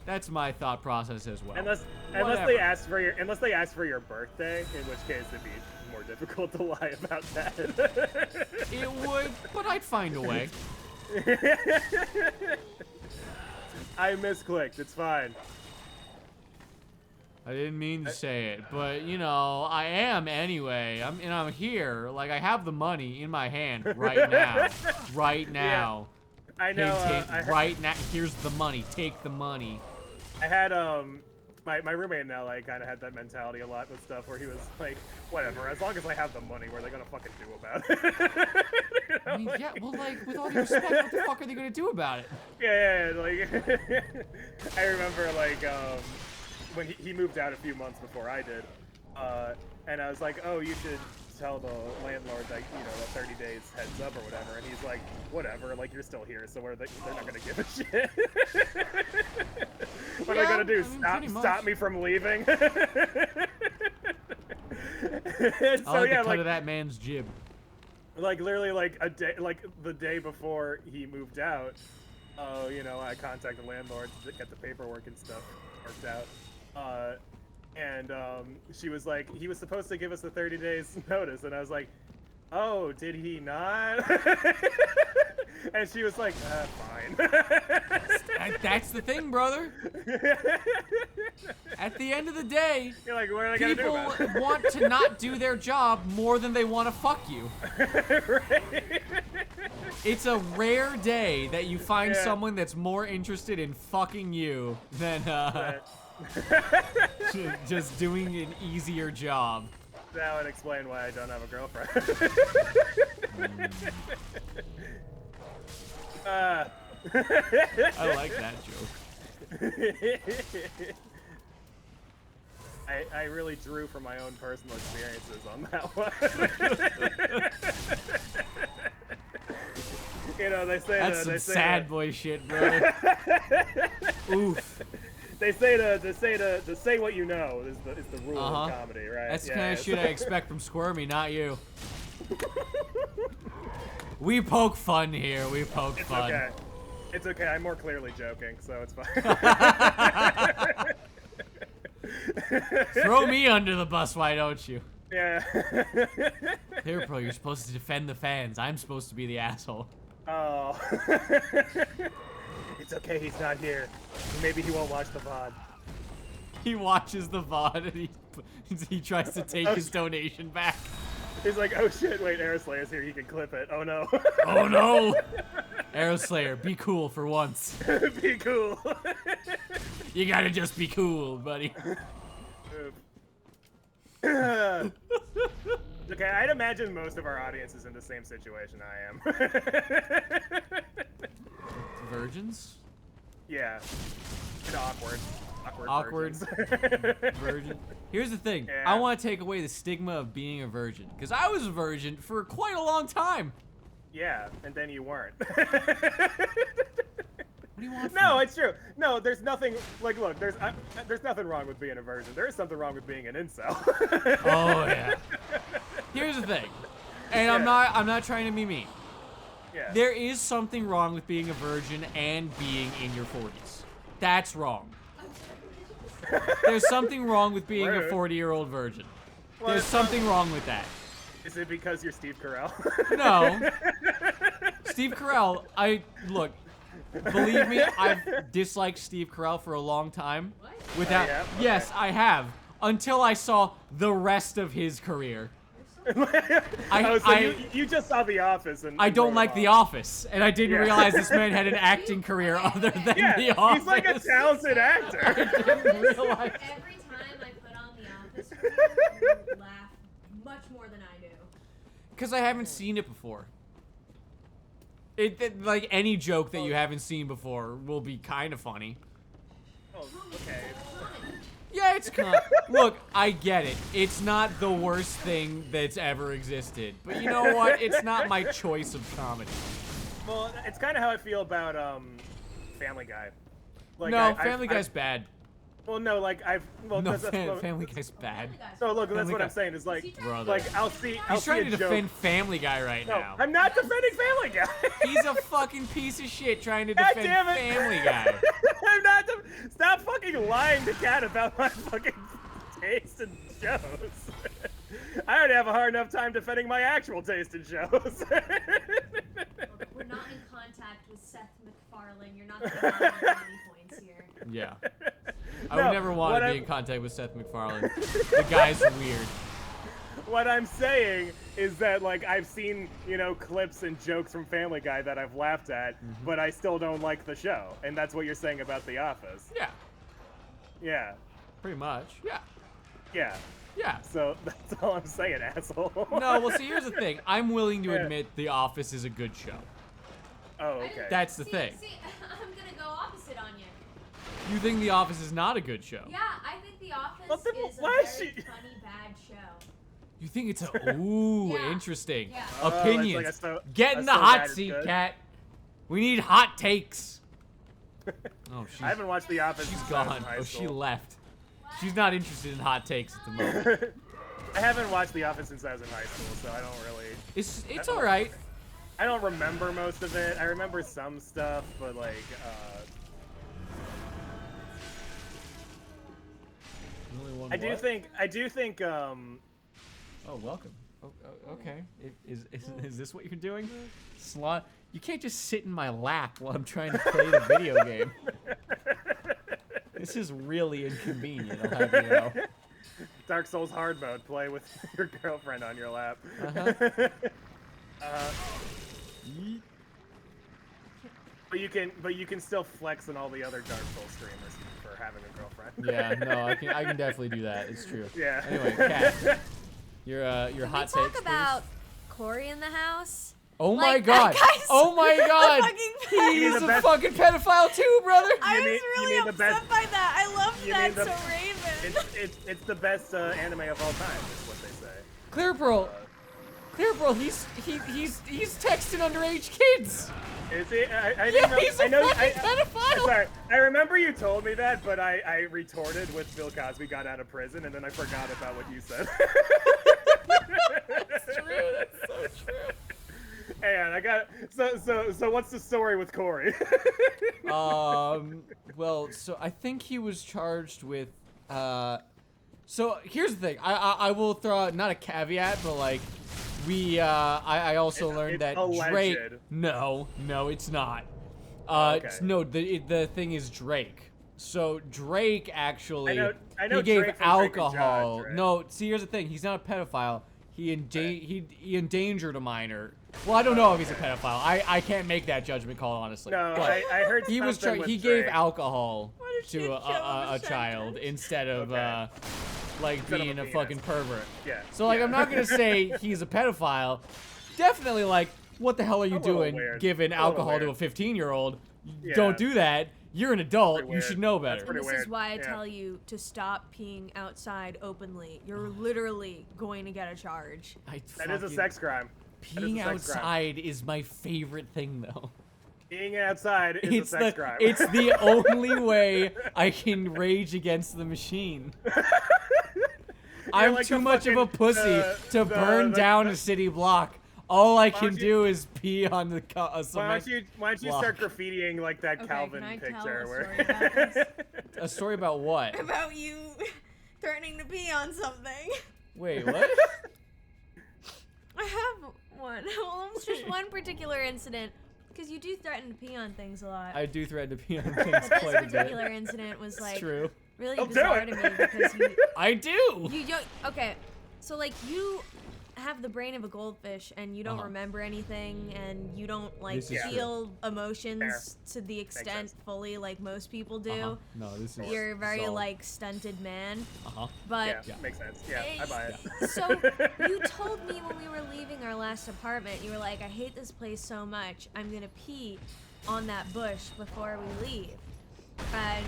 Speaker 2: That's my thought process as well.
Speaker 1: Unless
Speaker 2: Whatever.
Speaker 1: they ask for your birthday, in which case it'd be more difficult to lie about that.
Speaker 2: It would, but I'd find a way.
Speaker 1: I misclicked. It's fine.
Speaker 2: I didn't mean to say it, but you know, I am anyway. I'm here. Like I have the money in my hand right now. Right now.
Speaker 1: Yeah, I know.
Speaker 2: Right now. Here's the money. Take the money.
Speaker 1: I had my roommate in LA kind of had that mentality a lot with stuff where he was like, whatever, as long as I have the money, what are they gonna fucking do about it? You know,
Speaker 2: I mean, yeah, well, like, with all due respect, what the fuck are they gonna do about it?
Speaker 1: Yeah, like, I remember, like, when he moved out a few months before I did, and I was like, oh, you should tell the landlord that, you know, that 30 days heads up or whatever, and he's like, whatever, like, you're still here, so they're not gonna give a shit. What are they gonna do, stop me from leaving? So,
Speaker 2: I like the cut
Speaker 1: like,
Speaker 2: of that man's jib.
Speaker 1: like literally like the day before he moved out, you know, I contacted the landlord to get the paperwork and stuff worked out, and she was like, he was supposed to give us the 30 days notice, and I was like, oh, did he not? And she was like, fine.
Speaker 2: That's the thing, brother. At the end of the day,
Speaker 1: You're like, what are they gonna do
Speaker 2: people
Speaker 1: about it?
Speaker 2: want to not do their job more than they want to fuck you.
Speaker 1: Right.
Speaker 2: It's a rare day that you find
Speaker 1: Yeah.
Speaker 2: someone that's more interested in fucking you than just doing an easier job.
Speaker 1: That would explain why I don't have a girlfriend.
Speaker 2: I like that joke.
Speaker 1: I really drew from my own personal experiences on that one. You know, they say
Speaker 2: That's some sad boy shit, brother. Oof.
Speaker 1: They say to say what you know is the rule of comedy, right?
Speaker 2: That's the kind of shit I expect from Squirmy, not you. We poke fun here. We poke
Speaker 1: It's
Speaker 2: fun.
Speaker 1: okay. It's okay. I'm more clearly joking, so it's fine.
Speaker 2: Throw me under the bus, why don't you?
Speaker 1: Yeah.
Speaker 2: ClearPearl, you're supposed to defend the fans. I'm supposed to be the asshole.
Speaker 1: Oh. It's okay. He's not here. Maybe he won't watch the VOD.
Speaker 2: He watches the VOD and he tries to take his donation back.
Speaker 1: He's like, oh shit, wait, Aeroslayer's here. He can clip it. Oh no.
Speaker 2: Oh no! Aeroslayer, be cool for once.
Speaker 1: Be cool.
Speaker 2: You gotta just be cool, buddy.
Speaker 1: Okay, I'd imagine most of our audience is in the same situation I am.
Speaker 2: Virgins?
Speaker 1: Yeah. It's awkward.
Speaker 2: Awkward.
Speaker 1: virgins.
Speaker 2: Virgin. Here's the thing.
Speaker 1: Yeah.
Speaker 2: I want to take away the stigma of being a virgin. Because I was a virgin for quite a long time.
Speaker 1: Yeah, and then you weren't.
Speaker 2: What do you want from
Speaker 1: No,
Speaker 2: me?
Speaker 1: it's true. No, there's nothing, like, look, there's nothing wrong with being a virgin. There is something wrong with being an incel.
Speaker 2: Oh, yeah. Here's the thing. And I'm not trying to be mean.
Speaker 1: Yeah.
Speaker 2: There is something wrong with being a virgin and being in your 40s. That's wrong. There's something wrong with being a
Speaker 1: Rude.
Speaker 2: 40-year-old virgin.
Speaker 1: Well,
Speaker 2: There's
Speaker 1: it's
Speaker 2: something wrong with that.
Speaker 1: Is it because you're Steve Carell?
Speaker 2: No. Steve Carell, look, believe me, I've disliked Steve Carell for a long time. Without,
Speaker 1: yeah?
Speaker 2: yes, I have. Until I saw the rest of his career.
Speaker 1: You just saw The Office and
Speaker 2: I don't
Speaker 1: wrote
Speaker 2: like
Speaker 1: it
Speaker 2: The
Speaker 1: off.
Speaker 2: Office, and I didn't
Speaker 1: Yeah.
Speaker 2: realize this man had an acting career other than
Speaker 1: Yeah,
Speaker 2: The Office.
Speaker 1: he's like a talented actor.
Speaker 2: I didn't realize.
Speaker 3: Every time I put on The Office, you laugh much more than I do.
Speaker 2: Because I haven't seen it before. Like any joke that you haven't seen before will be kind of funny.
Speaker 1: Oh, okay.
Speaker 2: Yeah, it's kind of... Look, I get it. It's not the worst thing that's ever existed. But you know what? It's not my choice of comedy.
Speaker 1: Well, it's kind of how I feel about Family Guy. Like,
Speaker 2: No, Family Guy's bad.
Speaker 1: Well, no, like
Speaker 2: No,
Speaker 1: that's-
Speaker 2: Family Guy's bad.
Speaker 1: So look, that's
Speaker 2: Family
Speaker 1: what
Speaker 2: Guy-
Speaker 1: I'm saying is like,
Speaker 2: Brother.
Speaker 1: like I'll see
Speaker 2: He's trying
Speaker 1: a
Speaker 2: to
Speaker 1: joke.
Speaker 2: defend Family Guy right
Speaker 1: No,
Speaker 2: now.
Speaker 1: I'm not defending Family Guy.
Speaker 2: He's a fucking piece of shit trying to
Speaker 1: God
Speaker 2: defend
Speaker 1: damn it.
Speaker 2: Family Guy.
Speaker 1: I'm not. Stop fucking lying to Kat about my fucking taste in shows. I already have a hard enough time defending my actual taste in shows.
Speaker 3: We're not in contact with Seth MacFarlane. You're not going to have any points here.
Speaker 2: Yeah. I would
Speaker 1: No,
Speaker 2: never want
Speaker 1: what
Speaker 2: to be
Speaker 1: I'm-
Speaker 2: in contact with Seth MacFarlane. The guy's weird.
Speaker 1: What I'm saying is that, like, I've seen, clips and jokes from Family Guy that I've laughed at, but I still don't like the show. And that's what you're saying about The Office.
Speaker 2: Yeah,
Speaker 1: Yeah.
Speaker 2: pretty much. Yeah,
Speaker 1: Yeah.
Speaker 2: yeah.
Speaker 1: So that's all I'm saying, asshole.
Speaker 2: No, well, see, here's the thing. I'm willing to
Speaker 1: Yeah.
Speaker 2: admit The Office is a good show.
Speaker 1: Oh, okay.
Speaker 2: That's the thing.
Speaker 3: See, I'm gonna go opposite on you.
Speaker 2: You think The Office is not a good show?
Speaker 3: Yeah, I think The Office
Speaker 1: What the-
Speaker 3: is a
Speaker 1: why is
Speaker 3: very
Speaker 1: she-
Speaker 3: funny bad show.
Speaker 2: You think it's a ooh
Speaker 3: Yeah.
Speaker 2: interesting
Speaker 3: Yeah.
Speaker 1: Oh, it's
Speaker 2: opinions?
Speaker 1: like a so-
Speaker 2: Get
Speaker 1: a
Speaker 2: in the
Speaker 1: so
Speaker 2: hot
Speaker 1: bad it's
Speaker 2: seat,
Speaker 1: good.
Speaker 2: Cat. We need hot takes. Oh,
Speaker 1: I haven't watched The Office
Speaker 2: she's
Speaker 1: since I was
Speaker 2: gone.
Speaker 1: in high
Speaker 2: Oh, she
Speaker 1: school.
Speaker 2: left. She's not interested in hot takes at the moment.
Speaker 1: I haven't watched The Office since I was in high school, so I don't really.
Speaker 2: It's all right.
Speaker 1: I don't remember most of it. I remember some stuff, but like,
Speaker 2: Only one
Speaker 1: I do think,
Speaker 2: Oh, welcome. Oh, okay. Is this what you're doing? Slot. You can't just sit in my lap while I'm trying to play the video game. This is really inconvenient, I'll have you know.
Speaker 1: Dark Souls hard mode. Play with your girlfriend on your lap.
Speaker 2: Uh-huh. Yeet.
Speaker 1: But you can still flex on all the other Dark Souls streamers for having a girlfriend.
Speaker 2: Yeah, no, I can definitely do that. It's true.
Speaker 1: Yeah.
Speaker 2: Anyway, Kat, your
Speaker 3: Can
Speaker 2: hot
Speaker 3: we
Speaker 2: takes,
Speaker 3: talk about Corey in the house?
Speaker 2: Oh my
Speaker 3: Like,
Speaker 2: god!
Speaker 3: that guy's
Speaker 2: Oh my god!
Speaker 3: fucking
Speaker 2: He's
Speaker 1: the
Speaker 2: a
Speaker 1: best-
Speaker 2: fucking pedophile too, brother!
Speaker 3: I
Speaker 1: You mean-
Speaker 3: was
Speaker 1: you
Speaker 3: really
Speaker 1: mean the
Speaker 3: upset
Speaker 1: best-
Speaker 3: by that. I loved
Speaker 1: you
Speaker 3: that
Speaker 1: mean the-
Speaker 3: so Raven.
Speaker 1: It's the best anime of all time. Is what they say.
Speaker 2: ClearPearl, ClearPearl, he's texting underage kids.
Speaker 1: Is it? I
Speaker 2: Yeah,
Speaker 1: didn't know.
Speaker 2: he's a
Speaker 1: I know.
Speaker 2: fucking pedophile.
Speaker 1: Sorry, I remember you told me that, but I retorted with Bill Cosby got out of prison, and then I forgot about what you said.
Speaker 2: That's true. That's so true.
Speaker 1: And I got so what's the story with Corey?
Speaker 2: Well, so I think he was charged with. So here's the thing. I will throw out not a caveat, but like I also learned
Speaker 1: it's
Speaker 2: that
Speaker 1: alleged.
Speaker 2: Drake. No, it's not.
Speaker 1: Okay.
Speaker 2: No, the thing is Drake. So Drake actually
Speaker 1: I know
Speaker 2: he gave
Speaker 1: Drake from Drake and
Speaker 2: alcohol.
Speaker 1: Josh, right?
Speaker 2: No, see here's the thing. He's not a pedophile. He endangered a minor. Well, I don't know if he's a pedophile. I can't make that judgment call honestly.
Speaker 1: No,
Speaker 2: but
Speaker 1: I heard
Speaker 2: he was
Speaker 1: something with
Speaker 2: he gave
Speaker 1: Drake.
Speaker 2: alcohol
Speaker 3: did she
Speaker 2: to
Speaker 3: kill
Speaker 2: a
Speaker 3: him
Speaker 2: child instead of
Speaker 1: Okay.
Speaker 2: like
Speaker 1: Instead of
Speaker 2: being
Speaker 1: a
Speaker 2: a
Speaker 1: penis.
Speaker 2: fucking pervert.
Speaker 1: Yeah.
Speaker 2: So like
Speaker 1: yeah.
Speaker 2: I'm not gonna say he's a pedophile. Definitely like what the hell are you
Speaker 1: A little
Speaker 2: doing
Speaker 1: weird.
Speaker 2: giving
Speaker 1: A little
Speaker 2: alcohol to a
Speaker 1: weird.
Speaker 2: 15-year-old?
Speaker 1: Yeah.
Speaker 2: Don't do that. You're an adult.
Speaker 1: Pretty
Speaker 2: You should
Speaker 1: weird.
Speaker 2: know
Speaker 1: That's
Speaker 2: better.
Speaker 1: pretty
Speaker 3: This is
Speaker 1: weird.
Speaker 3: why I
Speaker 1: Yeah.
Speaker 3: tell you to stop peeing outside openly. You're literally going to get a charge.
Speaker 1: That is a
Speaker 2: fucking-
Speaker 1: sex crime. That is a
Speaker 2: Peeing
Speaker 1: sex crime.
Speaker 2: outside is my favorite thing though.
Speaker 1: Being outside is a sex crime.
Speaker 2: It's the only way I can rage against the machine. I'm
Speaker 1: like
Speaker 2: too
Speaker 1: the
Speaker 2: much of a
Speaker 1: fucking,
Speaker 2: pussy to burn down a city block. All I can
Speaker 1: don't you-
Speaker 2: do is pee on the
Speaker 1: Why
Speaker 2: cement.
Speaker 1: don't you
Speaker 2: block.
Speaker 1: start graffitiing like that
Speaker 3: Okay,
Speaker 1: Calvin
Speaker 3: can I tell
Speaker 1: picture
Speaker 3: a
Speaker 1: where?
Speaker 3: story about this?
Speaker 2: A story about what?
Speaker 3: About you threatening to pee on something.
Speaker 2: Wait, what?
Speaker 3: I have one. Well, it's just one particular incident. Because you do threaten to pee on things a lot.
Speaker 2: I do threaten to pee on things
Speaker 3: But this
Speaker 2: quite a bit.
Speaker 3: particular incident was
Speaker 2: It's
Speaker 3: like
Speaker 2: true.
Speaker 3: really
Speaker 1: I'll do
Speaker 3: bizarre
Speaker 1: it.
Speaker 3: to me because
Speaker 2: I do.
Speaker 3: you don't. Okay, so like you have the brain of a goldfish and you don't
Speaker 2: Uh-huh.
Speaker 3: remember anything and you don't like
Speaker 2: This is true.
Speaker 3: feel emotions to the
Speaker 1: sense.
Speaker 3: extent fully like most people do.
Speaker 2: Uh-huh. No, this is.
Speaker 3: You're a very
Speaker 2: solid.
Speaker 3: like stunted man,
Speaker 2: Uh-huh.
Speaker 3: but
Speaker 1: Yeah,
Speaker 2: Yeah.
Speaker 1: makes sense. Yeah, I buy it.
Speaker 3: so you told me when we were leaving our last apartment, you were like, I hate this place so much, I'm gonna pee on that bush before we leave. And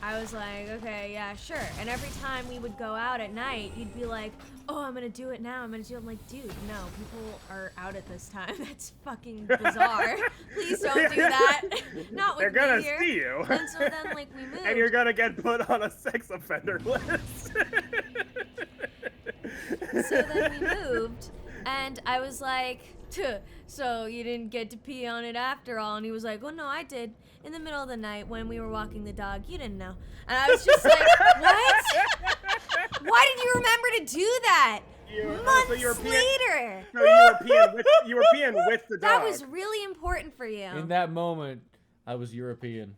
Speaker 3: I was like, okay, yeah, sure. And every time we would go out at night, you'd be like, oh, I'm gonna do it now, I'm gonna do it. I'm like, dude, no, people are out at this time. That's fucking bizarre. Please don't do that. Not
Speaker 1: They're
Speaker 3: with
Speaker 1: gonna
Speaker 3: me here.
Speaker 1: see you.
Speaker 3: And so then, like, we moved.
Speaker 1: And you're gonna get put on a sex offender list.
Speaker 3: So then we moved, and I was like, "Tuh, so you didn't get to pee on it after all?" And he was like, "Oh no, I did. In the middle of the night when we were walking the dog, you didn't know." And I was just like, "What? Why did you remember to do that?" Months
Speaker 1: so you were peeing,
Speaker 3: later.
Speaker 1: so you were peeing with the dog.
Speaker 3: That was really important for you.
Speaker 2: In that moment, I was European.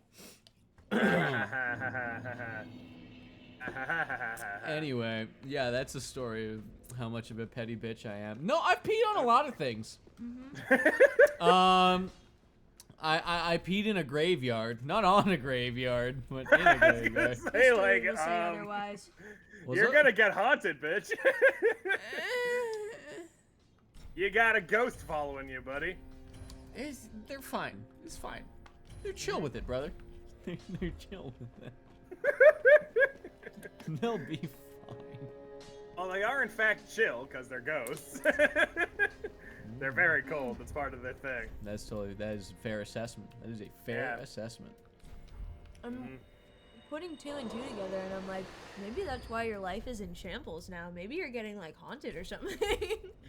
Speaker 2: Anyway, yeah, that's a story of how much of a petty bitch I am. No, I've peed on a lot of things. I peed in a graveyard, not on a graveyard, but in a graveyard.
Speaker 1: Say, like,
Speaker 3: History will say otherwise.
Speaker 1: you're gonna get haunted, bitch. You got a ghost following you, buddy.
Speaker 2: They're fine. It's fine. They're chill with it, brother. They're chill with it. They'll be fine.
Speaker 1: Well, they are in fact chill because they're ghosts. They're very cold. That's part of their thing.
Speaker 2: That is a fair assessment. That is a fair assessment.
Speaker 3: I'm putting 2 and 2 together, and I'm like, maybe that's why your life is in shambles now. Maybe you're getting like haunted or something.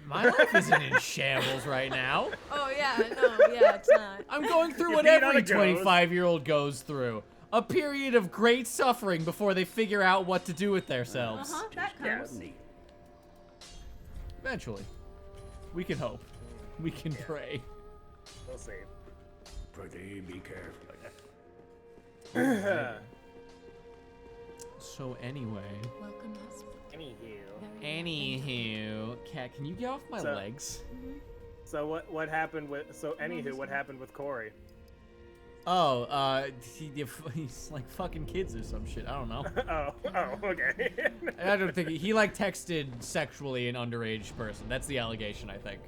Speaker 2: My life isn't in shambles right now.
Speaker 3: Oh yeah, no, yeah, it's not.
Speaker 2: I'm going through
Speaker 1: You
Speaker 2: what
Speaker 1: beat on
Speaker 2: every
Speaker 1: a ghost.
Speaker 2: 25-year-old goes through. A period of great suffering before they figure out what to do with themselves.
Speaker 3: That comes.
Speaker 4: Wasn't he?
Speaker 2: Eventually. We can hope. We can pray.
Speaker 1: We'll see.
Speaker 4: Pretty be careful.
Speaker 2: So anyway.
Speaker 5: Welcome, husband.
Speaker 2: Anywho, Kat, can you get off my
Speaker 1: So-
Speaker 2: legs?
Speaker 1: So what happened with? What happened with Corey?
Speaker 2: Oh, he's like fucking kids or some shit. I don't know.
Speaker 1: Okay.
Speaker 2: I don't think he like texted sexually an underage person. That's the allegation, I think.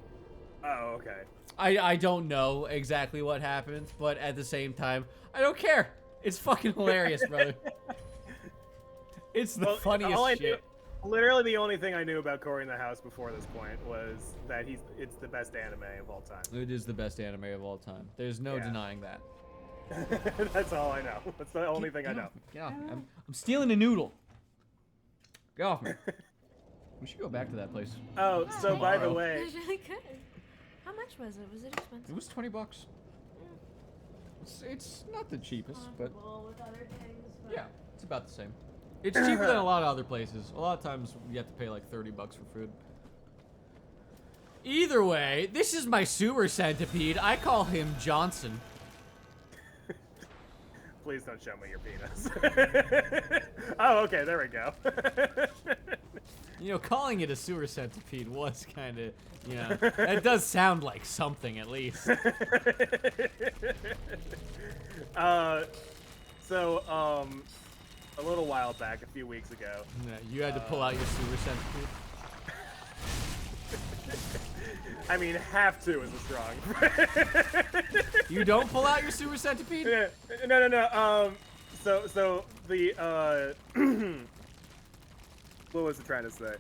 Speaker 1: Oh, okay.
Speaker 2: I don't know exactly what happened, but at the same time, I don't care. It's fucking hilarious, brother. It's the funniest
Speaker 1: all I
Speaker 2: shit.
Speaker 1: Literally, the only thing I knew about Corey in the House before this point was that it's the best anime of all time.
Speaker 2: It is the best anime of all time. There's no
Speaker 1: Yeah.
Speaker 2: denying that.
Speaker 1: That's all I know. That's the only thing I know.
Speaker 2: Get off me. I'm stealing a noodle. Get off me. We should go back to that place.
Speaker 1: Oh, so by the
Speaker 2: Tomorrow.
Speaker 1: way,
Speaker 3: It was really good. How much was it? Was it expensive?
Speaker 2: It was $20. It's not the cheapest, but
Speaker 3: Comparable with other things, but-
Speaker 2: yeah, it's about the same. It's cheaper than a lot of other places. A lot of times you have to pay like $30 for food. Either way, this is my sewer centipede. I call him Johnson.
Speaker 1: please don't show me your penis. Oh, okay, there we go.
Speaker 2: You know, calling it a sewer centipede was kind of, you know, that does sound like something at least.
Speaker 1: A little while back, a few weeks ago.
Speaker 2: Yeah, you had to pull out your sewer centipede.
Speaker 1: I mean, have to is a strong.
Speaker 2: You don't pull out your sewer centipede?
Speaker 1: No. So the what was I trying to say?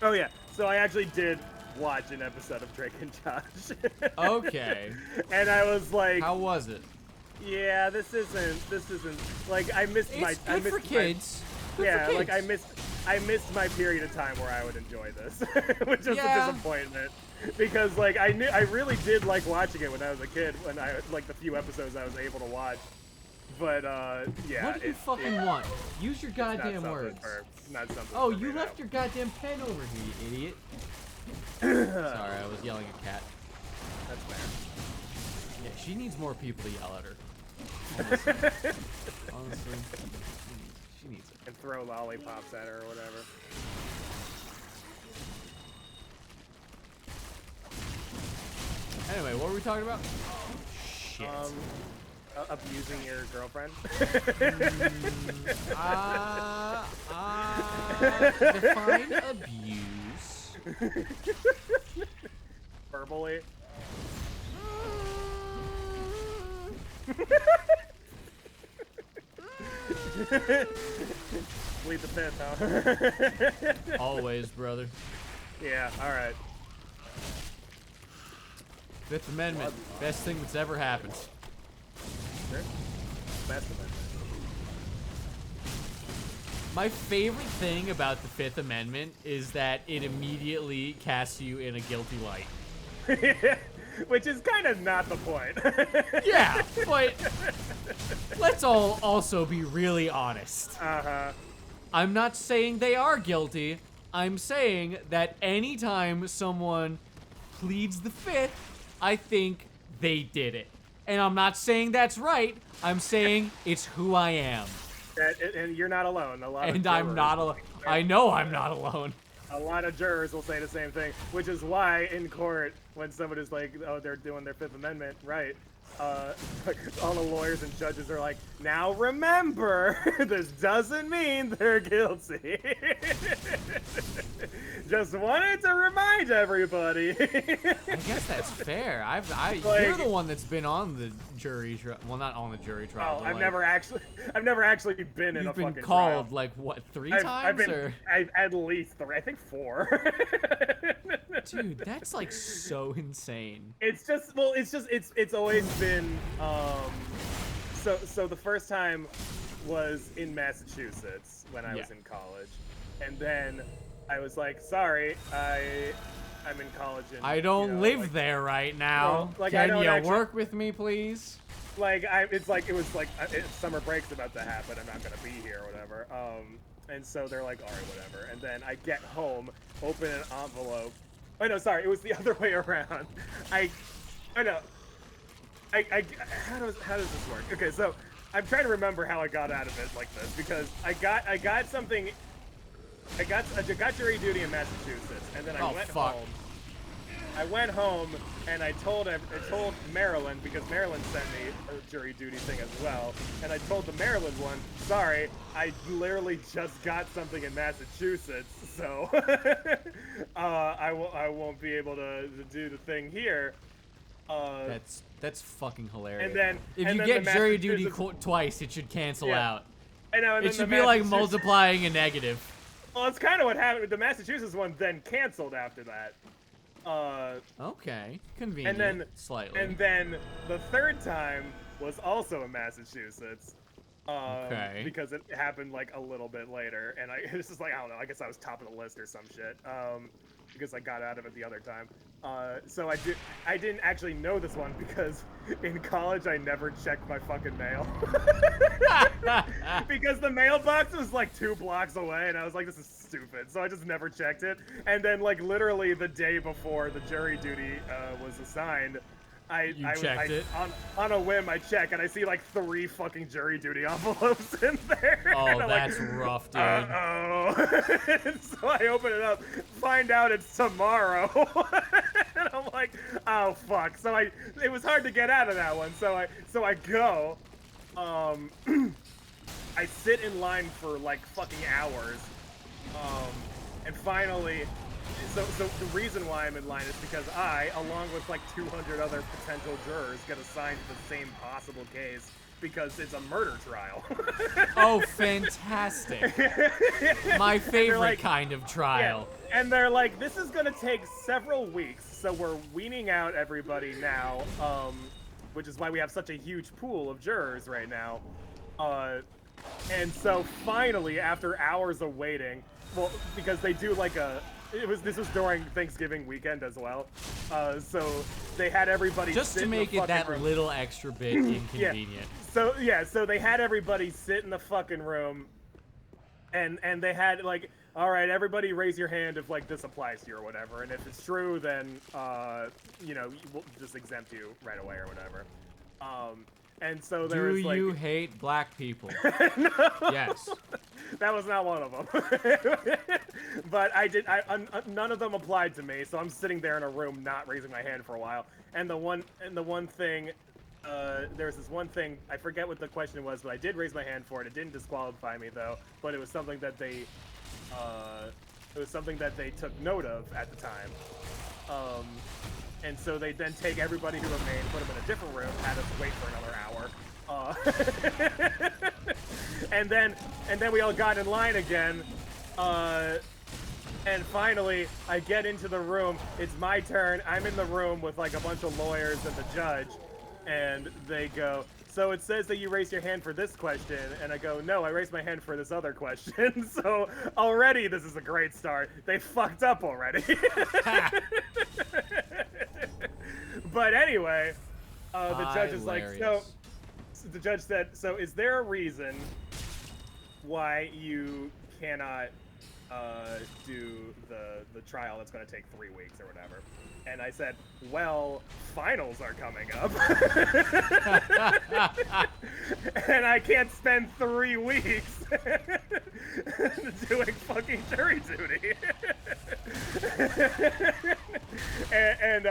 Speaker 1: Oh yeah. So I actually did watch an episode of Drake and Josh.
Speaker 2: Okay.
Speaker 1: And I was like,
Speaker 2: How was it?
Speaker 1: yeah, this isn't like I missed my.
Speaker 2: It's
Speaker 1: I
Speaker 2: good
Speaker 1: missed
Speaker 2: for kids. Good
Speaker 1: yeah,
Speaker 2: for
Speaker 1: like I
Speaker 2: kids.
Speaker 1: missed my period of time where I would enjoy this, which was
Speaker 2: Yeah.
Speaker 1: a disappointment. Because like I really did like watching it when I was a kid, when I like the few episodes I was able to watch. But yeah.
Speaker 2: What do you fucking want? Use your goddamn words.
Speaker 1: Not something.
Speaker 2: Oh,
Speaker 1: for me,
Speaker 2: you
Speaker 1: no.
Speaker 2: left your goddamn pen over here, you idiot. Sorry, I was yelling at Kat.
Speaker 1: That's fair.
Speaker 2: Yeah, she needs more people to yell at her. Honestly, she needs it.
Speaker 1: And throw lollipops at her or whatever.
Speaker 2: Anyway, what were we talking about? Shit.
Speaker 1: Abusing your girlfriend.
Speaker 2: Define abuse.
Speaker 1: Verbally. Plead the fifth, huh?
Speaker 2: Always, brother.
Speaker 1: Yeah, alright.
Speaker 2: Fifth Amendment, best thing that's ever happened.
Speaker 1: Sure. Best of it.
Speaker 2: My favorite thing about the Fifth Amendment is that it immediately casts you in a guilty light.
Speaker 1: Which is kind of not the point.
Speaker 2: Yeah, but let's all also be really honest.
Speaker 1: Uh-huh.
Speaker 2: I'm not saying they are guilty. I'm saying that anytime someone pleads the Fifth, I think they did it. And I'm not saying that's right. I'm saying it's who I am.
Speaker 1: And you're not alone. A lot of
Speaker 2: And I'm
Speaker 1: jurors-
Speaker 2: not alone. I know I'm not alone.
Speaker 1: A lot of jurors will say the same thing, which is why in court, when somebody's like, "Oh, they're doing their Fifth Amendment," right? All the lawyers and judges are like, "Now remember, this doesn't mean they're guilty." Just wanted to remind everybody.
Speaker 2: I guess that's fair. You're the one that's been on the jury trial. Well, not on the jury trial.
Speaker 1: Oh,
Speaker 2: but
Speaker 1: I've
Speaker 2: like,
Speaker 1: never actually been in a
Speaker 2: You've been
Speaker 1: fucking
Speaker 2: called
Speaker 1: trial.
Speaker 2: like what, 3
Speaker 1: I've
Speaker 2: times
Speaker 1: been
Speaker 2: or?
Speaker 1: at least 3, I think 4.
Speaker 2: Dude, that's like so insane.
Speaker 1: It's always been so the first time was in Massachusetts when I was in college, and then I was like, sorry, I'm in college and
Speaker 2: I don't
Speaker 1: you know,
Speaker 2: live
Speaker 1: like,
Speaker 2: there right now.
Speaker 1: Well, like, I
Speaker 2: Can
Speaker 1: don't
Speaker 2: you
Speaker 1: actually-
Speaker 2: work with me, please?
Speaker 1: like it was like summer break's about to happen. I'm not gonna be here or whatever. And so they're like, all right, whatever. And then I get home, open an envelope. Oh no, sorry, it was the other way around. I know. How does this work? Okay, so I'm trying to remember how I got out of it like this because I got something. I got jury duty in Massachusetts, and then I went home. I went home and I told Maryland, because Maryland sent me a jury duty thing as well, and I told the Maryland one, sorry, I literally just got something in Massachusetts, so I won't be able to do the thing here.
Speaker 2: That's fucking hilarious.
Speaker 1: And then
Speaker 2: if
Speaker 1: and
Speaker 2: you
Speaker 1: then
Speaker 2: get
Speaker 1: the
Speaker 2: jury duty
Speaker 1: Massachusetts-
Speaker 2: twice, it should cancel
Speaker 1: Yeah.
Speaker 2: out.
Speaker 1: I know, and
Speaker 2: It
Speaker 1: then
Speaker 2: should
Speaker 1: the
Speaker 2: be like
Speaker 1: Massachusetts-
Speaker 2: multiplying a negative.
Speaker 1: Well, it's kind of what happened. The Massachusetts one then canceled after that.
Speaker 2: Okay, convenient.
Speaker 1: And then
Speaker 2: slightly.
Speaker 1: And then the third time was also in Massachusetts.
Speaker 2: Okay.
Speaker 1: Because it happened like a little bit later, and it's just like, I don't know. I guess I was top of the list or some shit. Because I got out of it the other time. So I didn't actually know this one because in college I never checked my fucking mail. Because the mailbox was like 2 blocks away, and I was like, this is stupid. So I just never checked it. And then like literally the day before the jury duty was assigned, I
Speaker 2: checked it?
Speaker 1: On a whim, I check, and I see like 3 fucking jury duty envelopes in there.
Speaker 2: Oh,
Speaker 1: And I'm
Speaker 2: that's
Speaker 1: like,
Speaker 2: rough, dude.
Speaker 1: uh-oh. So I open it up, find out it's tomorrow. And I'm like, oh fuck. So it was hard to get out of that one. So I go, I sit in line for like fucking hours, and finally, so the reason why I'm in line is because I, along with like 200 other potential jurors, get assigned to the same possible case because it's a murder trial.
Speaker 2: Oh, fantastic. My favorite
Speaker 1: like-
Speaker 2: kind of trial.
Speaker 1: Yeah. And they're like, this is gonna take several weeks, so we're weaning out everybody now, which is why we have such a huge pool of jurors right now. And so finally, after hours of waiting, well, because they do like this was during Thanksgiving weekend as well, so they had everybody
Speaker 2: Just
Speaker 1: sit
Speaker 2: to
Speaker 1: in the
Speaker 2: make it
Speaker 1: fucking
Speaker 2: that
Speaker 1: room.
Speaker 2: little extra bit inconvenient.
Speaker 1: So they had everybody sit in the fucking room, and they had like, all right, everybody raise your hand if like this applies to you or whatever, and if it's true, then we'll just exempt you right away or whatever. And so there
Speaker 2: Do
Speaker 1: was like,
Speaker 2: you hate black people?
Speaker 1: No.
Speaker 2: Yes.
Speaker 1: That was not one of them. But none of them applied to me, so I'm sitting there in a room not raising my hand for a while. And the one thing, there was this one thing, I forget what the question was, but I did raise my hand for it. It didn't disqualify me though, but it was something that they took note of at the time. And so they then take everybody who remained, put them in a different room, had us wait for another hour. And then we all got in line again. And finally, I get into the room. It's my turn. I'm in the room with like a bunch of lawyers and the judge. And they go, so it says that you raised your hand for this question. And I go, no, I raised my hand for this other question. So already this is a great start. They fucked up already. But anyway, the judge is like, so the judge said, so is there a reason why you cannot do the trial that's going to take 3 weeks or whatever. And I said, well, finals are coming up. And I can't spend 3 weeks doing fucking jury duty. and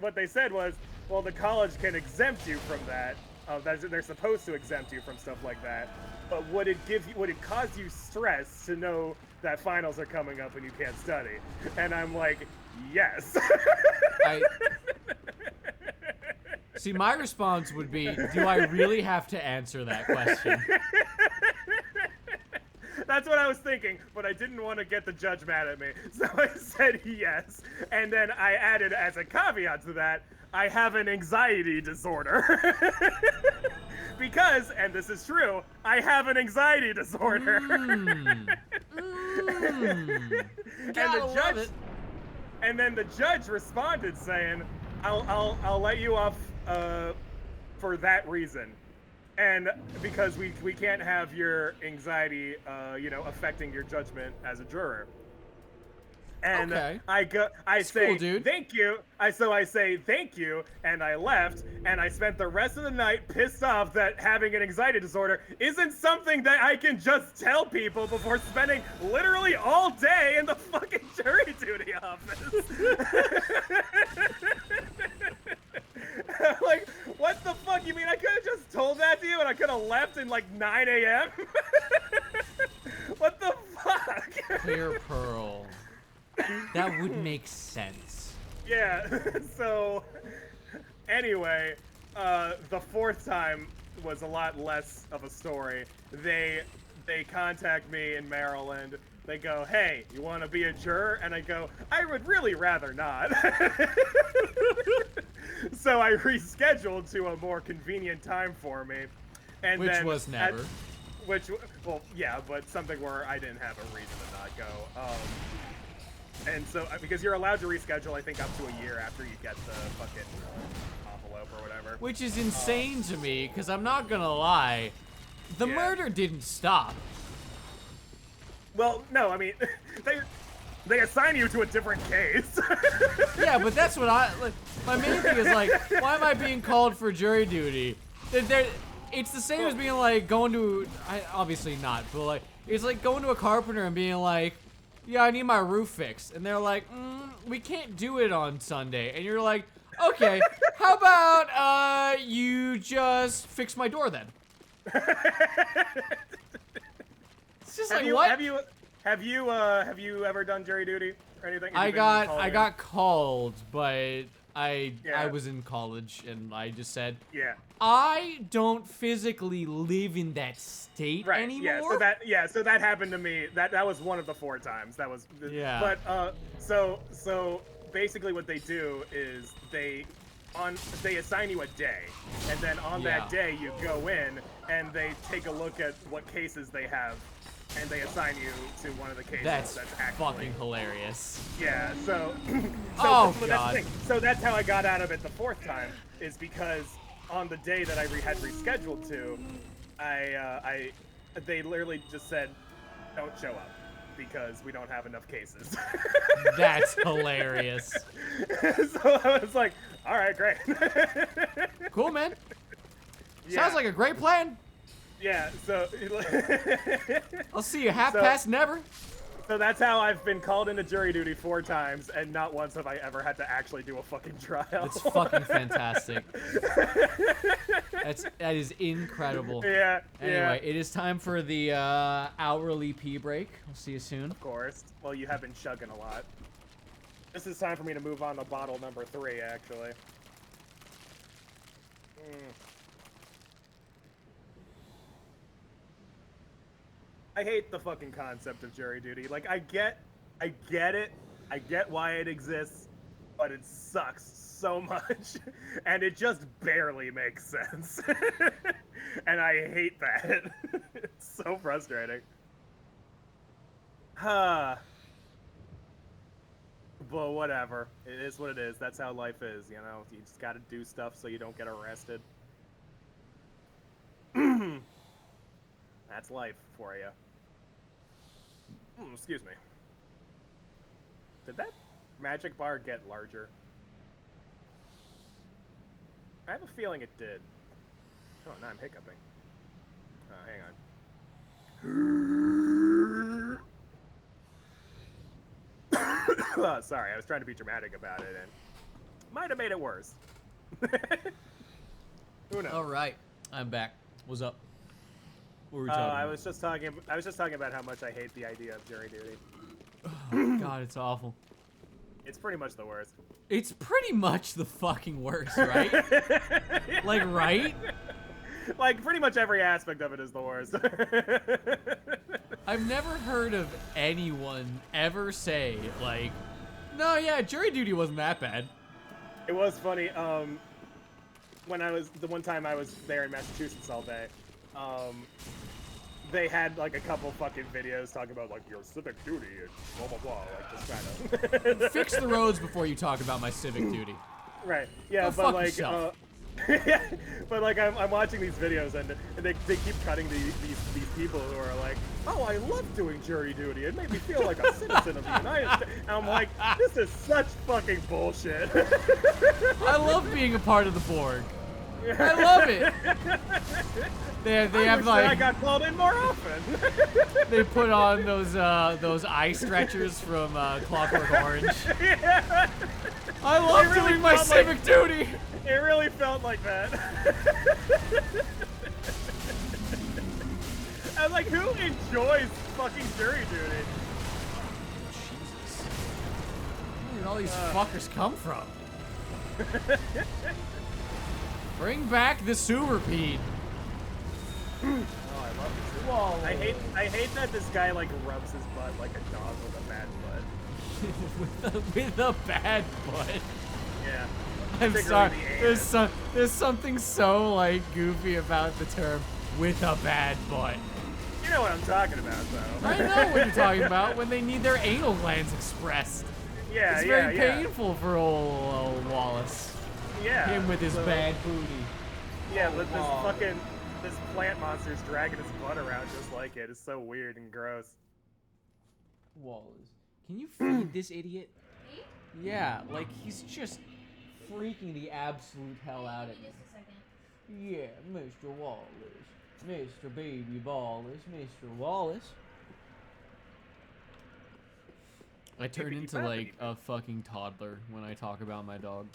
Speaker 1: what they said was, well, the college can exempt you from that. They're supposed to exempt you from stuff like that. But would it cause you stress to know that finals are coming up and you can't study? And I'm like, yes.
Speaker 2: See, my response would be, do I really have to answer that question?
Speaker 1: That's what I was thinking, but I didn't want to get the judge mad at me. So I said yes. And then I added as a caveat to that, I have an anxiety disorder. Because, and this is true, I have an anxiety disorder. And then the judge responded saying, I'll let you off for that reason. And because we can't have your anxiety, affecting your judgment as a juror. And
Speaker 2: okay.
Speaker 1: I say,
Speaker 2: cool, dude.
Speaker 1: thank you. I say thank you, and I left, and I spent the rest of the night pissed off that having an anxiety disorder isn't something that I can just tell people before spending literally all day in the fucking jury duty office. Like, what the fuck? You mean I could have just told that to you and I could have left in like 9 a.m.? What the fuck?
Speaker 2: ClearPearl. That would make sense.
Speaker 1: Yeah, so anyway, the fourth time was a lot less of a story. They contact me in Maryland. They go, hey, you want to be a juror? And I go, I would really rather not. So I rescheduled to a more convenient time for me. And
Speaker 2: Which
Speaker 1: then
Speaker 2: was never.
Speaker 1: Well, yeah, but something where I didn't have a reason to not go. And so, because you're allowed to reschedule, I think, up to a year after you get the fucking envelope or whatever.
Speaker 2: Which is insane to me, because I'm not gonna lie, the murder didn't stop.
Speaker 1: Well, no, I mean, they assign you to a different case.
Speaker 2: Yeah, but that's what my main thing is like, why am I being called for jury duty? It's the same as being like going to, obviously not, but like, it's like going to a carpenter and being like, yeah, I need my roof fixed. And they're like, we can't do it on Sunday. And you're like, okay, how about you just fix my door then? It's just like, what?
Speaker 1: Have you ever done jury duty or anything?
Speaker 2: I got called, but I was in college and I just said,
Speaker 1: yeah,
Speaker 2: I don't physically live in that state anymore.
Speaker 1: So that happened to me. That was one of the 4 times. That was But so basically what they do is they assign you a day, and then on that day you go in and they take a look at what cases they have, and they assign you to one of the cases
Speaker 2: that's
Speaker 1: actually
Speaker 2: fucking hilarious.
Speaker 1: Yeah, so
Speaker 2: God.
Speaker 1: That's the thing. So that's how I got out of it the 4th time, is because on the day that I had rescheduled to, they literally just said, don't show up because we don't have enough cases.
Speaker 2: That's hilarious.
Speaker 1: So I was like, all right, great.
Speaker 2: Cool, man.
Speaker 1: Yeah.
Speaker 2: Sounds like a great plan.
Speaker 1: Yeah, so
Speaker 2: I'll see you past never.
Speaker 1: So that's how I've been called into jury duty 4 times, and not once have I ever had to actually do a fucking trial.
Speaker 2: It's fucking fantastic. That is incredible.
Speaker 1: Yeah.
Speaker 2: Anyway, it is time for the hourly pee break. I'll see you soon.
Speaker 1: Of course. Well, you have been chugging a lot. This is time for me to move on to bottle number 3, actually. I hate the fucking concept of jury duty. Like, I get it. I get why it exists, but it sucks so much, and it just barely makes sense. And I hate that. It's so frustrating. But whatever. It is what it is. That's how life is, you know? You just gotta do stuff so you don't get arrested. That's life for you. Excuse me. Did that magic bar get larger? I have a feeling it did. Oh, now I'm hiccuping. Oh, hang on. Oh, sorry, I was trying to be dramatic about it and might have made it worse. Who knows?
Speaker 2: All right, I'm back. What's up? What were we
Speaker 1: I
Speaker 2: talking
Speaker 1: was just talking about how much I hate the idea of jury duty.
Speaker 2: about? God, it's awful.
Speaker 1: It's pretty much the worst.
Speaker 2: It's pretty much the fucking worst, right? Like, right?
Speaker 1: Like, pretty much every aspect of it is the worst.
Speaker 2: I've never heard of anyone ever say, like, no, yeah, jury duty wasn't that bad.
Speaker 1: It was funny, when the one time I was there in Massachusetts all day, they had, like, a couple fucking videos talking about, like, your civic duty and blah, blah, blah, like, just kind of...
Speaker 2: Fix the roads before you talk about my civic duty.
Speaker 1: Right, yeah,
Speaker 2: Go
Speaker 1: but,
Speaker 2: fuck
Speaker 1: like,
Speaker 2: yourself.
Speaker 1: but, like, I'm watching these videos, and they keep cutting these people who are like, oh, I love doing jury duty. It made me feel like a citizen of the United States. And I'm like, this is such fucking bullshit.
Speaker 2: I love being a part of the Borg. I love it. They
Speaker 1: I
Speaker 2: have
Speaker 1: wish that I
Speaker 2: like
Speaker 1: got called in more often.
Speaker 2: they put on those eye stretchers from Clockwork Orange.
Speaker 1: Yeah.
Speaker 2: I love
Speaker 1: It really
Speaker 2: doing my
Speaker 1: felt
Speaker 2: civic duty.
Speaker 1: It really felt like that. I was like, who enjoys fucking jury duty?
Speaker 2: Jesus. Where did all these fuckers come from? Bring back the sewerpede.
Speaker 1: Oh, I love this.
Speaker 2: Whoa.
Speaker 1: I hate that this guy like rubs his butt like a dog with a bad butt.
Speaker 2: with a bad butt.
Speaker 1: Yeah.
Speaker 2: I'm
Speaker 1: Particularly
Speaker 2: sorry.
Speaker 1: the anus.
Speaker 2: There's something so like goofy about the term "with a bad butt."
Speaker 1: You know what I'm talking about, though.
Speaker 2: I know what you're talking about when they need their anal glands expressed.
Speaker 1: Yeah,
Speaker 2: It's
Speaker 1: yeah,
Speaker 2: very painful for old Wallace.
Speaker 1: Yeah.
Speaker 2: Him with his
Speaker 1: so-
Speaker 2: bad booty.
Speaker 1: Yeah, but
Speaker 2: Oh.
Speaker 1: this plant monster's dragging his butt around just like it. It's so weird and gross.
Speaker 2: Wallace, can you feed this idiot?
Speaker 3: Me?
Speaker 2: Yeah, like he's just freaking the absolute hell out of me.
Speaker 3: Just a second.
Speaker 2: Yeah, Mr. Wallace. Mr. Baby Wallace. Mr. Wallace. I turn into like a fucking toddler when I talk about my dog.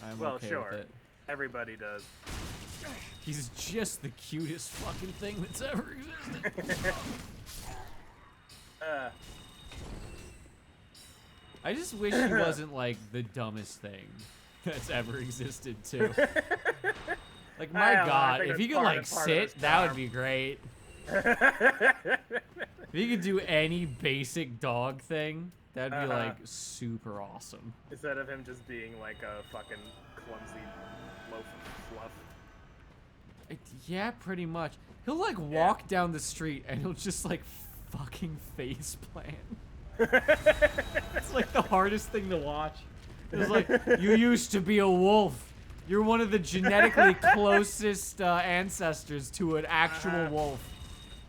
Speaker 2: I'm
Speaker 1: Well,
Speaker 2: okay
Speaker 1: sure.
Speaker 2: with it.
Speaker 1: Everybody does.
Speaker 2: He's just the cutest fucking thing that's ever existed. I just wish he wasn't like the dumbest thing that's ever existed too. Like my
Speaker 1: I don't know, I
Speaker 2: god,
Speaker 1: think
Speaker 2: if he
Speaker 1: it's
Speaker 2: could
Speaker 1: part
Speaker 2: like
Speaker 1: of
Speaker 2: sit,
Speaker 1: his
Speaker 2: that would
Speaker 1: charm.
Speaker 2: be great. If he could do any basic dog thing, that'd be like super awesome.
Speaker 1: Instead of him just being like a fucking clumsy loaf of fluff.
Speaker 2: Yeah, pretty much. He'll like walk down the street and he'll just like fucking face plant. It's like the hardest thing to watch. It's like, you used to be a wolf. You're one of the genetically closest ancestors to an actual wolf.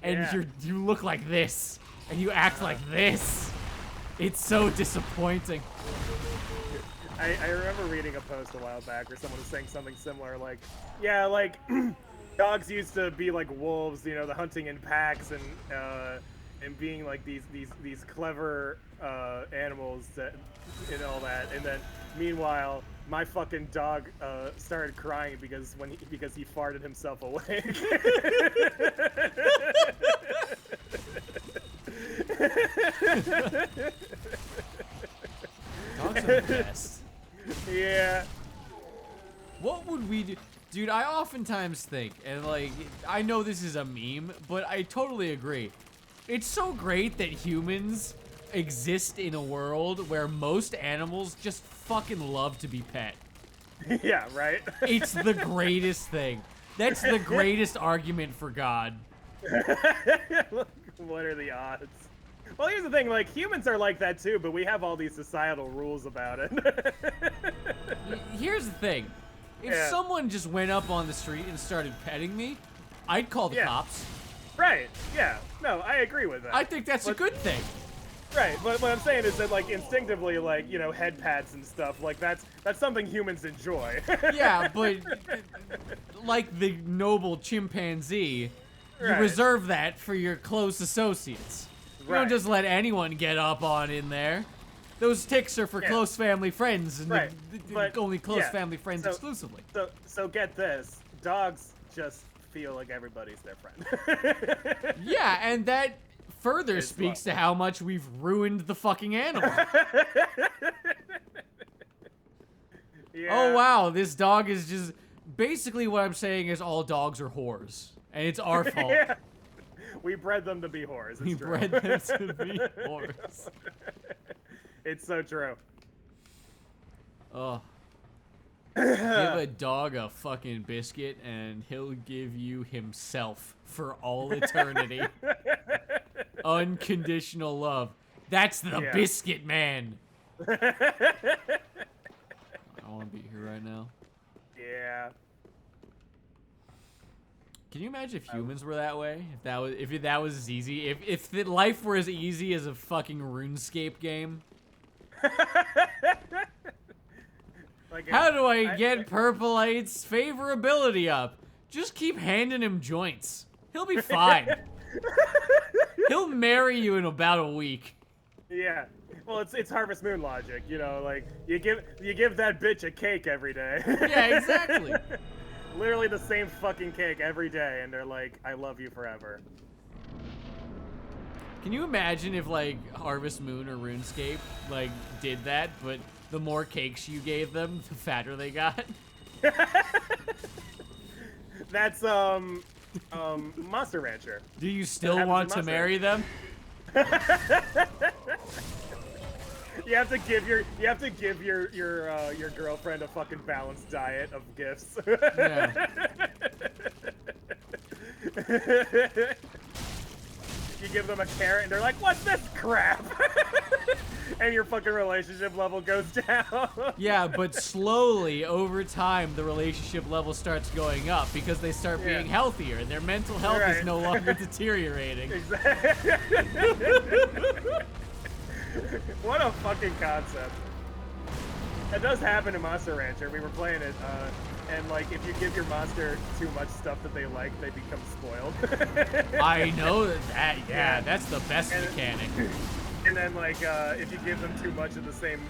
Speaker 2: And
Speaker 1: Yeah.
Speaker 2: you look like this. And you act like this. It's so disappointing.
Speaker 1: I remember reading a post a while back where someone was saying something similar, like, yeah, like, dogs used to be like wolves, you know, the hunting in packs and being like these clever animals that and all that, and then meanwhile my fucking dog started crying because he farted himself awake.
Speaker 2: Dogs are the best.
Speaker 1: Yeah.
Speaker 2: What would we do? Dude, I oftentimes think, and like, I know this is a meme, but I totally agree. It's so great that humans exist in a world where most animals just fucking love to be pet.
Speaker 1: Yeah, right?
Speaker 2: It's the greatest thing. That's the greatest argument for God.
Speaker 1: What are the odds? Well, here's the thing, like, humans are like that too, but we have all these societal rules about it.
Speaker 2: Here's the thing. If
Speaker 1: Yeah.
Speaker 2: someone just went up on the street and started petting me, I'd call the
Speaker 1: Yeah.
Speaker 2: cops.
Speaker 1: Right, yeah. No, I agree with that.
Speaker 2: I think that's a
Speaker 1: But-
Speaker 2: good thing.
Speaker 1: Right, but what I'm saying is that, like, instinctively, like, you know, head pats and stuff, like, that's something humans enjoy.
Speaker 2: Yeah, but like the noble chimpanzee, you
Speaker 1: Right.
Speaker 2: reserve that for your close associates. You don't
Speaker 1: Right.
Speaker 2: just let anyone get up on in there. Those ticks are for
Speaker 1: Yeah.
Speaker 2: close family friends, and
Speaker 1: Right,
Speaker 2: the
Speaker 1: but,
Speaker 2: only close
Speaker 1: yeah,
Speaker 2: family friends
Speaker 1: so-
Speaker 2: exclusively.
Speaker 1: So get this, dogs just feel like everybody's their friend.
Speaker 2: Yeah, and that further
Speaker 1: It's
Speaker 2: speaks to
Speaker 1: lovely.
Speaker 2: how much we've ruined the fucking animal.
Speaker 1: Yeah.
Speaker 2: Oh wow, this dog is just basically what I'm saying is all dogs are whores, and it's our fault.
Speaker 1: Yeah. We bred them to be whores. It's
Speaker 2: We
Speaker 1: true.
Speaker 2: bred them to be whores.
Speaker 1: It's so true.
Speaker 2: Oh. Give a dog a fucking biscuit and he'll give you himself for all eternity. Unconditional love. That's the
Speaker 1: Yeah.
Speaker 2: biscuit man. I want to be here right now.
Speaker 1: Yeah.
Speaker 2: Can you imagine if humans were that way? If that was as easy? If the life were as easy as a fucking RuneScape game?
Speaker 1: Like,
Speaker 2: How do I get Purple8's favorability up? Just keep handing him joints. He'll be fine. He'll marry you in about a week.
Speaker 1: Yeah. Well, it's Harvest Moon logic, you know, like you give that bitch a cake every day.
Speaker 2: Yeah, exactly.
Speaker 1: Literally the same fucking cake every day, and they're like, "I love you forever."
Speaker 2: Can you imagine if like Harvest Moon or RuneScape like did that, but the more cakes you gave them, the fatter they got?
Speaker 1: That's Monster Rancher.
Speaker 2: Do you still
Speaker 1: happens
Speaker 2: want
Speaker 1: in
Speaker 2: to
Speaker 1: Monster
Speaker 2: marry them?
Speaker 1: You have to give your girlfriend a fucking balanced diet of gifts.
Speaker 2: Yeah.
Speaker 1: You give them a carrot and they're like, "What's this crap?" And your fucking relationship level goes down.
Speaker 2: Yeah, but slowly over time the relationship level starts going up because they start
Speaker 1: Yeah.
Speaker 2: being healthier and their mental health is
Speaker 1: Right.
Speaker 2: no longer deteriorating.
Speaker 1: Exactly. What a fucking concept. That does happen in Monster Rancher. We were playing it, and like if you give your monster too much stuff that they like, they become spoiled.
Speaker 2: I know that. Yeah,
Speaker 1: Yeah.
Speaker 2: that's the best
Speaker 1: And-
Speaker 2: mechanic.
Speaker 1: And then like if you give them too much of the same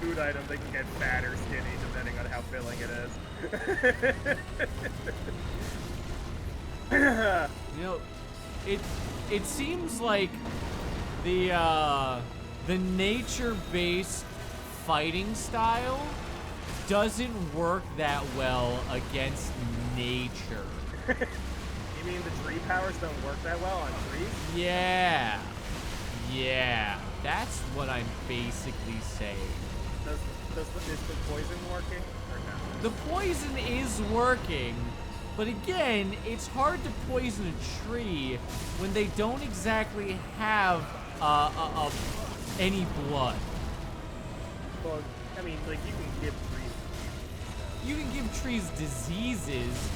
Speaker 1: food item, they can get fat or skinny depending on how filling it is.
Speaker 2: You know, it seems like the nature-based fighting style doesn't work that well against nature.
Speaker 1: You mean the tree powers don't work that well on trees?
Speaker 2: Yeah. Yeah. That's what I'm basically saying.
Speaker 1: Is the poison working or no?
Speaker 2: The poison is working, but again, it's hard to poison a tree when they don't exactly have any blood.
Speaker 1: Well, I mean, like you can give trees.
Speaker 2: You can give trees diseases,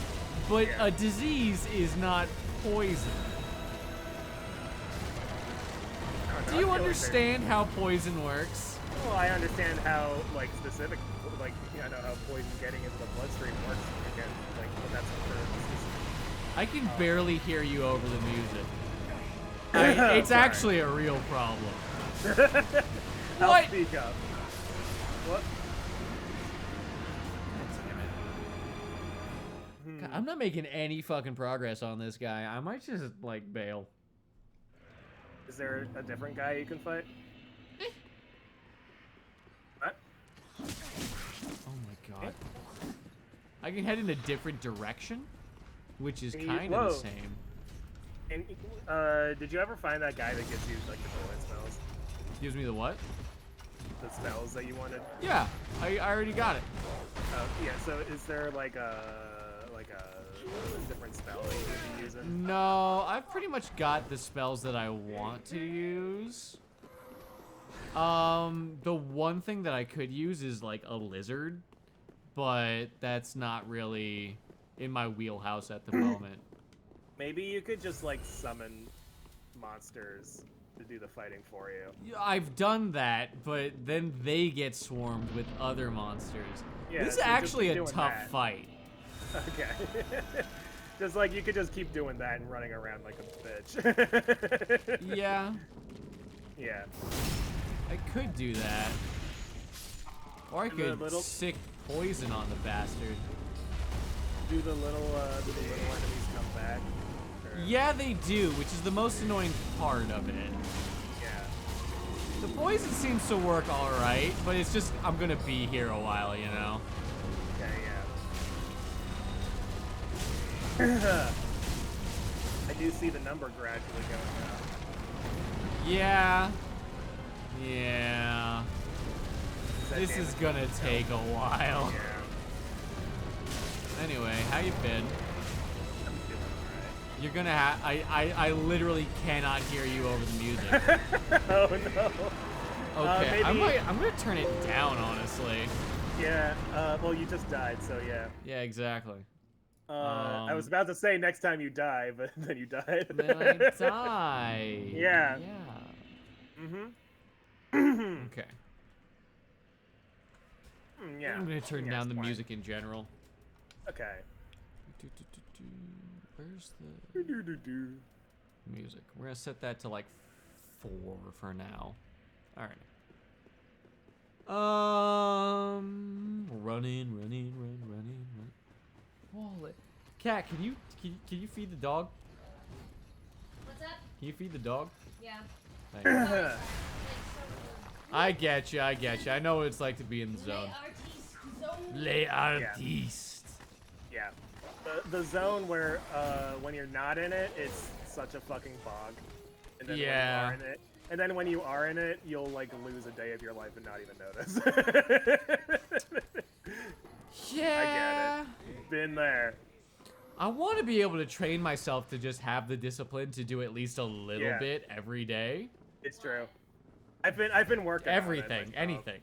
Speaker 2: but
Speaker 1: Yeah.
Speaker 2: a disease is not poison.
Speaker 1: I don't know,
Speaker 2: Do
Speaker 1: I
Speaker 2: you
Speaker 1: feel like
Speaker 2: understand how poison works?
Speaker 1: well, I understand how like specific, like I know how poison getting into the bloodstream works. Again, like but that's for specific.
Speaker 2: I can barely hear you over the music. It's
Speaker 1: Sorry.
Speaker 2: actually a real problem.
Speaker 1: I'll
Speaker 2: What?
Speaker 1: speak up. What?
Speaker 2: God, I'm not making any fucking progress on this guy. I might just, like, bail.
Speaker 1: Is there a different guy you can fight? What?
Speaker 2: Oh my god. I can head in a different direction, which is
Speaker 1: Can you-
Speaker 2: kind of the
Speaker 1: whoa.
Speaker 2: same.
Speaker 1: And did you ever find that guy that gives you like the bullet spells?
Speaker 2: Gives me the what?
Speaker 1: The spells that you wanted?
Speaker 2: Yeah, I already got it.
Speaker 1: Yeah, so is there like a different spell that you would be using?
Speaker 2: No, I've pretty much got the spells that I want to use. The one thing that I could use is like a lizard, but that's not really in my wheelhouse at the moment.
Speaker 1: Maybe you could just like summon monsters to do the fighting for you.
Speaker 2: I've done that, but then they get swarmed with other monsters.
Speaker 1: Yeah,
Speaker 2: this is
Speaker 1: so just
Speaker 2: actually
Speaker 1: keep
Speaker 2: a
Speaker 1: doing
Speaker 2: tough
Speaker 1: that.
Speaker 2: fight.
Speaker 1: Okay. Just like you could just keep doing that and running around like a bitch.
Speaker 2: Yeah,
Speaker 1: Yeah.
Speaker 2: I could do that. Or I
Speaker 1: The
Speaker 2: could
Speaker 1: little-
Speaker 2: sick poison on the bastard.
Speaker 1: Do the little enemies come back? Or-
Speaker 2: Yeah, they do, which is the most annoying part of it.
Speaker 1: Yeah.
Speaker 2: The poison seems to work alright, but it's just, I'm gonna be here a while, you know?
Speaker 1: Okay, yeah. I do see the number gradually going up.
Speaker 2: Yeah. Yeah.
Speaker 1: that
Speaker 2: This is
Speaker 1: damage
Speaker 2: gonna
Speaker 1: itself?
Speaker 2: take a while.
Speaker 1: Yeah.
Speaker 2: Anyway, how you been?
Speaker 1: I'm doing alright.
Speaker 2: You're gonna have, I literally cannot hear you over the music.
Speaker 1: Oh no.
Speaker 2: Okay,
Speaker 1: Maybe-
Speaker 2: I'm gonna turn it down, honestly.
Speaker 1: Yeah. Well, you just died, so yeah.
Speaker 2: Yeah, exactly.
Speaker 1: I was about to say next time you die, but then you died.
Speaker 2: Then I die.
Speaker 1: Yeah.
Speaker 2: Yeah.
Speaker 1: Mm-hmm.
Speaker 2: Okay.
Speaker 1: Yeah.
Speaker 2: I'm gonna turn
Speaker 1: Yeah,
Speaker 2: down
Speaker 1: it's
Speaker 2: the
Speaker 1: fine.
Speaker 2: music in general.
Speaker 1: Okay.
Speaker 2: Where's
Speaker 1: Do,
Speaker 2: the
Speaker 1: do, do.
Speaker 2: music? We're gonna set that to like 4 for now. All right. Running. Wallet. Cat, can you feed the dog?
Speaker 3: What's up?
Speaker 2: Can you feed the dog?
Speaker 3: Yeah.
Speaker 2: Thanks. I get you. I know what it's like to be in the zone. Les artistes.
Speaker 1: Yeah. The zone where when you're not in it, it's such a fucking bog. And then
Speaker 2: Yeah.
Speaker 1: when you are in it, and then when you are in it, you'll like lose a day of your life and not even notice.
Speaker 2: Yeah.
Speaker 1: Been there.
Speaker 2: I want to be able to train myself to just have the discipline to do at least a little
Speaker 1: Yeah.
Speaker 2: bit every day.
Speaker 1: It's true. I've been working on it
Speaker 2: Everything,
Speaker 1: myself.
Speaker 2: anything.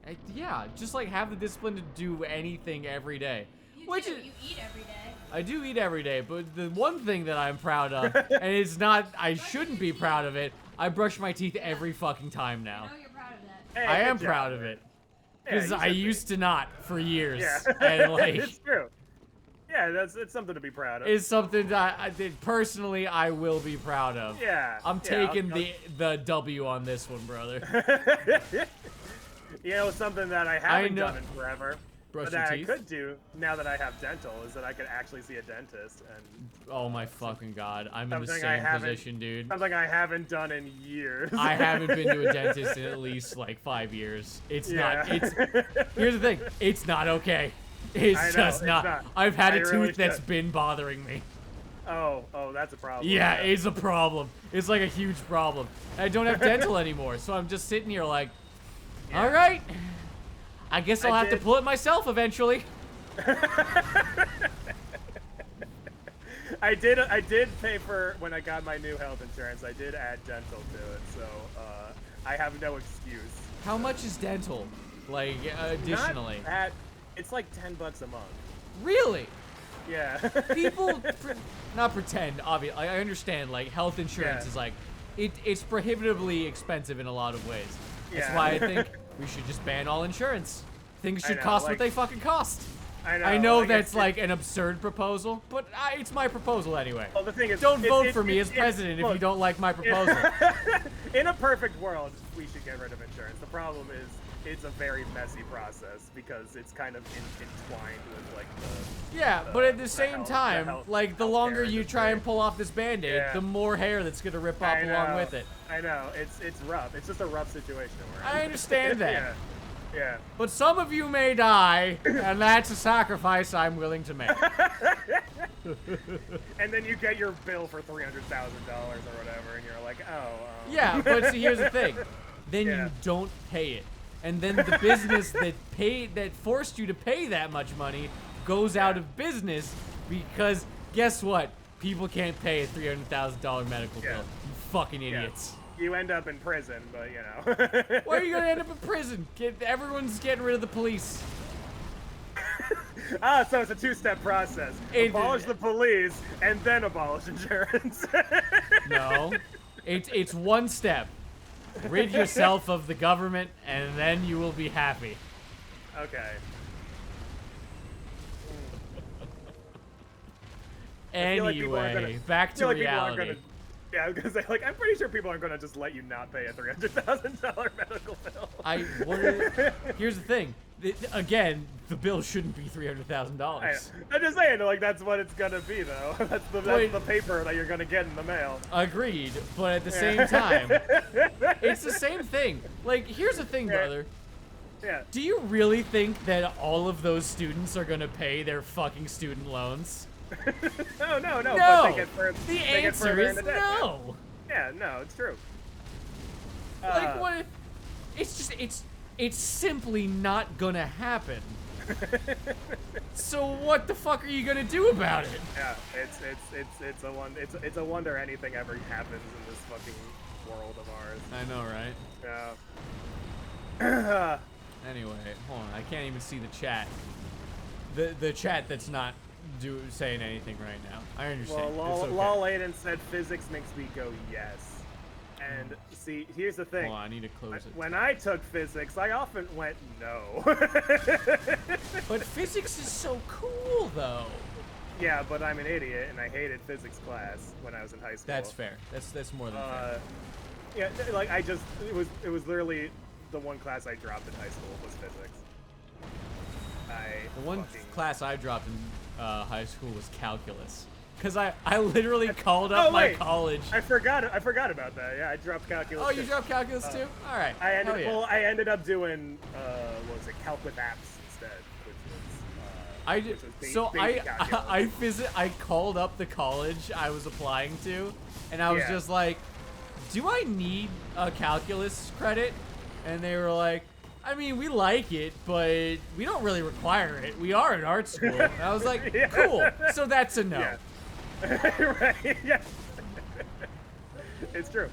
Speaker 3: Anything?
Speaker 2: Yeah, just like have the discipline to do anything every day.
Speaker 3: You
Speaker 2: Which
Speaker 3: do.
Speaker 2: is,
Speaker 3: You eat every day.
Speaker 2: I do eat every day, but the one thing that I'm proud of, and it's not, I shouldn't be proud of it, I brush my teeth every fucking time
Speaker 3: I
Speaker 2: now.
Speaker 3: know you're proud of that.
Speaker 1: Hey,
Speaker 2: I
Speaker 1: good
Speaker 2: am
Speaker 1: job.
Speaker 2: proud of it.
Speaker 1: Yeah,
Speaker 2: Because
Speaker 1: you
Speaker 2: I
Speaker 1: should be.
Speaker 2: used to not for years.
Speaker 1: Yeah.
Speaker 2: And like,
Speaker 1: It's true. Yeah, it's something to be proud of.
Speaker 2: it's something that I did personally I will be proud of.
Speaker 1: Yeah.
Speaker 2: I'm
Speaker 1: yeah,
Speaker 2: taking the W on this one, brother.
Speaker 1: You know, something that I haven't
Speaker 2: know-
Speaker 1: done in forever,
Speaker 2: Brush
Speaker 1: but
Speaker 2: your
Speaker 1: that
Speaker 2: teeth?
Speaker 1: I could do now that I have dental, is that I could actually see a dentist, and
Speaker 2: Oh my fucking god, I'm in the
Speaker 1: Something I
Speaker 2: same
Speaker 1: haven't-
Speaker 2: position, dude.
Speaker 1: something I haven't done in years.
Speaker 2: I haven't been to a dentist in at least like 5 years. It's
Speaker 1: Yeah.
Speaker 2: not. It's here's the thing. It's not okay. It's
Speaker 1: I know,
Speaker 2: just
Speaker 1: it's
Speaker 2: not.
Speaker 1: not.
Speaker 2: I've had
Speaker 1: I
Speaker 2: a tooth
Speaker 1: really
Speaker 2: that's
Speaker 1: should.
Speaker 2: been bothering me.
Speaker 1: Oh, that's a problem.
Speaker 2: Yeah, it's a problem. It's like a huge problem. I don't have dental anymore, so I'm just sitting here like,
Speaker 1: Yeah.
Speaker 2: all right. I guess I'll
Speaker 1: I
Speaker 2: have to
Speaker 1: did-
Speaker 2: pull it myself eventually.
Speaker 1: I did pay for when I got my new health insurance. I did add dental to it, so I have no excuse.
Speaker 2: How much is dental? Like additionally?
Speaker 1: Not that, it's like $10 a month.
Speaker 2: Really?
Speaker 1: Yeah.
Speaker 2: People not pretend, obviously. I understand, like, health insurance
Speaker 1: Yeah.
Speaker 2: is like, it's prohibitively expensive in a lot of ways. That's
Speaker 1: Yeah.
Speaker 2: why I think we should just ban all insurance. Things
Speaker 1: I
Speaker 2: should
Speaker 1: know,
Speaker 2: cost what
Speaker 1: like-
Speaker 2: they fucking cost.
Speaker 1: I know.
Speaker 2: know
Speaker 1: like,
Speaker 2: that's
Speaker 1: it's-
Speaker 2: like an absurd proposal, but it's my proposal anyway.
Speaker 1: Well, the thing is,
Speaker 2: Don't vote
Speaker 1: it-
Speaker 2: for me
Speaker 1: it-
Speaker 2: as
Speaker 1: it-
Speaker 2: president if you
Speaker 1: look,
Speaker 2: don't like my proposal.
Speaker 1: In a perfect world, we should get rid of insurance. The problem is, it's a very messy process because it's kind of entwined with like the.
Speaker 2: Yeah, but at the same
Speaker 1: health-
Speaker 2: time,
Speaker 1: health-
Speaker 2: like, the
Speaker 1: healthcare
Speaker 2: longer you try
Speaker 1: industry.
Speaker 2: and pull off this band-aid,
Speaker 1: Yeah.
Speaker 2: the more hair that's gonna rip off
Speaker 1: I
Speaker 2: along
Speaker 1: know,
Speaker 2: with it.
Speaker 1: I know. It's rough. It's just a rough situation we're in.
Speaker 2: I understand that.
Speaker 1: Yeah. Yeah.
Speaker 2: But some of you may die, and that's a sacrifice I'm willing to make.
Speaker 1: And then you get your bill for $300,000 or whatever, and you're like, oh.
Speaker 2: Yeah, but see, here's the thing. Then
Speaker 1: Yeah.
Speaker 2: you don't pay it. And then the business that forced you to pay that much money goes out of business because guess what? People can't pay a $300,000 medical
Speaker 1: Yeah.
Speaker 2: bill. You fucking
Speaker 1: Yeah.
Speaker 2: idiots.
Speaker 1: You end up in prison, but you know.
Speaker 2: Why are you gonna end up in prison? Everyone's getting rid of the police.
Speaker 1: So it's a two-step process.
Speaker 2: It-
Speaker 1: Abolish the police and then abolish insurance.
Speaker 2: No. It's one step. Rid yourself of the government, and then you will be happy.
Speaker 1: Okay.
Speaker 2: Anyway, back to reality.
Speaker 1: Yeah, I was gonna say, like, I'm pretty sure people aren't gonna just let you not pay a $300,000 medical bill.
Speaker 2: Here's the thing. Again, the bill shouldn't be $300,000.
Speaker 1: I'm just saying, like, that's what it's gonna be, though. That's the paper that you're gonna get in the mail.
Speaker 2: Agreed, but at the same time, it's the same thing. Like, here's the thing, brother.
Speaker 1: Yeah.
Speaker 2: Do you really think that all of those students are gonna pay their fucking student loans?
Speaker 1: No.
Speaker 2: No.
Speaker 1: But they get
Speaker 2: the answer is no.
Speaker 1: Yeah, no, it's true.
Speaker 2: Like, what if... It's just, it's simply not gonna happen. So what the fuck are you gonna do about it?
Speaker 1: Yeah, it's a wonder anything ever happens in this fucking world of ours.
Speaker 2: I know, right?
Speaker 1: Yeah.
Speaker 2: Anyway, hold on. I can't even see the chat. The chat that's not saying anything right now. I understand.
Speaker 1: Well,
Speaker 2: It's okay.
Speaker 1: Lol Aiden said physics makes me go yes. And see, here's the thing.
Speaker 2: Hold on, I need to close it.
Speaker 1: When I took physics, I often went no.
Speaker 2: But physics is so cool, though.
Speaker 1: Yeah, but I'm an idiot, and I hated physics class when I was in high school.
Speaker 2: That's fair. That's more than fair.
Speaker 1: Yeah, like it was literally the one class I dropped in high school was physics.
Speaker 2: The one class I dropped in high school was calculus. Because I literally called up my college.
Speaker 1: I forgot about that. Yeah, I dropped calculus.
Speaker 2: Oh, you dropped calculus too? All right.
Speaker 1: I ended up doing what was it, calc with apps instead,
Speaker 2: I called up the college I was applying to, and I was just like, do I need a calculus credit? And they were like, I mean, we like it, but we don't really require it. We are an art school. And I was like, cool. So that's a no.
Speaker 1: Yeah. Right, yeah. It's true.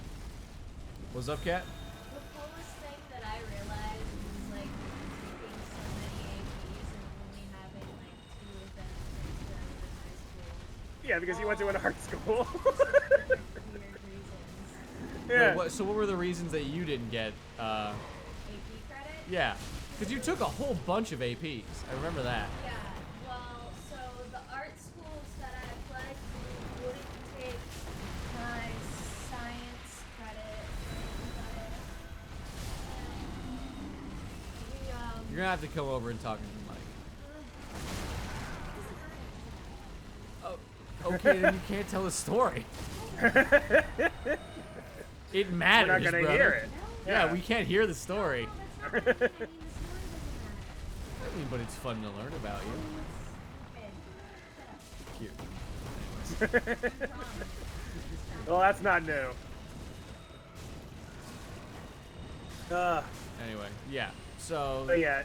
Speaker 2: What's up, Kat?
Speaker 3: The coolest thing that I realized was like taking so many APs and only having like 2 of them transferred in high school.
Speaker 1: Yeah, because you went to an art school.
Speaker 3: Weird reasons.
Speaker 1: Yeah.
Speaker 2: Wait, so what were the reasons that you didn't get?
Speaker 3: AP credit?
Speaker 2: Yeah, because you took a whole bunch of APs. I remember that.
Speaker 3: Yeah. Well, so the art schools that I applied to wouldn't take my science credit or
Speaker 2: You're gonna have to come over and talk to the mic. Oh, okay, then you can't tell the story. It matters,
Speaker 1: We're not gonna hear it.
Speaker 2: Yeah, we can't hear the story.
Speaker 3: I mean, the story doesn't matter.
Speaker 2: I mean, but it's fun to learn about you. Cute.
Speaker 1: Well, that's not new.
Speaker 2: Anyway, yeah. So
Speaker 1: But yeah.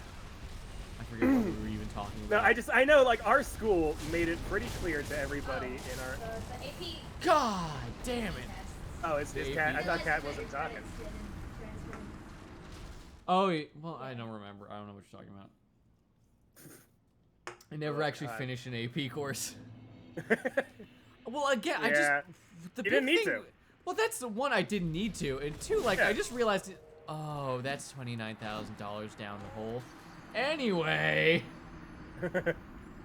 Speaker 2: I forget what we were even talking
Speaker 1: No,
Speaker 2: about.
Speaker 1: I know, like, our school made it pretty clear to everybody in our...
Speaker 3: The AP
Speaker 2: God damn it.
Speaker 1: Oh, it's Cat. I thought Cat wasn't talking.
Speaker 2: Oh, well, I don't remember. I don't know what you're talking about. I never actually finished an AP course. Well, again, I just... The
Speaker 1: You didn't
Speaker 2: big
Speaker 1: need
Speaker 2: thing,
Speaker 1: to.
Speaker 2: Well, that's the one I didn't need to. And two, like,
Speaker 1: Yeah.
Speaker 2: I just realized... Oh, that's $29,000 down the hole. Anyway...
Speaker 1: But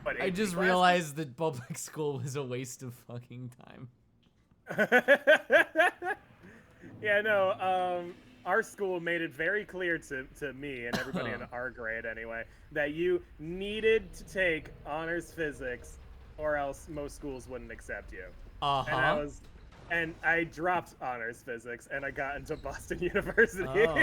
Speaker 2: I
Speaker 1: AP
Speaker 2: just
Speaker 1: classes?
Speaker 2: realized that public school was a waste of fucking time.
Speaker 1: Yeah, no, our school made it very clear to me and everybody in our grade anyway, that you needed to take honors physics or else most schools wouldn't accept you.
Speaker 2: Uh-huh.
Speaker 1: And I dropped honors physics and I got into Boston University.
Speaker 2: Oh.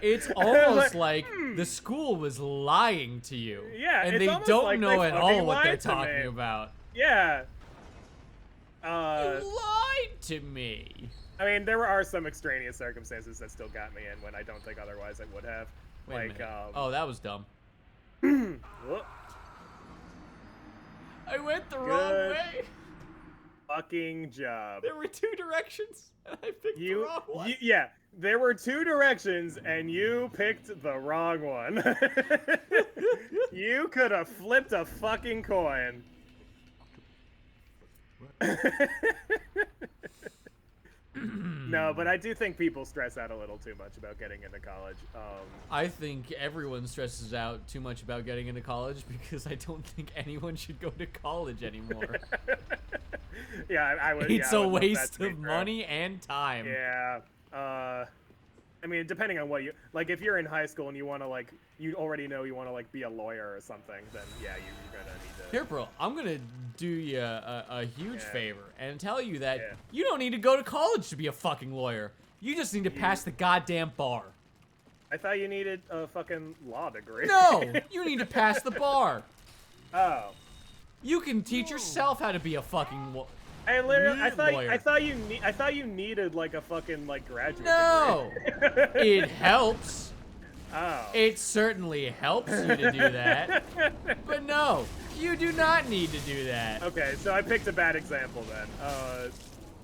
Speaker 2: It's almost like the school was lying to you.
Speaker 1: Yeah,
Speaker 2: and
Speaker 1: it's
Speaker 2: they
Speaker 1: almost
Speaker 2: don't
Speaker 1: like
Speaker 2: know
Speaker 1: they
Speaker 2: at
Speaker 1: fucking
Speaker 2: all what they're
Speaker 1: lied to me.
Speaker 2: talking about.
Speaker 1: Yeah.
Speaker 2: You lied to me.
Speaker 1: I mean, there are some extraneous circumstances that still got me in when I don't think otherwise I would have.
Speaker 2: Wait a
Speaker 1: Like,
Speaker 2: minute. Oh, that was dumb.
Speaker 1: whoop,
Speaker 2: I went the wrong
Speaker 1: Good.
Speaker 2: way.
Speaker 1: fucking job.
Speaker 2: There were 2 directions, and I picked the wrong one.
Speaker 1: Yeah, there were 2 directions, and you picked the wrong one. You could have flipped a fucking coin. No, but I do think people stress out a little too much about getting into college.
Speaker 2: I think everyone stresses out too much about getting into college because I don't think anyone should go to college anymore.
Speaker 1: Yeah, I would.
Speaker 2: It's
Speaker 1: yeah, I
Speaker 2: a
Speaker 1: would love that
Speaker 2: waste
Speaker 1: to be
Speaker 2: of
Speaker 1: true.
Speaker 2: money and time.
Speaker 1: Yeah. I mean, depending on what you like, if you're in high school and you want to like, you already know you want to like be a lawyer or something, then yeah, you're gonna need to.
Speaker 2: Here, bro, I'm gonna do you a huge
Speaker 1: Yeah.
Speaker 2: favor and tell you that
Speaker 1: Yeah.
Speaker 2: you don't need to go to college to be a fucking lawyer. You just need to pass the goddamn bar.
Speaker 1: I thought you needed a fucking law degree.
Speaker 2: No, you need to pass the bar.
Speaker 1: Oh.
Speaker 2: You can teach yourself how to be a fucking
Speaker 1: I literally,
Speaker 2: lawyer.
Speaker 1: I thought you needed like a fucking like graduate.
Speaker 2: No,
Speaker 1: degree.
Speaker 2: it helps.
Speaker 1: Oh.
Speaker 2: It certainly helps you to do that. But no, you do not need to do that.
Speaker 1: Okay, so I picked a bad example then.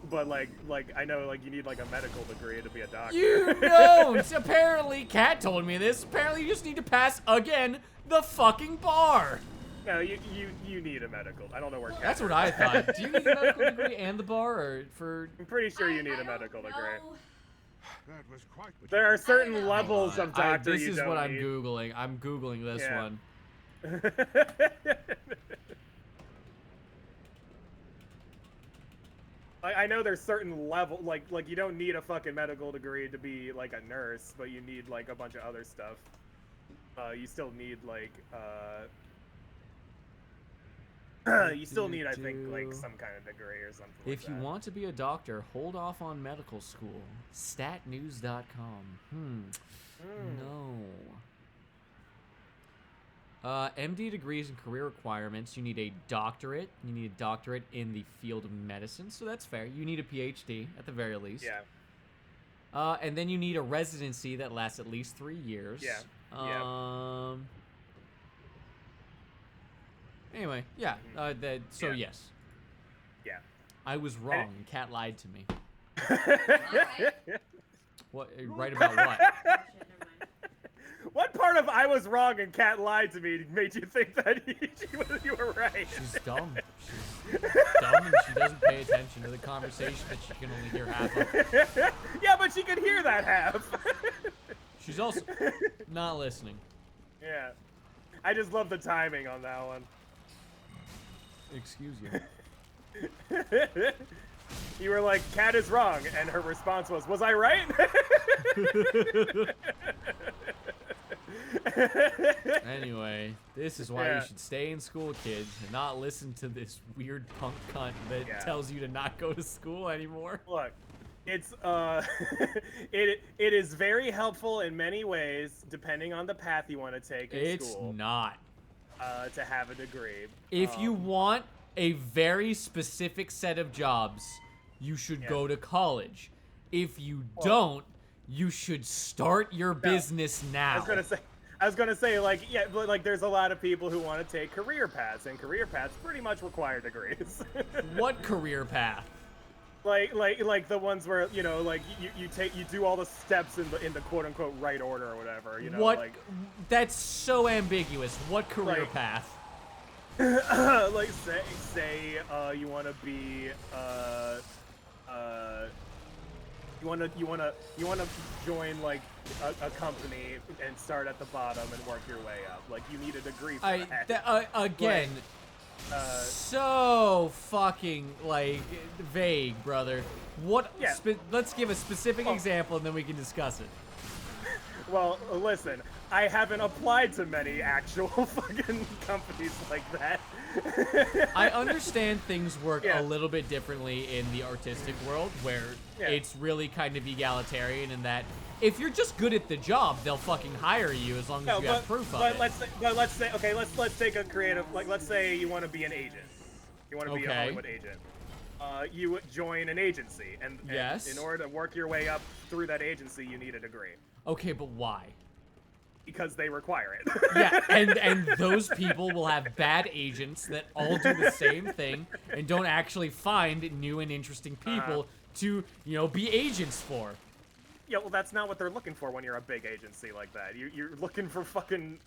Speaker 1: But like I know like you need like a medical degree to be a doctor.
Speaker 2: You don't. Apparently, Kat told me this. Apparently, you just need to pass again the fucking bar.
Speaker 1: No, you need a medical. I don't know where.
Speaker 2: That's what I thought. Do you need a medical degree and the bar, or for?
Speaker 1: I'm pretty sure you need
Speaker 3: I
Speaker 1: a medical
Speaker 3: don't
Speaker 1: degree.
Speaker 3: know.
Speaker 4: That was quite what
Speaker 1: There are certain
Speaker 3: know.
Speaker 1: levels of doctor
Speaker 2: This
Speaker 1: you
Speaker 2: is
Speaker 1: don't
Speaker 2: what I'm
Speaker 1: need.
Speaker 2: googling. I'm googling this
Speaker 1: Yeah.
Speaker 2: one.
Speaker 1: I know there's certain level like you don't need a fucking medical degree to be like a nurse, but you need like a bunch of other stuff. You still need like you still need I think like some kind of degree or something.
Speaker 2: If
Speaker 1: like
Speaker 2: you
Speaker 1: that.
Speaker 2: want to be a doctor, hold off on medical school. Statnews.com. No. MD degrees and career requirements. You need a doctorate. You need a doctorate in the field of medicine, so that's fair. You need a PhD at the very least.
Speaker 1: Yeah.
Speaker 2: And then you need a residency that lasts at least 3 years.
Speaker 1: Yeah.
Speaker 2: Anyway, yeah. So
Speaker 1: Yeah.
Speaker 2: yes,
Speaker 1: Yeah.
Speaker 2: I was wrong. And Kat lied to me.
Speaker 3: Alright.
Speaker 2: What? Right about what?
Speaker 3: Shit, never mind.
Speaker 1: What part of I was wrong and Kat lied to me made you think that you were right?
Speaker 2: She's dumb. She's dumb and she doesn't pay attention to the conversation that she can only hear half of.
Speaker 1: Yeah, but she could hear that half.
Speaker 2: She's also not listening.
Speaker 1: Yeah. I just love the timing on that one.
Speaker 2: Excuse you.
Speaker 1: You were like, Kat is wrong, and her response was I right?
Speaker 2: Anyway, this is why
Speaker 1: Yeah.
Speaker 2: you should stay in school, kids, and not listen to this weird punk cunt that
Speaker 1: Yeah.
Speaker 2: tells you to not go to school anymore.
Speaker 1: Look, it's it is very helpful in many ways, depending on the path you want to take in
Speaker 2: It's
Speaker 1: school.
Speaker 2: not.
Speaker 1: To have a degree.
Speaker 2: If you want a very specific set of jobs, you should
Speaker 1: Yeah.
Speaker 2: go to college. If you don't, you should start your business now.
Speaker 1: I was gonna say, like, yeah, but like, there's a lot of people who want to take career paths, and career paths pretty much require degrees.
Speaker 2: What career path?
Speaker 1: like the ones where you know, like you do all the steps in the quote unquote right order or whatever. You know,
Speaker 2: What?
Speaker 1: like
Speaker 2: That's so ambiguous. What career
Speaker 1: Like-
Speaker 2: path?
Speaker 1: like say you want to be you want to join like a company and start at the bottom and work your way up. Like you need a degree for that.
Speaker 2: Again, so fucking like vague, brother. What?
Speaker 1: Yeah.
Speaker 2: Let's give a specific
Speaker 1: Oh.
Speaker 2: example and then we can discuss it.
Speaker 1: Well, listen, I haven't applied to many actual fucking companies like that.
Speaker 2: I understand things work
Speaker 1: Yeah.
Speaker 2: a little bit differently in the artistic world, where
Speaker 1: Yeah.
Speaker 2: it's really kind of egalitarian in that if you're just good at the job, they'll fucking hire you as long as you have proof of it.
Speaker 1: let's say, okay, let's take a creative, like, let's say you want to be an agent. You want to be a
Speaker 2: Okay.
Speaker 1: Hollywood agent. You would join an agency, and
Speaker 2: Yes.
Speaker 1: in order to work your way up through that agency, you need a degree.
Speaker 2: Okay, but why?
Speaker 1: Because they require it.
Speaker 2: Yeah, and those people will have bad agents that all do the same thing and don't actually find new and interesting people to, you know, be agents for.
Speaker 1: Yeah, well, that's not what they're looking for when you're a big agency like that. You're looking for fucking,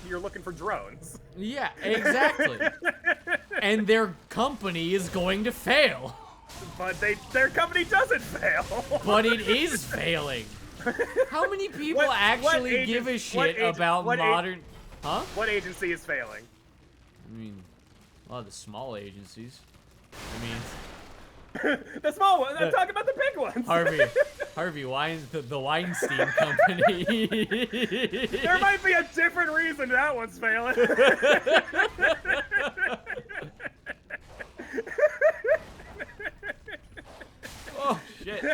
Speaker 1: you're looking for drones.
Speaker 2: Yeah, exactly. And their company is going to fail.
Speaker 1: But their company doesn't fail.
Speaker 2: But it is failing. How many people actually give a shit about modern... Huh?
Speaker 1: What agency is failing?
Speaker 2: I mean, a lot of the small agencies. I mean...
Speaker 1: The small ones. I'm talking about the big ones.
Speaker 2: Harvey the Weinstein Company.
Speaker 1: There might be a different reason that one's failing.
Speaker 2: Oh, shit.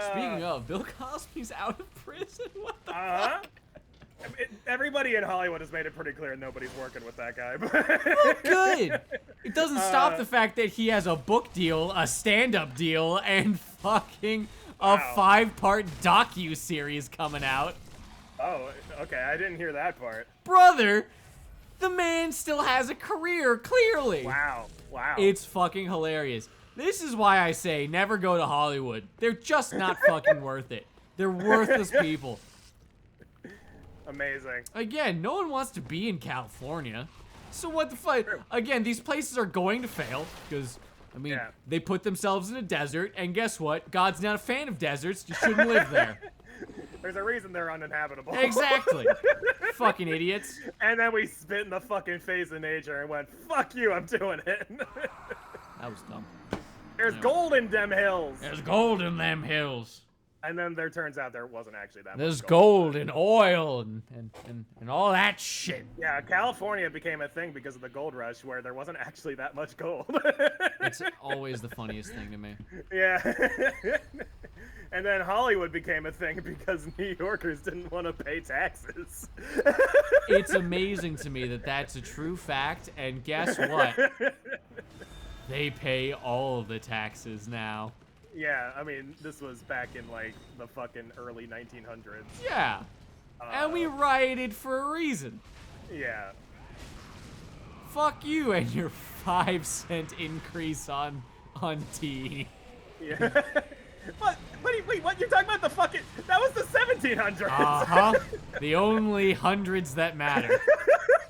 Speaker 2: Speaking of, Bill Cosby's out of prison? What the fuck?
Speaker 1: Everybody in Hollywood has made it pretty clear nobody's working with that guy.
Speaker 2: Well, good. It doesn't stop the fact that he has a book deal, a stand-up deal, and fucking a 5-part docu-series coming out.
Speaker 1: Oh, okay. I didn't hear that part.
Speaker 2: Brother, the man still has a career, clearly.
Speaker 1: Wow.
Speaker 2: It's fucking hilarious. This is why I say never go to Hollywood. They're just not fucking worth it. They're worthless people.
Speaker 1: Amazing.
Speaker 2: Again, no one wants to be in California. So what the fuck? Again, these places are going to fail because, I mean, they put themselves in a desert, and guess what? God's not a fan of deserts. You shouldn't live there.
Speaker 1: There's a reason they're uninhabitable.
Speaker 2: Exactly. Fucking idiots.
Speaker 1: And then we spit in the fucking face of nature and went, fuck you, I'm doing it.
Speaker 2: That was dumb.
Speaker 1: There's gold in them hills.
Speaker 2: There's gold in them hills.
Speaker 1: And then there turns out there wasn't actually that
Speaker 2: There's
Speaker 1: much
Speaker 2: gold and oil and all that shit.
Speaker 1: Yeah, California became a thing because of the gold rush where there wasn't actually that much gold.
Speaker 2: It's always the funniest thing to me.
Speaker 1: Yeah. And then Hollywood became a thing because New Yorkers didn't want to pay taxes.
Speaker 2: It's amazing to me that that's a true fact, and guess what? They pay all of the taxes now.
Speaker 1: Yeah, I mean, this was back in, like, the fucking early 1900s.
Speaker 2: Yeah. And we rioted for a reason.
Speaker 1: Yeah.
Speaker 2: Fuck you and your 5-cent increase on tea.
Speaker 1: Yeah. Wait, what? You're talking about the fucking... That was the 1700s!
Speaker 2: Uh-huh. The only hundreds that matter.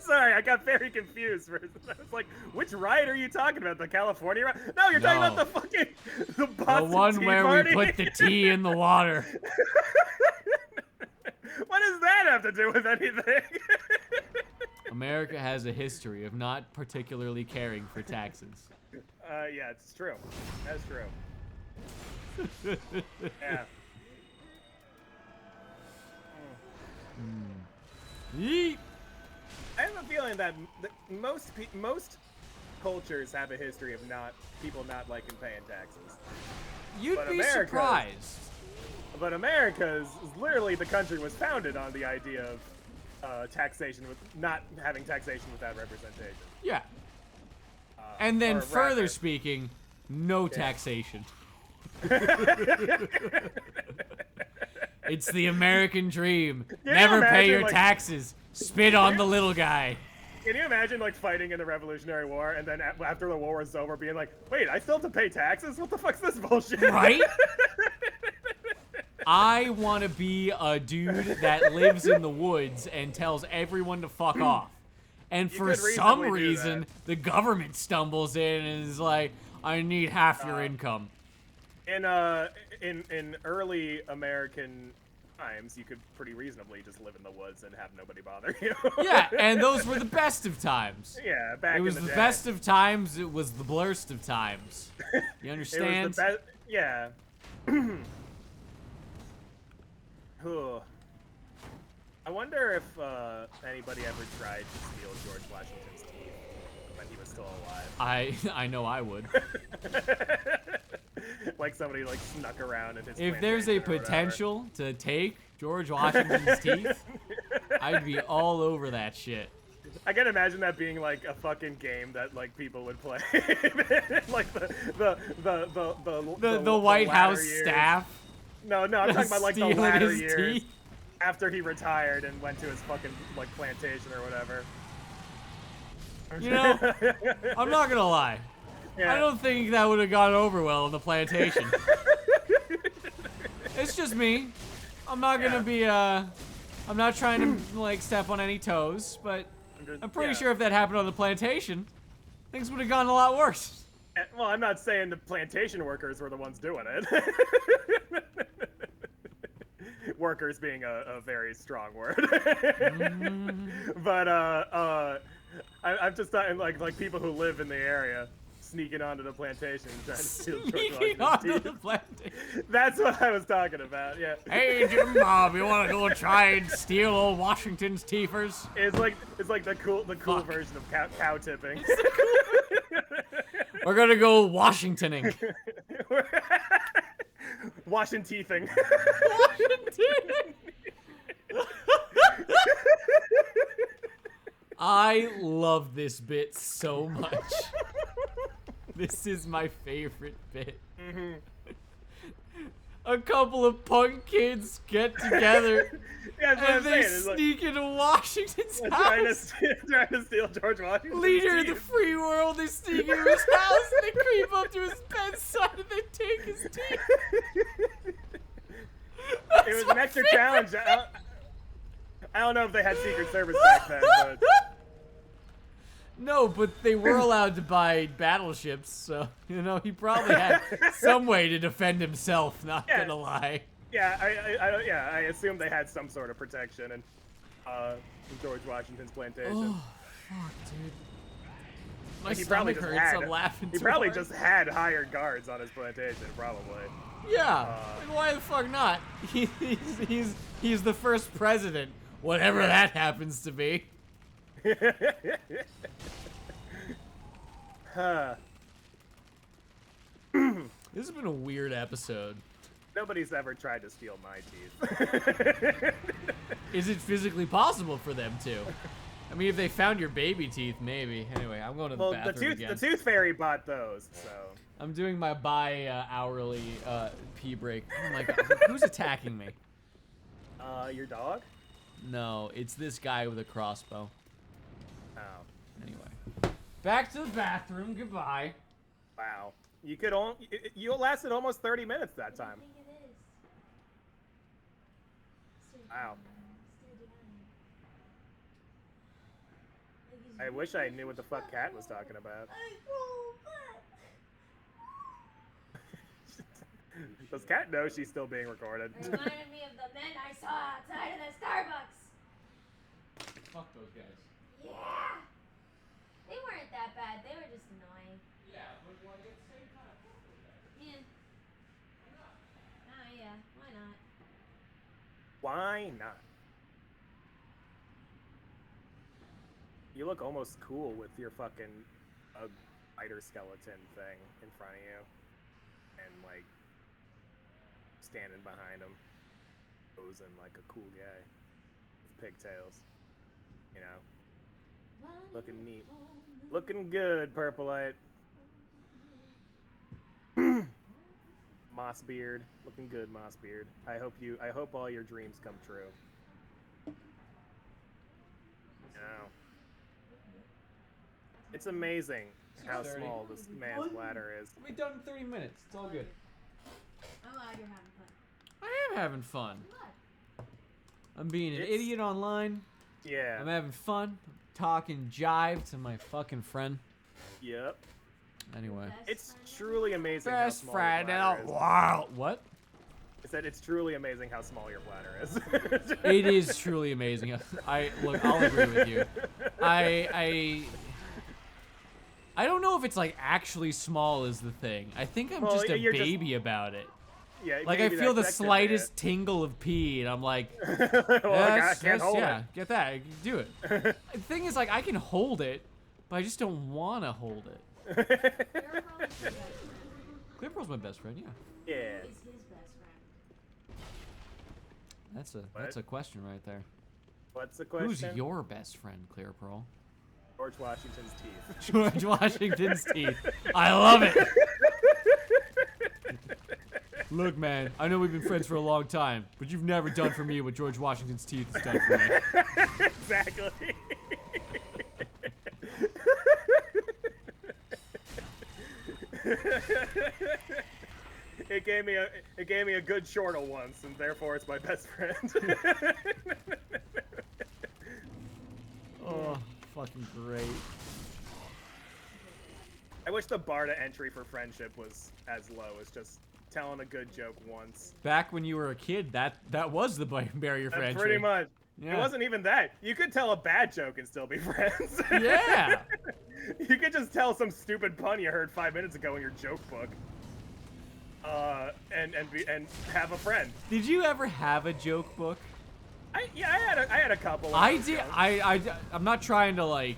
Speaker 1: Sorry, I got very confused. I was like, which riot are you talking about? The California riot? No, you're talking about the fucking... The Boston
Speaker 2: The one
Speaker 1: Tea
Speaker 2: where
Speaker 1: Party?
Speaker 2: we put the tea in the water.
Speaker 1: What does that have to do with anything?
Speaker 2: America has a history of not particularly caring for taxes.
Speaker 1: Yeah, it's true. That's true. Yeah.
Speaker 2: Yeet.
Speaker 1: I have a feeling that most cultures have a history of people not liking paying taxes.
Speaker 2: You'd be surprised.
Speaker 1: But America's literally the country was founded on the idea of taxation with not having taxation without representation.
Speaker 2: Yeah. And then
Speaker 1: or
Speaker 2: further
Speaker 1: rather-
Speaker 2: speaking, no taxation. It's the American dream.
Speaker 1: you
Speaker 2: Never pay
Speaker 1: imagine,
Speaker 2: your
Speaker 1: like-
Speaker 2: taxes. Spit on the little guy.
Speaker 1: Can you imagine like fighting in the Revolutionary War and then after the war was over being like, wait, I still have to pay taxes? What the fuck's this bullshit?
Speaker 2: Right? I want to be a dude that lives in the woods and tells everyone to fuck off. And for
Speaker 1: could
Speaker 2: some
Speaker 1: reasonably do
Speaker 2: reason, the government stumbles in and is like, I need half your income.
Speaker 1: In early American times, you could pretty reasonably just live in the woods and have nobody bother you.
Speaker 2: Yeah, and those were the best of times.
Speaker 1: Yeah, back
Speaker 2: It was
Speaker 1: in the
Speaker 2: the
Speaker 1: day.
Speaker 2: best of times, it was the blurst of times. You
Speaker 1: It
Speaker 2: understand?
Speaker 1: was the best. Yeah. Whew. I wonder if anybody ever tried to steal George Washington's teeth when he was still alive.
Speaker 2: I know I would.
Speaker 1: Like somebody like snuck around in his.
Speaker 2: If there's a
Speaker 1: plantation or whatever.
Speaker 2: potential to take George Washington's teeth, I'd be all over that shit.
Speaker 1: I can imagine that being like a fucking game that like people would play, like
Speaker 2: The White House
Speaker 1: latter years.
Speaker 2: staff.
Speaker 1: No, I'm talking about like the
Speaker 2: stealing
Speaker 1: latter
Speaker 2: his
Speaker 1: years
Speaker 2: teeth.
Speaker 1: after he retired and went to his fucking like plantation or whatever.
Speaker 2: You know, I'm not gonna lie.
Speaker 1: Yeah.
Speaker 2: I don't think that would have gone over well on the plantation. It's just me. I'm not gonna be I'm not trying to like step on any toes, but I'm pretty sure if that happened on the plantation, things would have gone a lot worse.
Speaker 1: Well, I'm not saying the plantation workers were the ones doing it. Workers being a very strong word. But I'm just talking like people who live in the area sneaking onto the plantation and trying to steal George
Speaker 2: Sneaking
Speaker 1: Washington's
Speaker 2: onto the
Speaker 1: teeth.
Speaker 2: plantation.
Speaker 1: That's what I was talking about. Yeah.
Speaker 2: Hey, Jim Bob, you want to go try and steal old Washington's teethers?
Speaker 1: It's like the cool
Speaker 2: Fuck.
Speaker 1: version of cow tipping.
Speaker 2: We're gonna go Washingtoning.
Speaker 1: Washing teething.
Speaker 2: I love this bit so much. This is my favorite bit. A couple of punk kids get together
Speaker 1: Yeah, that's what I'm
Speaker 2: and they
Speaker 1: saying. It's like
Speaker 2: sneak into Washington's
Speaker 1: trying
Speaker 2: house.
Speaker 1: to steal George Washington's
Speaker 2: Leader of the
Speaker 1: teeth.
Speaker 2: free world, they sneak into his house and they creep up to his bedside and they take his teeth.
Speaker 1: It was an extra challenge. I don't know if they had Secret Service back then, but
Speaker 2: No, but they were allowed to buy battleships, so, you know, he probably had some way to defend himself, not
Speaker 1: Yeah.
Speaker 2: gonna lie.
Speaker 1: yeah, I assume they had some sort of protection in George Washington's plantation.
Speaker 2: Oh, fuck, dude. My
Speaker 1: He probably
Speaker 2: stomach
Speaker 1: just
Speaker 2: hurts,
Speaker 1: had.
Speaker 2: I'm laughing
Speaker 1: He
Speaker 2: too
Speaker 1: probably
Speaker 2: hard.
Speaker 1: just had hired guards on his plantation, probably.
Speaker 2: Yeah, and why the fuck not? He's the first president, whatever that happens to be.
Speaker 1: Huh.
Speaker 2: This has been a weird episode.
Speaker 1: Nobody's ever tried to steal my teeth.
Speaker 2: Is it physically possible for them to? I mean, if they found your baby teeth, maybe. Anyway, I'm going to the
Speaker 1: Well,
Speaker 2: bathroom again.
Speaker 1: the tooth fairy bought those, so.
Speaker 2: I'm doing my bi-hourly pee break. Oh my god, who's attacking me?
Speaker 1: Your dog?
Speaker 2: No, it's this guy with a crossbow.
Speaker 1: Oh,
Speaker 2: Anyway, back to the bathroom. Goodbye.
Speaker 1: wow. You lasted almost 30 minutes that
Speaker 3: I
Speaker 1: time.
Speaker 3: think it is.
Speaker 1: Wow.
Speaker 3: Still doing it.
Speaker 1: I wish I knew what the fuck Kat was talking about. Does Kat know she's still being recorded?
Speaker 3: It reminded me of the men I saw outside of the Starbucks.
Speaker 2: Fuck those guys.
Speaker 3: Yeah. They weren't that bad. They were just annoying.
Speaker 2: Yeah, but like at the same time, fuck those guys.
Speaker 3: Yeah. Oh yeah. Why not?
Speaker 1: Why not? You look almost cool with your fucking spider skeleton thing in front of you. And like standing behind him, posing like a cool guy with pigtails. You know, looking neat, looking good, Purplite. Mossbeard, looking good, Mossbeard. I hope all your dreams come true. You know, it's amazing how
Speaker 2: 6:30.
Speaker 1: small this man's bladder is.
Speaker 2: We'll be done in 30 minutes. It's all good.
Speaker 3: I'm glad you're having fun.
Speaker 2: I am having fun.
Speaker 3: What?
Speaker 2: I'm being an
Speaker 1: It's-
Speaker 2: idiot online.
Speaker 1: Yeah.
Speaker 2: I'm having fun. Talking jive to my fucking friend.
Speaker 1: Yep.
Speaker 2: Anyway.
Speaker 3: Best
Speaker 1: It's
Speaker 3: friend
Speaker 1: truly amazing how
Speaker 2: Best
Speaker 1: small your
Speaker 2: friend
Speaker 1: bladder is.
Speaker 2: wow. What?
Speaker 1: I said it's truly amazing how small your bladder is.
Speaker 2: It is truly amazing. Look, I'll agree with you. I don't know if it's like actually small is the thing. I think I'm
Speaker 1: Well,
Speaker 2: just a
Speaker 1: you're just-
Speaker 2: baby about it.
Speaker 1: Yeah.
Speaker 2: Like I
Speaker 1: maybe
Speaker 2: feel the
Speaker 1: that could be
Speaker 2: slightest tingle of pee, and I'm like,
Speaker 1: it. Well, I can't hold
Speaker 2: yeah,
Speaker 1: it.
Speaker 2: get that, do it. The thing is, like, I can hold it, but I just don't want to hold it.
Speaker 3: You're probably his best friend.
Speaker 2: ClearPearl's my best friend, yeah.
Speaker 1: Yeah.
Speaker 3: Who is his best friend?
Speaker 2: That's a question right there.
Speaker 1: What's the question?
Speaker 2: Who's your best friend, ClearPearl?
Speaker 1: George Washington's teeth.
Speaker 2: George Washington's teeth. I love it. Look, man, I know we've been friends for a long time, but you've never done for me what George Washington's teeth has done for me.
Speaker 1: Exactly. It gave me a good chortle once, and therefore it's my best friend.
Speaker 2: Oh, fucking great.
Speaker 1: I wish the bar to entry for friendship was as low as just telling a good joke once.
Speaker 2: Back when you were a kid, that was the barrier for entry.
Speaker 1: Pretty much.
Speaker 2: Yeah.
Speaker 1: It wasn't even that. You could tell a bad joke and still be friends.
Speaker 2: Yeah.
Speaker 1: You could just tell some stupid pun you heard 5 minutes ago in your joke book. And have a friend.
Speaker 2: Did you ever have a joke book?
Speaker 1: I had a couple.
Speaker 2: I did. I'm not trying to like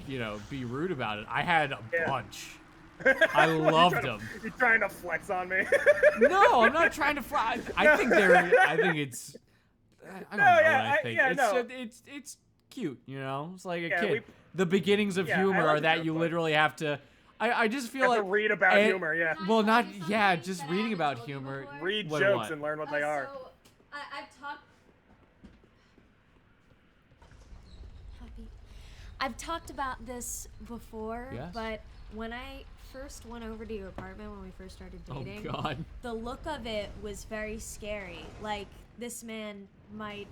Speaker 2: be rude about it. I had a bunch. I loved them.
Speaker 1: You're trying to flex on me.
Speaker 2: No, I'm not trying to fly. I think it's. I don't know.
Speaker 1: Yeah,
Speaker 2: what I think.
Speaker 1: no.
Speaker 2: It's cute. It's like a
Speaker 1: Yeah,
Speaker 2: kid. The beginnings of
Speaker 1: I
Speaker 2: humor
Speaker 1: like
Speaker 2: are
Speaker 1: the
Speaker 2: that
Speaker 1: joke
Speaker 2: you
Speaker 1: book.
Speaker 2: literally have to. I just feel
Speaker 1: Have
Speaker 2: like
Speaker 1: to read about humor, yeah.
Speaker 2: Well, not
Speaker 3: Can I tell you
Speaker 2: yeah,
Speaker 3: something
Speaker 2: just
Speaker 3: that I
Speaker 2: reading
Speaker 3: haven't
Speaker 2: about
Speaker 3: told you
Speaker 2: humor.
Speaker 3: before?
Speaker 1: Read
Speaker 2: What,
Speaker 1: jokes
Speaker 2: what?
Speaker 1: and learn what they are.
Speaker 3: So, I've talked about this before,
Speaker 2: Yes?
Speaker 3: but when I first went over to your apartment when we first started dating,
Speaker 2: Oh God.
Speaker 3: the look of it was very scary. Like, this man might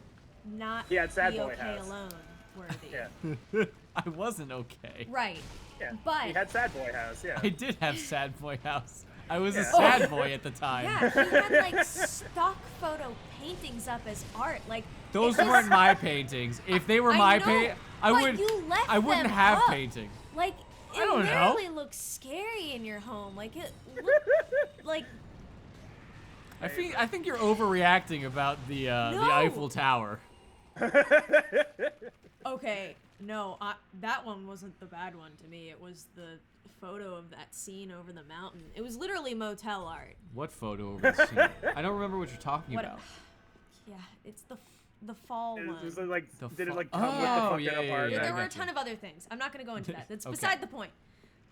Speaker 3: not
Speaker 1: Yeah, it's Sad
Speaker 3: be
Speaker 1: Boy
Speaker 3: okay
Speaker 1: House.
Speaker 3: alone worthy.
Speaker 1: Yeah.
Speaker 2: I wasn't okay.
Speaker 3: Right.
Speaker 1: Yeah.
Speaker 3: But
Speaker 1: He had Sad Boy House, yeah.
Speaker 2: I did have sad boy house. I was a
Speaker 1: Yeah.
Speaker 2: sad boy at the time.
Speaker 3: yeah, he had like stock photo paintings up as art. Like,
Speaker 2: Those
Speaker 3: it was-
Speaker 2: weren't my paintings. If they were my
Speaker 3: know,
Speaker 2: paint, I
Speaker 3: but
Speaker 2: would.
Speaker 3: you left
Speaker 2: I wouldn't
Speaker 3: them
Speaker 2: have
Speaker 3: up.
Speaker 2: paintings.
Speaker 3: Like,
Speaker 2: I
Speaker 3: it
Speaker 2: don't know.
Speaker 3: literally looks scary in your home. Like, it looked like
Speaker 2: I think you're overreacting about the Eiffel Tower.
Speaker 3: okay. No, that one wasn't the bad one to me. It was the photo of that scene over the mountain. It was literally motel art.
Speaker 2: What photo over the scene? I don't remember what you're talking
Speaker 3: What?
Speaker 2: about.
Speaker 3: Yeah, it's the fall one.
Speaker 1: It was like,
Speaker 2: The
Speaker 1: did it
Speaker 2: fu-
Speaker 1: like come with the
Speaker 2: Oh,
Speaker 1: fucking
Speaker 2: yeah, yeah,
Speaker 1: apartment?
Speaker 3: Yeah, there
Speaker 2: I
Speaker 3: were a
Speaker 2: got you.
Speaker 3: ton of other things. I'm not gonna go into that. That's
Speaker 2: Okay.
Speaker 3: beside the point.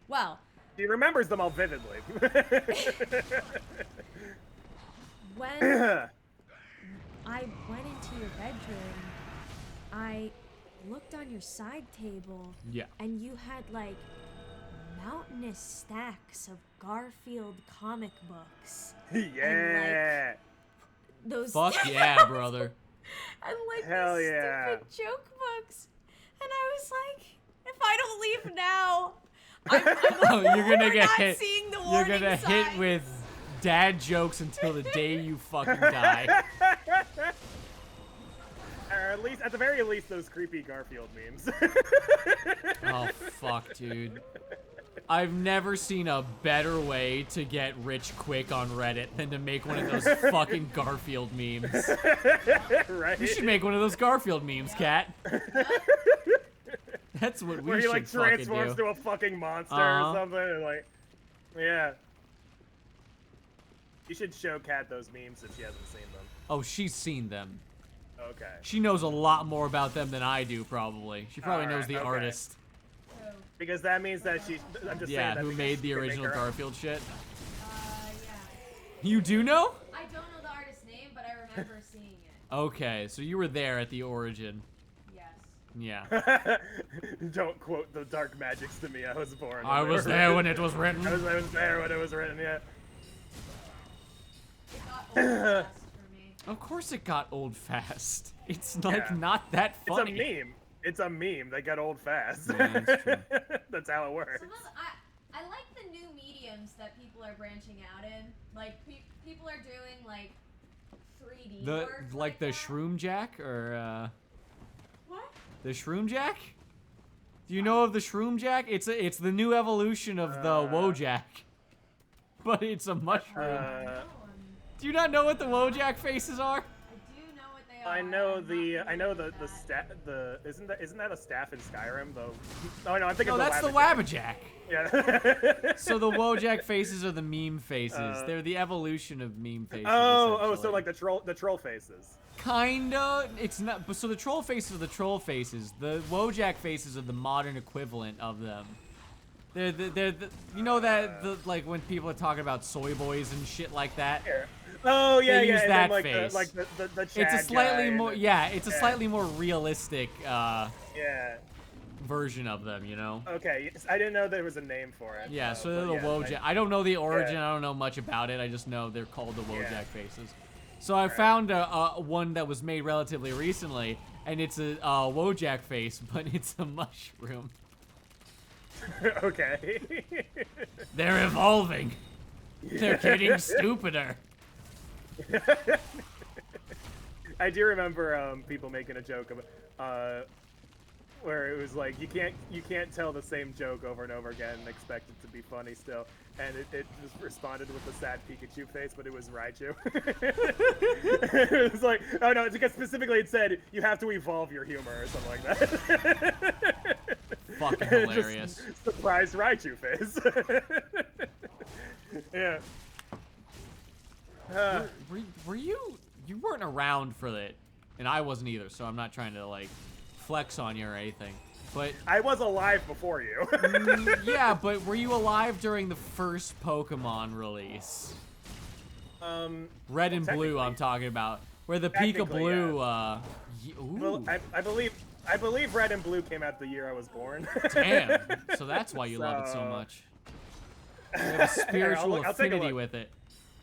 Speaker 3: Well,
Speaker 1: He remembers them all vividly.
Speaker 3: when I went into your bedroom, I looked on your side table,
Speaker 2: Yeah.
Speaker 3: and you had like mountainous stacks of Garfield comic books.
Speaker 1: Yeah.
Speaker 3: Those
Speaker 2: Fuck yeah, brother.
Speaker 3: and like
Speaker 1: Hell
Speaker 3: these
Speaker 1: yeah.
Speaker 3: stupid joke books. And I was like, if I don't leave now, I'm
Speaker 2: Oh, you're gonna
Speaker 3: we're
Speaker 2: get
Speaker 3: not
Speaker 2: hit.
Speaker 3: seeing the
Speaker 2: You're
Speaker 3: warning
Speaker 2: gonna
Speaker 3: sign.
Speaker 2: hit with dad jokes until the day you fucking die.
Speaker 1: Or at the very least, those creepy Garfield memes.
Speaker 2: Oh fuck, dude. I've never seen a better way to get rich quick on Reddit than to make one of those fucking Garfield memes.
Speaker 1: Right?
Speaker 2: You should make one of those Garfield memes, Kat. That's what we
Speaker 1: Where he
Speaker 2: should
Speaker 1: like
Speaker 2: fucking
Speaker 1: transforms
Speaker 2: do.
Speaker 1: to a fucking monster
Speaker 2: Uh-huh.
Speaker 1: or something. And, like, yeah. You should show Kat those memes if she hasn't seen them.
Speaker 2: Oh, she's seen them.
Speaker 1: Okay.
Speaker 2: She knows a lot more about them than I do, probably. She probably knows
Speaker 1: Alright,
Speaker 2: the
Speaker 1: okay.
Speaker 2: artist.
Speaker 1: Because that means that she. I'm just saying
Speaker 2: Yeah,
Speaker 1: that
Speaker 2: who
Speaker 1: because
Speaker 2: made the
Speaker 1: they make
Speaker 2: original
Speaker 1: her-
Speaker 2: Garfield shit.
Speaker 3: Yeah.
Speaker 2: You do know?
Speaker 3: I don't know the artist's name, but I remember seeing it.
Speaker 2: Okay, so you were there at the origin.
Speaker 3: Yes.
Speaker 2: Yeah.
Speaker 1: Don't quote the dark magics to me. I was born.
Speaker 2: I was there when it was written.
Speaker 1: I was there when it was written. Yeah.
Speaker 3: It got old fast for me.
Speaker 2: Of course it got old fast. It's like
Speaker 1: Yeah.
Speaker 2: not that
Speaker 1: It's
Speaker 2: funny.
Speaker 1: a meme. It's a meme that got old fast.
Speaker 2: Yeah, that's true.
Speaker 1: That's how it works.
Speaker 3: Some of I like the new mediums that people are branching out in. Like people are doing like 3D
Speaker 2: The
Speaker 3: work
Speaker 2: like the
Speaker 3: that.
Speaker 2: Shroom Jack or
Speaker 3: What?
Speaker 2: the Shroom Jack? Do you know of the Shroom Jack? It's the new evolution of the Wojak. But it's a mushroom. Do you not know what the Wojak faces are?
Speaker 3: I do know what they are.
Speaker 1: I know
Speaker 3: I'm
Speaker 1: the
Speaker 3: not
Speaker 1: I know
Speaker 3: familiar
Speaker 1: the
Speaker 3: with
Speaker 1: staff isn't that a staff in Skyrim though? Oh no, I'm thinking
Speaker 2: No,
Speaker 1: of
Speaker 2: that's the
Speaker 1: Wabbit.
Speaker 2: Wabbajack.
Speaker 1: Yeah.
Speaker 2: So the Wojak faces are the meme faces. They're the evolution of meme faces. essentially.
Speaker 1: so like the troll faces.
Speaker 2: Kinda. It's not. But so the troll faces are the troll faces. The Wojak faces are the modern equivalent of them. They're the you know that like when people are talking about soy boys and shit like that.
Speaker 1: Here. Oh yeah,
Speaker 2: They
Speaker 1: yeah.
Speaker 2: use
Speaker 1: and
Speaker 2: that
Speaker 1: then, like
Speaker 2: face.
Speaker 1: the Chad
Speaker 2: It's a slightly
Speaker 1: guy
Speaker 2: more
Speaker 1: and
Speaker 2: it's a
Speaker 1: yeah.
Speaker 2: slightly more realistic
Speaker 1: yeah.
Speaker 2: version of them, you know.
Speaker 1: Okay, yes, I didn't know there was a name for it.
Speaker 2: Yeah, so
Speaker 1: but
Speaker 2: they're the
Speaker 1: yeah,
Speaker 2: Wojak. I don't know the origin.
Speaker 1: yeah.
Speaker 2: I don't know much about it. I just know they're called the Wojak
Speaker 1: Yeah.
Speaker 2: faces. So I found one that was made relatively recently, and it's a Wojak face, but it's a mushroom.
Speaker 1: Okay.
Speaker 2: They're evolving. They're getting stupider.
Speaker 1: I do remember people making a joke of, where it was like you can't tell the same joke over and over again and expect it to be funny still, and it just responded with a sad Pikachu face, but it was Raichu. It was like, oh no, it's because specifically it said you have to evolve your humor or something like that.
Speaker 2: Fucking
Speaker 1: And it
Speaker 2: hilarious.
Speaker 1: just surprised Raichu face. Yeah.
Speaker 2: Were you weren't around for it, and I wasn't either, so I'm not trying to like flex on you or anything. But
Speaker 1: I was alive before you.
Speaker 2: yeah, but were you alive during the first Pokemon release? Red and Blue, I'm talking about, where the Pika Blue.
Speaker 1: Well, I believe Red and Blue came out the year I was born.
Speaker 2: Damn. So that's why you love it so much. You have a spiritual
Speaker 1: I'll take a
Speaker 2: affinity
Speaker 1: look.
Speaker 2: with it.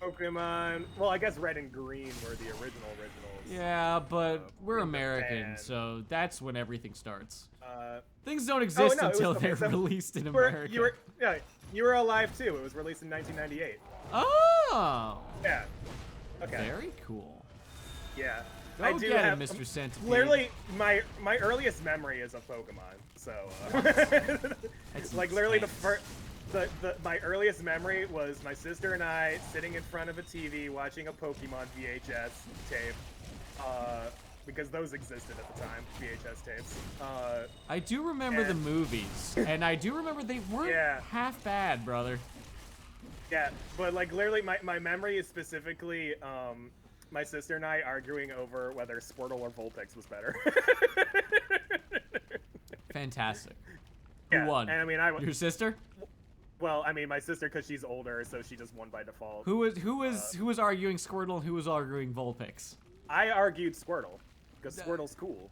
Speaker 1: Pokemon. Well, I guess Red and Green were the originals.
Speaker 2: Yeah, but we're
Speaker 1: in
Speaker 2: American,
Speaker 1: Japan.
Speaker 2: so that's when everything starts.
Speaker 1: Uh,
Speaker 2: Things don't exist
Speaker 1: no, it was-
Speaker 2: until
Speaker 1: okay,
Speaker 2: they're
Speaker 1: so
Speaker 2: released in
Speaker 1: you were-
Speaker 2: America.
Speaker 1: you were alive too. It was released in 1998.
Speaker 2: Oh,
Speaker 1: Yeah. Okay.
Speaker 2: very cool.
Speaker 1: Yeah.
Speaker 2: Go
Speaker 1: I do
Speaker 2: get
Speaker 1: have
Speaker 2: it, Mr. Centipede.
Speaker 1: literally my earliest memory is of Pokemon. So
Speaker 2: That's
Speaker 1: like literally the
Speaker 2: intense.
Speaker 1: first. My earliest memory was my sister and I sitting in front of a TV watching a Pokemon VHS tape, because those existed at the time, VHS tapes.
Speaker 2: I do remember the
Speaker 1: and-
Speaker 2: movies, and I do remember they weren't
Speaker 1: Yeah.
Speaker 2: half bad, brother.
Speaker 1: Yeah, but like literally my memory is specifically my sister and I arguing over whether Squirtle or Vulpix was better.
Speaker 2: Fantastic.
Speaker 1: Yeah,
Speaker 2: Who won?
Speaker 1: and I mean
Speaker 2: Your sister?
Speaker 1: well, I mean my sister because she's older, so she just won by default.
Speaker 2: Who was arguing Squirtle and who was arguing Vulpix?
Speaker 1: I argued Squirtle because Squirtle's cool.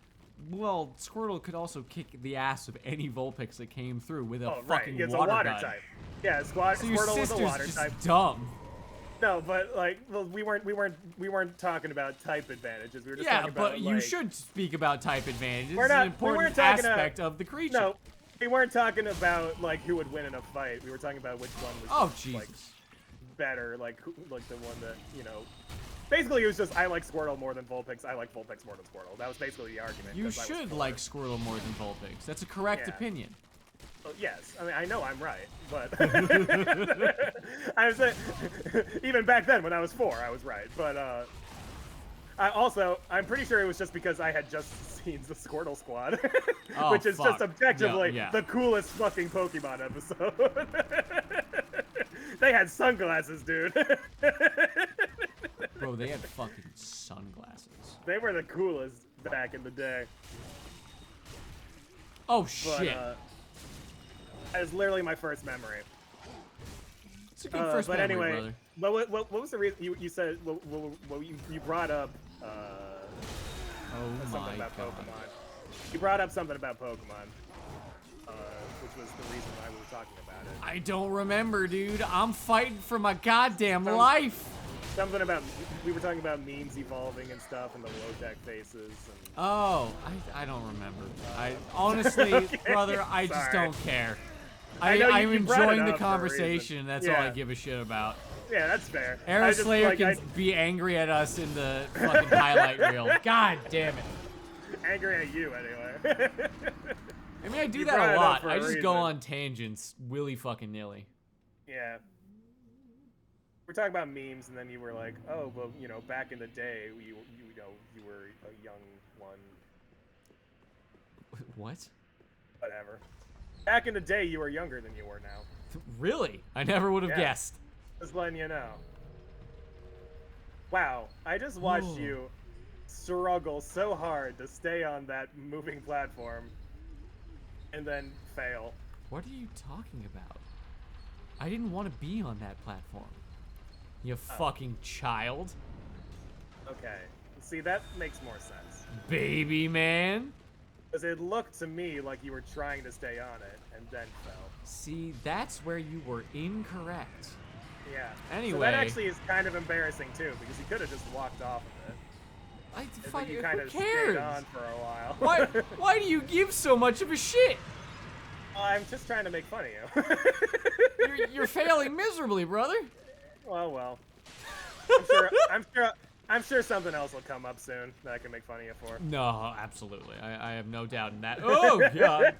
Speaker 2: Well, Squirtle could also kick the ass of any Vulpix that came through with a
Speaker 1: Oh right,
Speaker 2: fucking
Speaker 1: it's
Speaker 2: water
Speaker 1: a water
Speaker 2: gun.
Speaker 1: type. Yeah,
Speaker 2: So your
Speaker 1: Squirtle was a
Speaker 2: sister's
Speaker 1: water
Speaker 2: just
Speaker 1: type.
Speaker 2: dumb.
Speaker 1: No, but like, well, we weren't talking about type advantages. We were just
Speaker 2: Yeah,
Speaker 1: talking about
Speaker 2: but you
Speaker 1: like,
Speaker 2: should speak about type advantages.
Speaker 1: We're
Speaker 2: It's
Speaker 1: not-
Speaker 2: an
Speaker 1: we weren't
Speaker 2: important
Speaker 1: talking
Speaker 2: aspect of the creature.
Speaker 1: No, we weren't talking about like who would win in a fight. We were talking about which one was
Speaker 2: Oh, Jesus.
Speaker 1: like better, like like the one that Basically, it was just I like Squirtle more than Vulpix. I like Vulpix more than Squirtle. That was basically the argument.
Speaker 2: You
Speaker 1: 'cause I was
Speaker 2: should
Speaker 1: four.
Speaker 2: like Squirtle more than Vulpix. That's a correct
Speaker 1: Yeah.
Speaker 2: opinion.
Speaker 1: Well, yes, I mean I know I'm right, but I was even back then when I was 4, I was right. But I'm pretty sure it was just because I had just seen the Squirtle Squad,
Speaker 2: Oh,
Speaker 1: which is
Speaker 2: fuck.
Speaker 1: just objectively
Speaker 2: Yeah.
Speaker 1: the coolest fucking Pokemon episode. They had sunglasses, dude.
Speaker 2: Bro, they had fucking sunglasses.
Speaker 1: They were the coolest back in the day.
Speaker 2: Oh,
Speaker 1: But
Speaker 2: shit.
Speaker 1: that was literally my first memory.
Speaker 2: It's a good first
Speaker 1: but
Speaker 2: memory,
Speaker 1: anyway,
Speaker 2: brother.
Speaker 1: what was the reason you said? You brought up
Speaker 2: Oh
Speaker 1: something
Speaker 2: my
Speaker 1: about
Speaker 2: god.
Speaker 1: Pokemon. You brought up something about Pokemon, which was the reason why we were talking about it.
Speaker 2: I don't remember, dude. I'm fighting for my goddamn life.
Speaker 1: Something about we were talking about memes evolving and stuff, and the low-tech faces. And,
Speaker 2: Oh, I don't remember. I honestly,
Speaker 1: Okay,
Speaker 2: brother, I just
Speaker 1: sorry.
Speaker 2: don't care.
Speaker 1: I know
Speaker 2: I'm
Speaker 1: you brought it
Speaker 2: enjoying the
Speaker 1: up for a reason.
Speaker 2: conversation. That's all I
Speaker 1: Yeah.
Speaker 2: give a shit about.
Speaker 1: yeah, that's fair. I
Speaker 2: Aero
Speaker 1: just,
Speaker 2: Slayer
Speaker 1: like,
Speaker 2: can be angry at us in the fucking highlight reel. God damn it.
Speaker 1: angry at you anyway.
Speaker 2: I mean, I do
Speaker 1: You
Speaker 2: that
Speaker 1: brought
Speaker 2: a
Speaker 1: it up
Speaker 2: lot.
Speaker 1: for
Speaker 2: I
Speaker 1: a
Speaker 2: just go
Speaker 1: reason.
Speaker 2: on tangents willy fucking nilly.
Speaker 1: Yeah. We're talking about memes, and then you were like, "Oh, well, back in the day, you were a young one,
Speaker 2: What?
Speaker 1: whatever." Back in the day, you were younger than you were now.
Speaker 2: Really? I never would have
Speaker 1: Yeah.
Speaker 2: guessed.
Speaker 1: Just letting you know. Wow, I just watched
Speaker 2: Whoa.
Speaker 1: you struggle so hard to stay on that moving platform, and then fail.
Speaker 2: What are you talking about? I didn't want to be on that platform. You fucking child.
Speaker 1: Okay, see that makes more sense.
Speaker 2: Baby man.
Speaker 1: Because it looked to me like you were trying to stay on it, and then fell.
Speaker 2: See, that's where you were incorrect.
Speaker 1: Yeah. So
Speaker 2: Anyway.
Speaker 1: that actually is kind of embarrassing too, because you could have just walked off of it.
Speaker 2: I
Speaker 1: And
Speaker 2: fuck,
Speaker 1: then you
Speaker 2: who
Speaker 1: kind of
Speaker 2: cares?
Speaker 1: stayed on for a while.
Speaker 2: Why do you give so much of a shit?
Speaker 1: I'm just trying to make fun of you.
Speaker 2: You're failing miserably, brother.
Speaker 1: Well. I'm sure something else will come up soon that I can make fun of you for.
Speaker 2: No, absolutely. I have no doubt in that. Oh, God.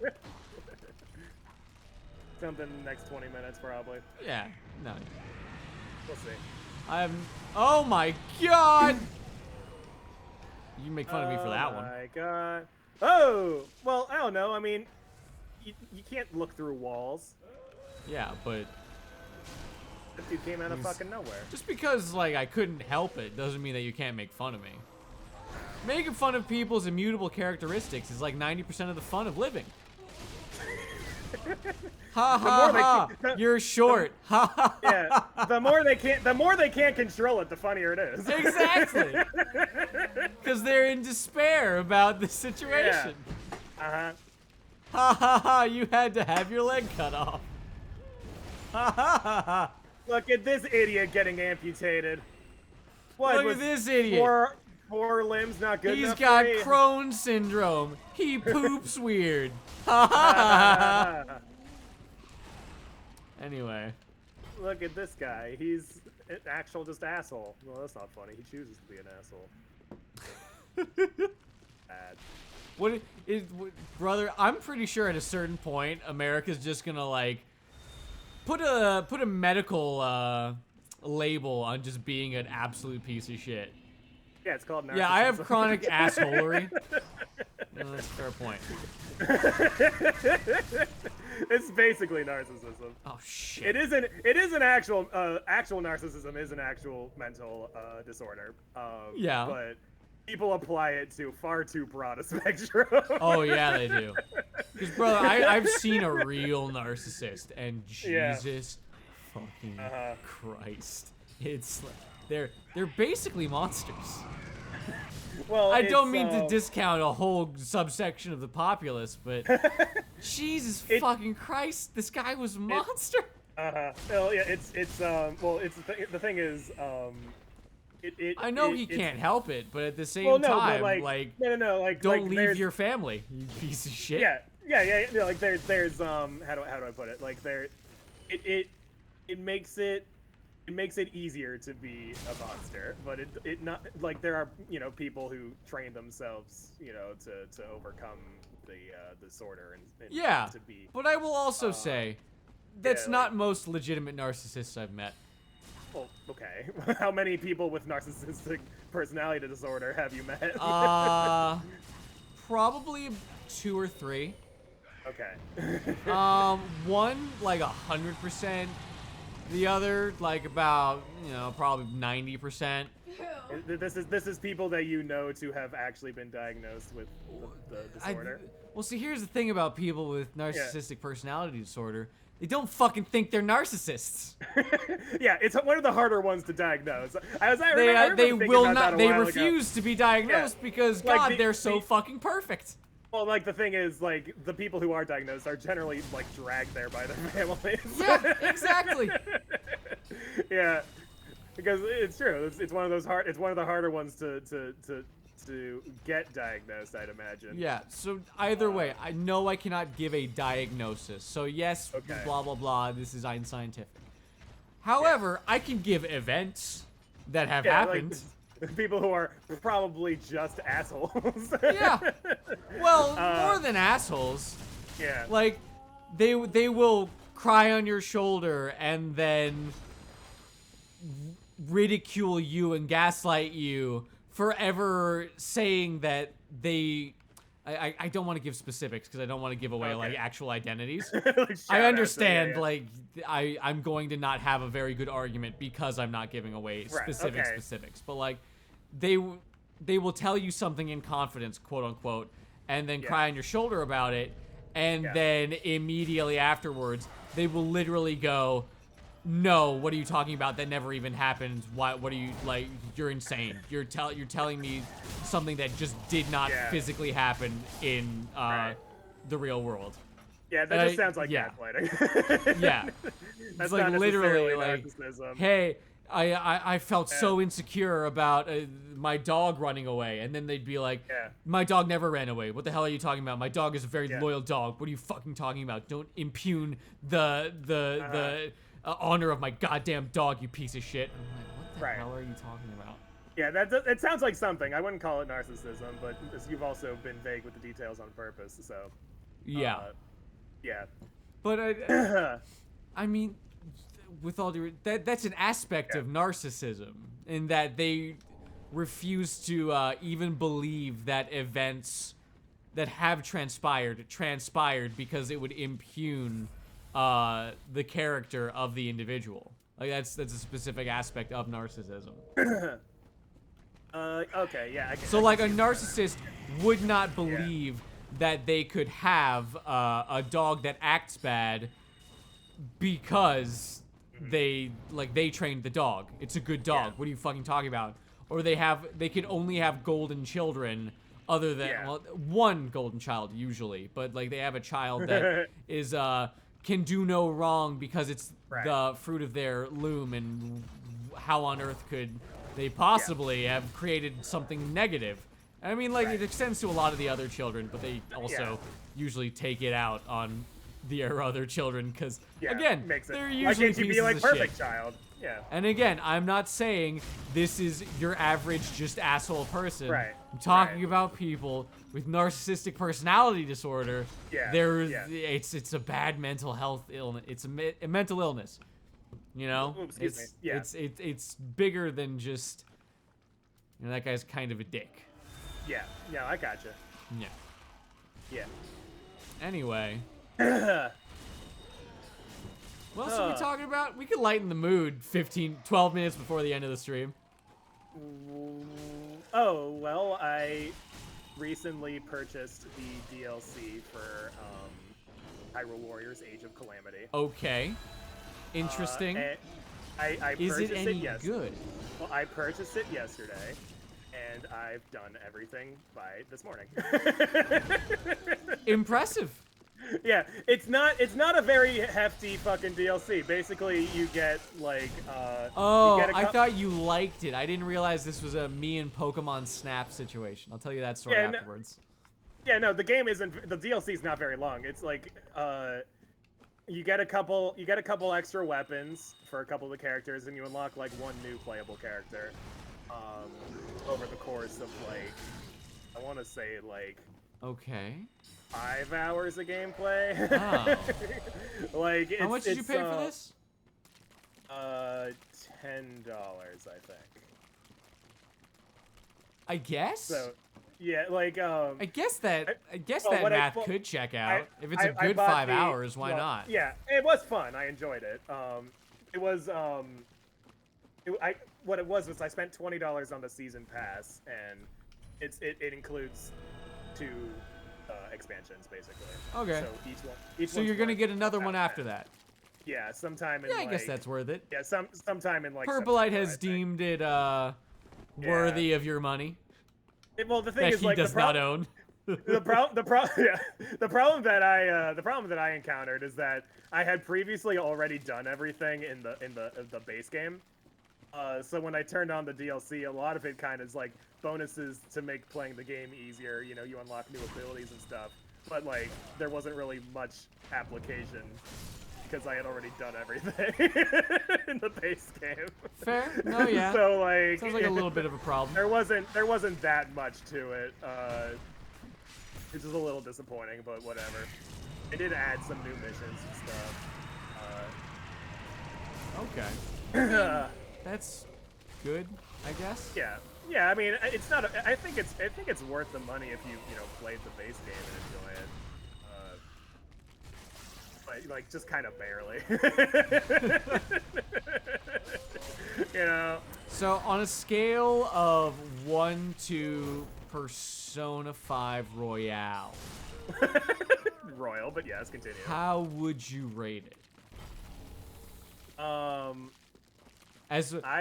Speaker 1: Something in the next 20 minutes, probably.
Speaker 2: Yeah, no.
Speaker 1: We'll see.
Speaker 2: Oh, my God. You make fun of me for that one.
Speaker 1: Oh, my God. Oh! Well, I don't know. I mean, you can't look through walls.
Speaker 2: Yeah, but
Speaker 1: That dude came out of fucking nowhere.
Speaker 2: just because, like, I couldn't help it doesn't mean that you can't make fun of me. Making fun of people's immutable characteristics is like 90% of the fun of living. Ha ha ha! You're short. Ha ha.
Speaker 1: Yeah, the more they can't control it, the funnier it is.
Speaker 2: Exactly. Because they're in despair about the situation.
Speaker 1: Uh-huh.
Speaker 2: Ha ha ha! You had to have your leg cut off. Ha ha ha ha!
Speaker 1: Look at this idiot getting amputated. What
Speaker 2: Look
Speaker 1: was
Speaker 2: at this idiot.
Speaker 1: Four limbs not good
Speaker 2: He's
Speaker 1: enough
Speaker 2: got
Speaker 1: for me?
Speaker 2: Crohn's syndrome. He poops weird. Ha ha ha ha! Anyway.
Speaker 1: Look at this guy. He's an actual just asshole. Well, that's not funny. He chooses to be an asshole. Bad.
Speaker 2: Brother, I'm pretty sure at a certain point, America's just gonna like put a medical label on just being an absolute piece of shit.
Speaker 1: Yeah, it's called narcissism.
Speaker 2: Yeah, I have chronic assholery. No, that's a fair point.
Speaker 1: It's basically narcissism.
Speaker 2: Oh shit.
Speaker 1: It is an actual narcissism is an actual mental disorder.
Speaker 2: Yeah.
Speaker 1: But people apply it to far too broad a spectrum.
Speaker 2: Oh yeah, they do. Because brother, I've seen a real narcissist, and Jesus fucking Christ, it's like, they're basically monsters.
Speaker 1: Well,
Speaker 2: I don't mean to discount a whole subsection of the populace, but Jesus fucking Christ, this guy was a monster.
Speaker 1: Well, yeah, the thing is,
Speaker 2: I know he can't help it, but at the same time,
Speaker 1: but
Speaker 2: like,
Speaker 1: no,
Speaker 2: don't
Speaker 1: like,
Speaker 2: leave your family, you piece of shit.
Speaker 1: Yeah. Like there's how do I put it? Like it makes it easier to be a monster, but it not like there are people who train themselves to overcome the disorder and
Speaker 2: Yeah,
Speaker 1: to be.
Speaker 2: but I will also say that's not most legitimate narcissists I've met.
Speaker 1: Well, okay. How many people with narcissistic personality disorder have you met?
Speaker 2: Probably 2 or 3.
Speaker 1: Okay.
Speaker 2: One like 100%. The other like about probably 90%.
Speaker 1: This is people that to have actually been diagnosed with the disorder.
Speaker 2: Well, see, here's the thing about people with narcissistic personality disorder. They don't fucking think they're narcissists.
Speaker 1: Yeah, it's one of the harder ones to diagnose.
Speaker 2: They will not. They refuse to be diagnosed because
Speaker 1: Like,
Speaker 2: they're so fucking perfect.
Speaker 1: Well, like the thing is, like the people who are diagnosed are generally like dragged there by their families.
Speaker 2: Yeah, exactly.
Speaker 1: Yeah, because it's true. It's one of those hard. It's one of the harder ones to get diagnosed, I'd imagine.
Speaker 2: Yeah. So either way, I know I cannot give a diagnosis. So yes, blah blah blah. This is unscientific. However, I can give events that have happened.
Speaker 1: Like, people who are probably just assholes.
Speaker 2: Yeah. Well, more than assholes.
Speaker 1: Yeah.
Speaker 2: Like, they will cry on your shoulder and then ridicule you and gaslight you, forever saying that they. I don't want to give specifics because I don't want to give away like actual identities.
Speaker 1: Like,
Speaker 2: I understand, like I'm going to not have a very good argument because I'm not giving away specifics. But like, they will tell you something in confidence, quote unquote, and then cry on your shoulder about it, and then immediately afterwards they will literally go, "No, what are you talking about? That never even happened. What are you like? You're insane. You're telling me something that just did not physically happen in the real world."
Speaker 1: Yeah, that just sounds like gaslighting.
Speaker 2: Yeah.
Speaker 1: That's
Speaker 2: like
Speaker 1: not
Speaker 2: literally
Speaker 1: necessarily
Speaker 2: like,
Speaker 1: narcissism.
Speaker 2: hey, I felt so insecure about my dog running away, and then they'd be like, my dog never ran away. What the hell are you talking about? My dog is a very loyal dog. What are you fucking talking about? Don't impugn the honor of my goddamn dog, you piece of shit. I'm like, what the hell are you talking about?
Speaker 1: Yeah, it sounds like something. I wouldn't call it narcissism, but you've also been vague with the details on purpose, so.
Speaker 2: Yeah.
Speaker 1: Yeah.
Speaker 2: But I mean, with all due that's an aspect of narcissism, in that they refuse to even believe that events that have transpired because it would impugn the character of the individual. Like that's a specific aspect of narcissism.
Speaker 1: Okay, yeah.
Speaker 2: So like a narcissist would not believe that they could have a dog that acts bad because they trained the dog. It's a good dog. What are you fucking talking about? Or they can only have golden children, other than one golden child usually, but like they have a child that is can do no wrong because it's the fruit of their loom, and how on earth could they possibly have created something negative? I mean, like it extends to a lot of the other children, but they also usually take it out on the other children because again, they're usually
Speaker 1: Why can't you be like perfect child? Yeah.
Speaker 2: And again, I'm not saying this is your average just asshole person.
Speaker 1: Right.
Speaker 2: I'm talking about people with narcissistic personality disorder.
Speaker 1: Yeah.
Speaker 2: It's a bad mental health illness. It's a mental illness. You know, it's bigger than just, you know, that guy's kind of a dick.
Speaker 1: Yeah, I gotcha. Yeah.
Speaker 2: Anyway. What else are we talking about? We could lighten the mood 12 minutes before the end of the stream.
Speaker 1: Oh, well, I recently purchased the DLC for Hyrule Warriors Age of Calamity.
Speaker 2: Okay. Interesting.
Speaker 1: I
Speaker 2: Is
Speaker 1: purchased
Speaker 2: it any good?
Speaker 1: Well, I purchased it yesterday, and I've done everything by this morning.
Speaker 2: Impressive.
Speaker 1: Yeah, it's not a very hefty fucking DLC. Basically, you get like
Speaker 2: I thought you liked it. I didn't realize this was a me and Pokemon Snap situation. I'll tell you that story afterwards.
Speaker 1: No, the game isn't. The DLC is not very long. It's like you get a couple extra weapons for a couple of the characters, and you unlock like one new playable character over the course of like, I want to say like,
Speaker 2: okay,
Speaker 1: 5 hours of gameplay.
Speaker 2: Oh.
Speaker 1: Like,
Speaker 2: how much did you pay for this?
Speaker 1: $10, I think.
Speaker 2: I guess.
Speaker 1: So, yeah, like
Speaker 2: I guess that math could check out. If it's a good 5 hours, why not?
Speaker 1: Yeah, it was fun. I enjoyed it. What it was I spent $20 on the season pass, and it includes 2 expansions basically.
Speaker 2: Okay.
Speaker 1: So each
Speaker 2: so you're gonna get another one after that.
Speaker 1: Yeah, sometime in
Speaker 2: I guess that's worth it.
Speaker 1: Yeah, sometime in like
Speaker 2: Purpleite has deemed it worthy of your money.
Speaker 1: Well, the thing
Speaker 2: that
Speaker 1: is,
Speaker 2: he
Speaker 1: like,
Speaker 2: does not own.
Speaker 1: the problem that I encountered is that I had previously already done everything in the base game. So when I turned on the DLC, a lot of it kind of is like bonuses to make playing the game easier. You know, you unlock new abilities and stuff. But like, there wasn't really much application because I had already done everything in the base game.
Speaker 2: Fair. No, yeah.
Speaker 1: So like,
Speaker 2: sounds like a little bit of a problem.
Speaker 1: There wasn't that much to it. It's just a little disappointing, but whatever. It did add some new missions and stuff.
Speaker 2: Okay. That's good, I guess.
Speaker 1: Yeah. I mean, it's not. I think it's worth the money if you played the base game and enjoy it. But like, just kind of barely. You know.
Speaker 2: So on a scale of 1 to Persona 5 Royale.
Speaker 1: Royal, but yes, continue.
Speaker 2: How would you rate it?
Speaker 1: I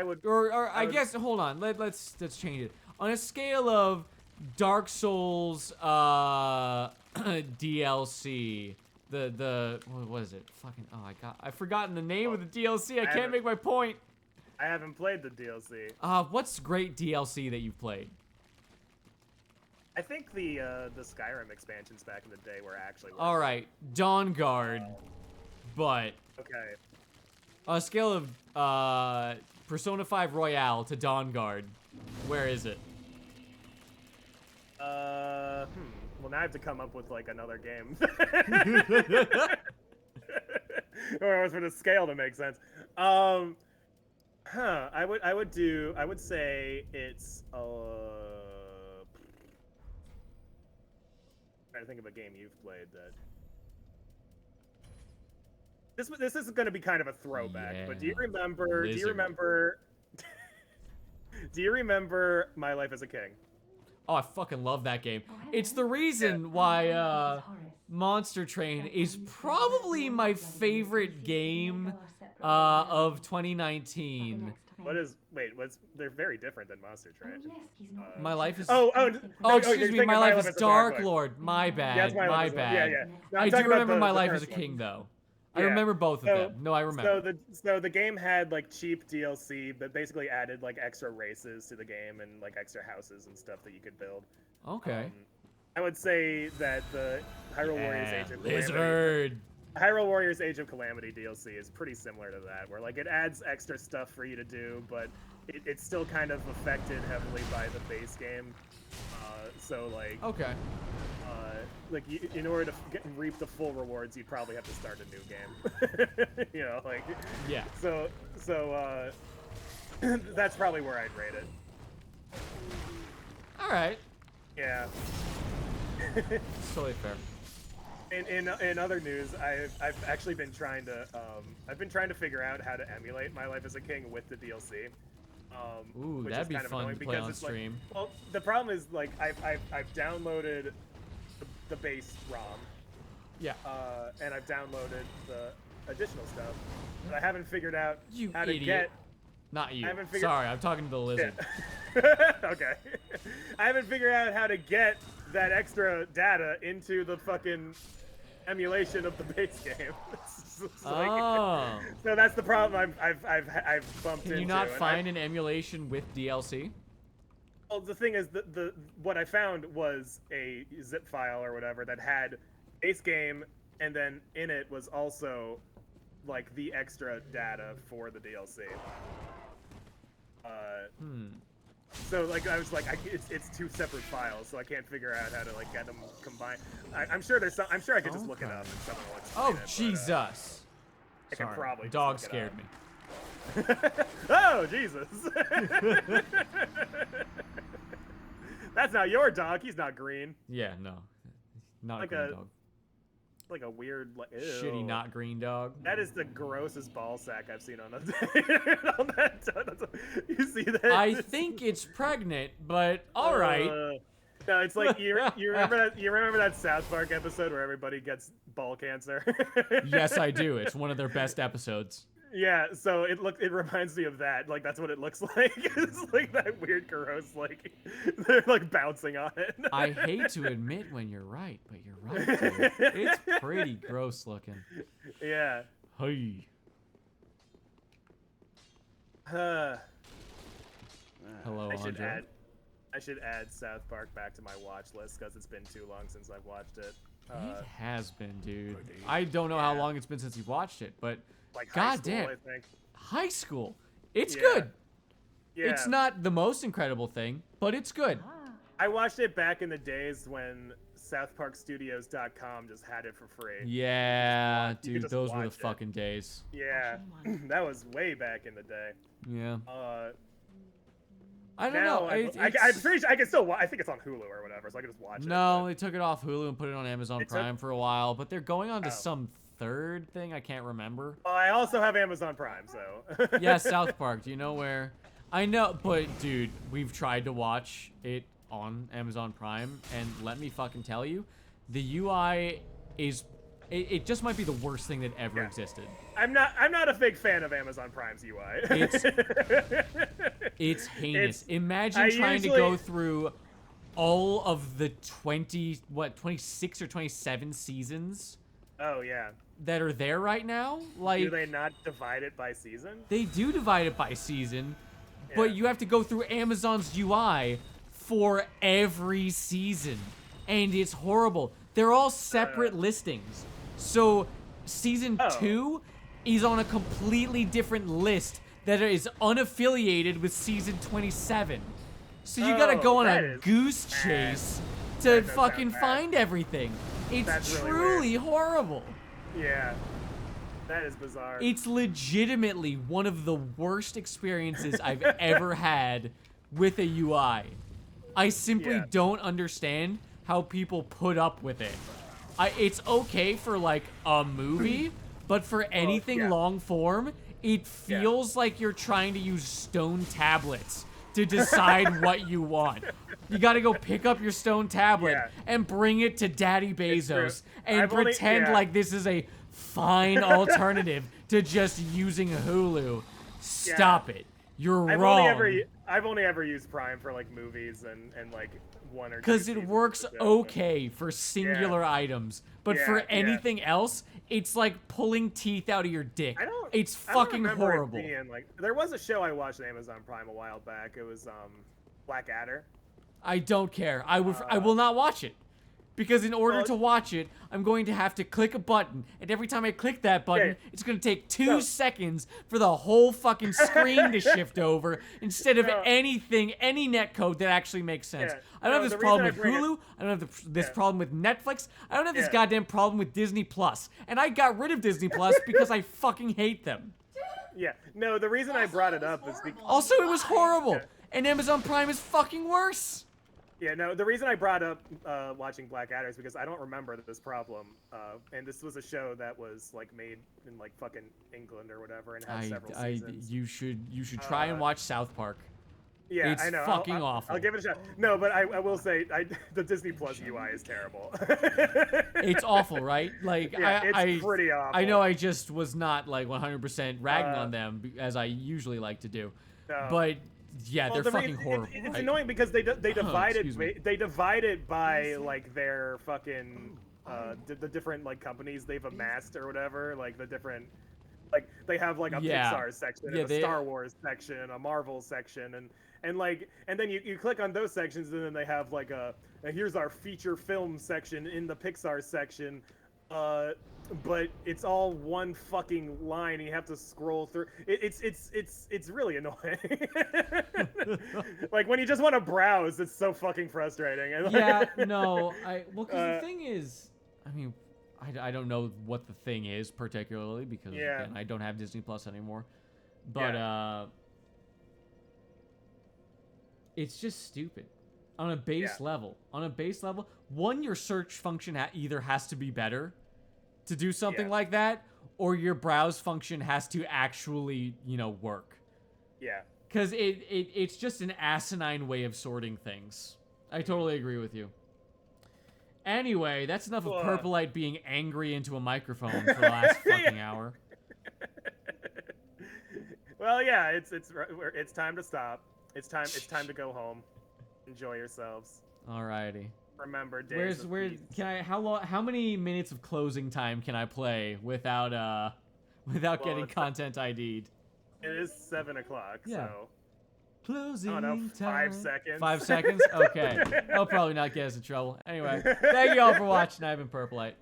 Speaker 1: would,
Speaker 2: I guess. Hold on. Let's change it. On a scale of Dark Souls DLC, what is it? Fucking I've forgotten the name of the DLC. I can't make my point.
Speaker 1: I haven't played the DLC.
Speaker 2: What's great DLC that you've played?
Speaker 1: I think the Skyrim expansions back in the day were actually.
Speaker 2: All right, Dawn Guard, but
Speaker 1: Okay.
Speaker 2: on a scale of Persona 5 Royale to Dawn Guard, where is it?
Speaker 1: Well, now I have to come up with like another game. Or for the scale to make sense. I would say it's trying to think of a game you've played that. This is going to be kind of a throwback, but do you
Speaker 2: Yeah.
Speaker 1: remember?
Speaker 2: Lizard.
Speaker 1: Do you remember? Do you remember My Life as a King?
Speaker 2: Oh, I fucking love that game. It's the reason why Monster Train is probably my favorite game of 2019.
Speaker 1: They're very different than Monster Train.
Speaker 2: My Life is.
Speaker 1: Oh,
Speaker 2: Oh,
Speaker 1: you're
Speaker 2: excuse me.
Speaker 1: thinking
Speaker 2: My Life is
Speaker 1: as a
Speaker 2: Dark
Speaker 1: Lord.
Speaker 2: Lord. My bad.
Speaker 1: That's
Speaker 2: My
Speaker 1: Life as a-
Speaker 2: bad.
Speaker 1: Yeah. No, I'm
Speaker 2: I do
Speaker 1: talking about
Speaker 2: remember
Speaker 1: the
Speaker 2: My Life as
Speaker 1: first
Speaker 2: a
Speaker 1: one.
Speaker 2: King, though. I
Speaker 1: Yeah.
Speaker 2: remember both of them. No, I remember.
Speaker 1: So the game had like cheap DLC, but basically added like extra races to the game and like extra houses and stuff that you could build.
Speaker 2: Okay.
Speaker 1: I would say that the Hyrule Warriors Age of Calamity,
Speaker 2: Lizard.
Speaker 1: Hyrule Warriors Age of Calamity DLC is pretty similar to that, where like it adds extra stuff for you to do, but it's still kind of affected heavily by the base game. So like,
Speaker 2: Okay.
Speaker 1: in order to reap the full rewards, you'd probably have to start a new game. You know, like.
Speaker 2: Yeah.
Speaker 1: So that's probably where I'd rate it.
Speaker 2: All right.
Speaker 1: Yeah.
Speaker 2: It's totally fair.
Speaker 1: In other news, I've actually been trying to figure out how to emulate My Life as a King with the DLC.
Speaker 2: Ooh,
Speaker 1: Which
Speaker 2: that'd
Speaker 1: is
Speaker 2: be
Speaker 1: kind of
Speaker 2: fun
Speaker 1: annoying
Speaker 2: to play
Speaker 1: because
Speaker 2: on
Speaker 1: it's like-
Speaker 2: stream.
Speaker 1: well, the problem is like I've downloaded the base ROM,
Speaker 2: Yeah.
Speaker 1: and I've downloaded the additional stuff, but I haven't figured out
Speaker 2: You
Speaker 1: how to
Speaker 2: idiot.
Speaker 1: get.
Speaker 2: Not you.
Speaker 1: I haven't figured-
Speaker 2: Sorry, I'm talking to the lizard.
Speaker 1: Okay. I haven't figured out how to get that extra data into the fucking emulation of the base game. It's like-
Speaker 2: Oh.
Speaker 1: So that's the problem I've bumped into.
Speaker 2: Can you not
Speaker 1: and
Speaker 2: find an emulation with DLC?
Speaker 1: Well, the thing is, what I found was a zip file or whatever that had base game, and then in it was also like the extra data for the DLC. So like I was like, it's two separate files, so I can't figure out how to like get them combined. I'm sure there's some. I'm sure I could just look it up and someone will explain
Speaker 2: Oh,
Speaker 1: it, but,
Speaker 2: Jesus.
Speaker 1: I can
Speaker 2: Sorry.
Speaker 1: probably just
Speaker 2: Dog
Speaker 1: look it
Speaker 2: scared
Speaker 1: up.
Speaker 2: me.
Speaker 1: Oh, Jesus. That's not your dog. He's not green.
Speaker 2: Yeah, no. Not
Speaker 1: Like
Speaker 2: a green
Speaker 1: a-
Speaker 2: dog.
Speaker 1: Like a weird, like,
Speaker 2: Shitty
Speaker 1: ew.
Speaker 2: not green dog.
Speaker 1: That is the grossest ball sack I've seen on a on that. You see that?
Speaker 2: I think it's pregnant, but alright.
Speaker 1: No, it's like you remember that South Park episode where everybody gets ball cancer?
Speaker 2: Yes, I do. It's one of their best episodes.
Speaker 1: Yeah, so it reminds me of that. Like that's what it looks like. It's like that weird gross, like they're like bouncing on it.
Speaker 2: I hate to admit when you're right, but you're right, dude. It's pretty gross looking.
Speaker 1: Yeah.
Speaker 2: Hey.
Speaker 1: Uh,
Speaker 2: Hello, Andre.
Speaker 1: I should add South Park back to my watch list because it's been too long since I've watched it.
Speaker 2: It has been, dude. I don't know how long it's been since you've watched it, but
Speaker 1: Like high school,
Speaker 2: goddamn.
Speaker 1: I think.
Speaker 2: High school. It's
Speaker 1: Yeah.
Speaker 2: good.
Speaker 1: Yeah.
Speaker 2: It's not the most incredible thing, but it's good.
Speaker 1: I watched it back in the days when SouthParkStudios.com just had it for free.
Speaker 2: Yeah,
Speaker 1: You could
Speaker 2: dude,
Speaker 1: just
Speaker 2: those were the
Speaker 1: watch it.
Speaker 2: fucking days.
Speaker 1: Yeah, that was way back in the day.
Speaker 2: Yeah.
Speaker 1: Now
Speaker 2: I don't know.
Speaker 1: I'm pretty sure I can still. I think it's on Hulu or whatever, so I can just watch it.
Speaker 2: No,
Speaker 1: but-
Speaker 2: they took it off Hulu and put it on Amazon
Speaker 1: They took-
Speaker 2: Prime for a while, but they're going on to
Speaker 1: Oh.
Speaker 2: some third thing. I can't remember.
Speaker 1: Well, I also have Amazon Prime, so.
Speaker 2: Yeah, South Park. Do you know where? I know, but dude, we've tried to watch it on Amazon Prime, and let me fucking tell you, the UI is. It just might be the worst thing that ever
Speaker 1: Yeah.
Speaker 2: existed.
Speaker 1: I'm not a big fan of Amazon Prime's UI.
Speaker 2: It's heinous.
Speaker 1: It's-
Speaker 2: Imagine
Speaker 1: I
Speaker 2: trying to
Speaker 1: usually-
Speaker 2: go through all of the 26 or 27 seasons.
Speaker 1: Oh yeah.
Speaker 2: that are there right now. Like,
Speaker 1: do they not divide it by season?
Speaker 2: they do divide it by season, but
Speaker 1: Yeah.
Speaker 2: you have to go through Amazon's UI for every season, and it's horrible. They're all separate listings. So season 2 is on a completely different list that is unaffiliated with season 27. So you gotta go on
Speaker 1: that
Speaker 2: a
Speaker 1: is
Speaker 2: goose
Speaker 1: bad.
Speaker 2: chase
Speaker 1: That
Speaker 2: to
Speaker 1: does
Speaker 2: fucking
Speaker 1: sound bad.
Speaker 2: find everything. It's
Speaker 1: That's really
Speaker 2: truly horrible.
Speaker 1: Yeah. That is bizarre.
Speaker 2: It's legitimately one of the worst experiences I've ever had with a UI. I simply
Speaker 1: Yeah.
Speaker 2: don't understand how people put up with it. It's okay for like a movie, but for anything
Speaker 1: yeah.
Speaker 2: long form, it feels like you're trying to use stone tablets to decide what you want. You gotta go pick up your stone tablet
Speaker 1: Yeah.
Speaker 2: and bring it to Daddy Bezos and
Speaker 1: I've only-
Speaker 2: pretend
Speaker 1: yeah.
Speaker 2: like this is a fine alternative to just using Hulu. Stop it. You're wrong.
Speaker 1: I've only ever used Prime for like movies and like one or two.
Speaker 2: Because it
Speaker 1: seasons
Speaker 2: works
Speaker 1: of the show.
Speaker 2: okay for singular items, but for
Speaker 1: Yeah, yeah.
Speaker 2: anything else, it's like pulling teeth out of your dick. It's
Speaker 1: I don't
Speaker 2: fucking
Speaker 1: remember it
Speaker 2: horrible.
Speaker 1: being, like, there was a show I watched on Amazon Prime a while back. It was Blackadder.
Speaker 2: I don't care. I will not watch it. Because in order
Speaker 1: Well,
Speaker 2: to watch it, I'm going to have to click a button, and every time I click that button,
Speaker 1: Yeah.
Speaker 2: it's going to take 2 seconds for the whole fucking screen to shift over instead of
Speaker 1: No.
Speaker 2: any netcode that actually makes sense.
Speaker 1: Yeah.
Speaker 2: I don't
Speaker 1: No,
Speaker 2: have this
Speaker 1: the
Speaker 2: problem
Speaker 1: reason
Speaker 2: with
Speaker 1: I bring
Speaker 2: Hulu. I don't have this
Speaker 1: Yeah.
Speaker 2: problem with Netflix. I don't have this
Speaker 1: Yeah.
Speaker 2: goddamn problem with Disney Plus. And I got rid of Disney Plus because I fucking hate them.
Speaker 1: Yeah. No, the reason I brought it up is because
Speaker 2: Also, it was horrible.
Speaker 1: Yeah.
Speaker 2: And Amazon Prime is fucking worse.
Speaker 1: yeah, no, the reason I brought up watching Blackadder is because I don't remember this problem, and this was a show that was like made in like fucking England or whatever, and had several seasons.
Speaker 2: You should try and watch South Park.
Speaker 1: Yeah,
Speaker 2: It's
Speaker 1: I know.
Speaker 2: fucking
Speaker 1: I'll
Speaker 2: awful.
Speaker 1: give it a shot. No, but I will say the Disney Plus UI is terrible.
Speaker 2: It's awful, right? Like
Speaker 1: Yeah, it's pretty awful.
Speaker 2: I know I just was not like 100% ragging on them as I usually like to do,
Speaker 1: No.
Speaker 2: but yeah,
Speaker 1: Well,
Speaker 2: they're
Speaker 1: the
Speaker 2: fucking
Speaker 1: reason-
Speaker 2: horrible.
Speaker 1: It's
Speaker 2: I-
Speaker 1: annoying because they divide
Speaker 2: excuse me.
Speaker 1: it. They divide it by like their fucking the different like companies they've amassed or whatever. Like the different, like they have like a
Speaker 2: Yeah.
Speaker 1: Pixar section,
Speaker 2: Yeah,
Speaker 1: and a Star Wars section, a Marvel section, and then you click on those sections, and then they have like here's our feature film section in the Pixar section. But it's all one fucking line, and you have to scroll through. It's really annoying. Like when you just want to browse, it's so fucking frustrating. And
Speaker 2: Yeah, no, because the thing is, I mean, I don't know what the thing is particularly because
Speaker 1: Yeah.
Speaker 2: again, I don't have Disney Plus anymore, but it's just stupid on a base level. On a base level, one, your search function either has to be better to do something
Speaker 1: Yeah.
Speaker 2: like that, or your browse function has to actually, work.
Speaker 1: Yeah.
Speaker 2: Because it's just an asinine way of sorting things. I totally agree with you. Anyway, that's enough of Purplite being angry into a microphone for the last fucking hour.
Speaker 1: Well, yeah, it's time to stop. It's time to go home. Enjoy yourselves.
Speaker 2: Alrighty.
Speaker 1: Remember, days of peace.
Speaker 2: How many minutes of closing time can I play without getting
Speaker 1: it's
Speaker 2: content ID'd?
Speaker 1: It is 7 o'clock,
Speaker 2: Yeah.
Speaker 1: so
Speaker 2: Closing
Speaker 1: I don't know,
Speaker 2: time.
Speaker 1: 5 seconds.
Speaker 2: 5 seconds? Okay. I'll probably not get us in trouble. Anyway, thank you all for watching. I've been Purplite.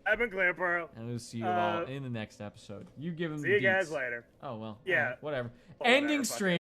Speaker 1: I've been ClearPearl.
Speaker 2: And we'll see you all in the next episode. You give him
Speaker 1: See
Speaker 2: the
Speaker 1: you guys
Speaker 2: deets.
Speaker 1: later.
Speaker 2: Oh, well.
Speaker 1: Yeah.
Speaker 2: Alright, whatever.
Speaker 1: Whatever,
Speaker 2: Ending
Speaker 1: fuck
Speaker 2: stream.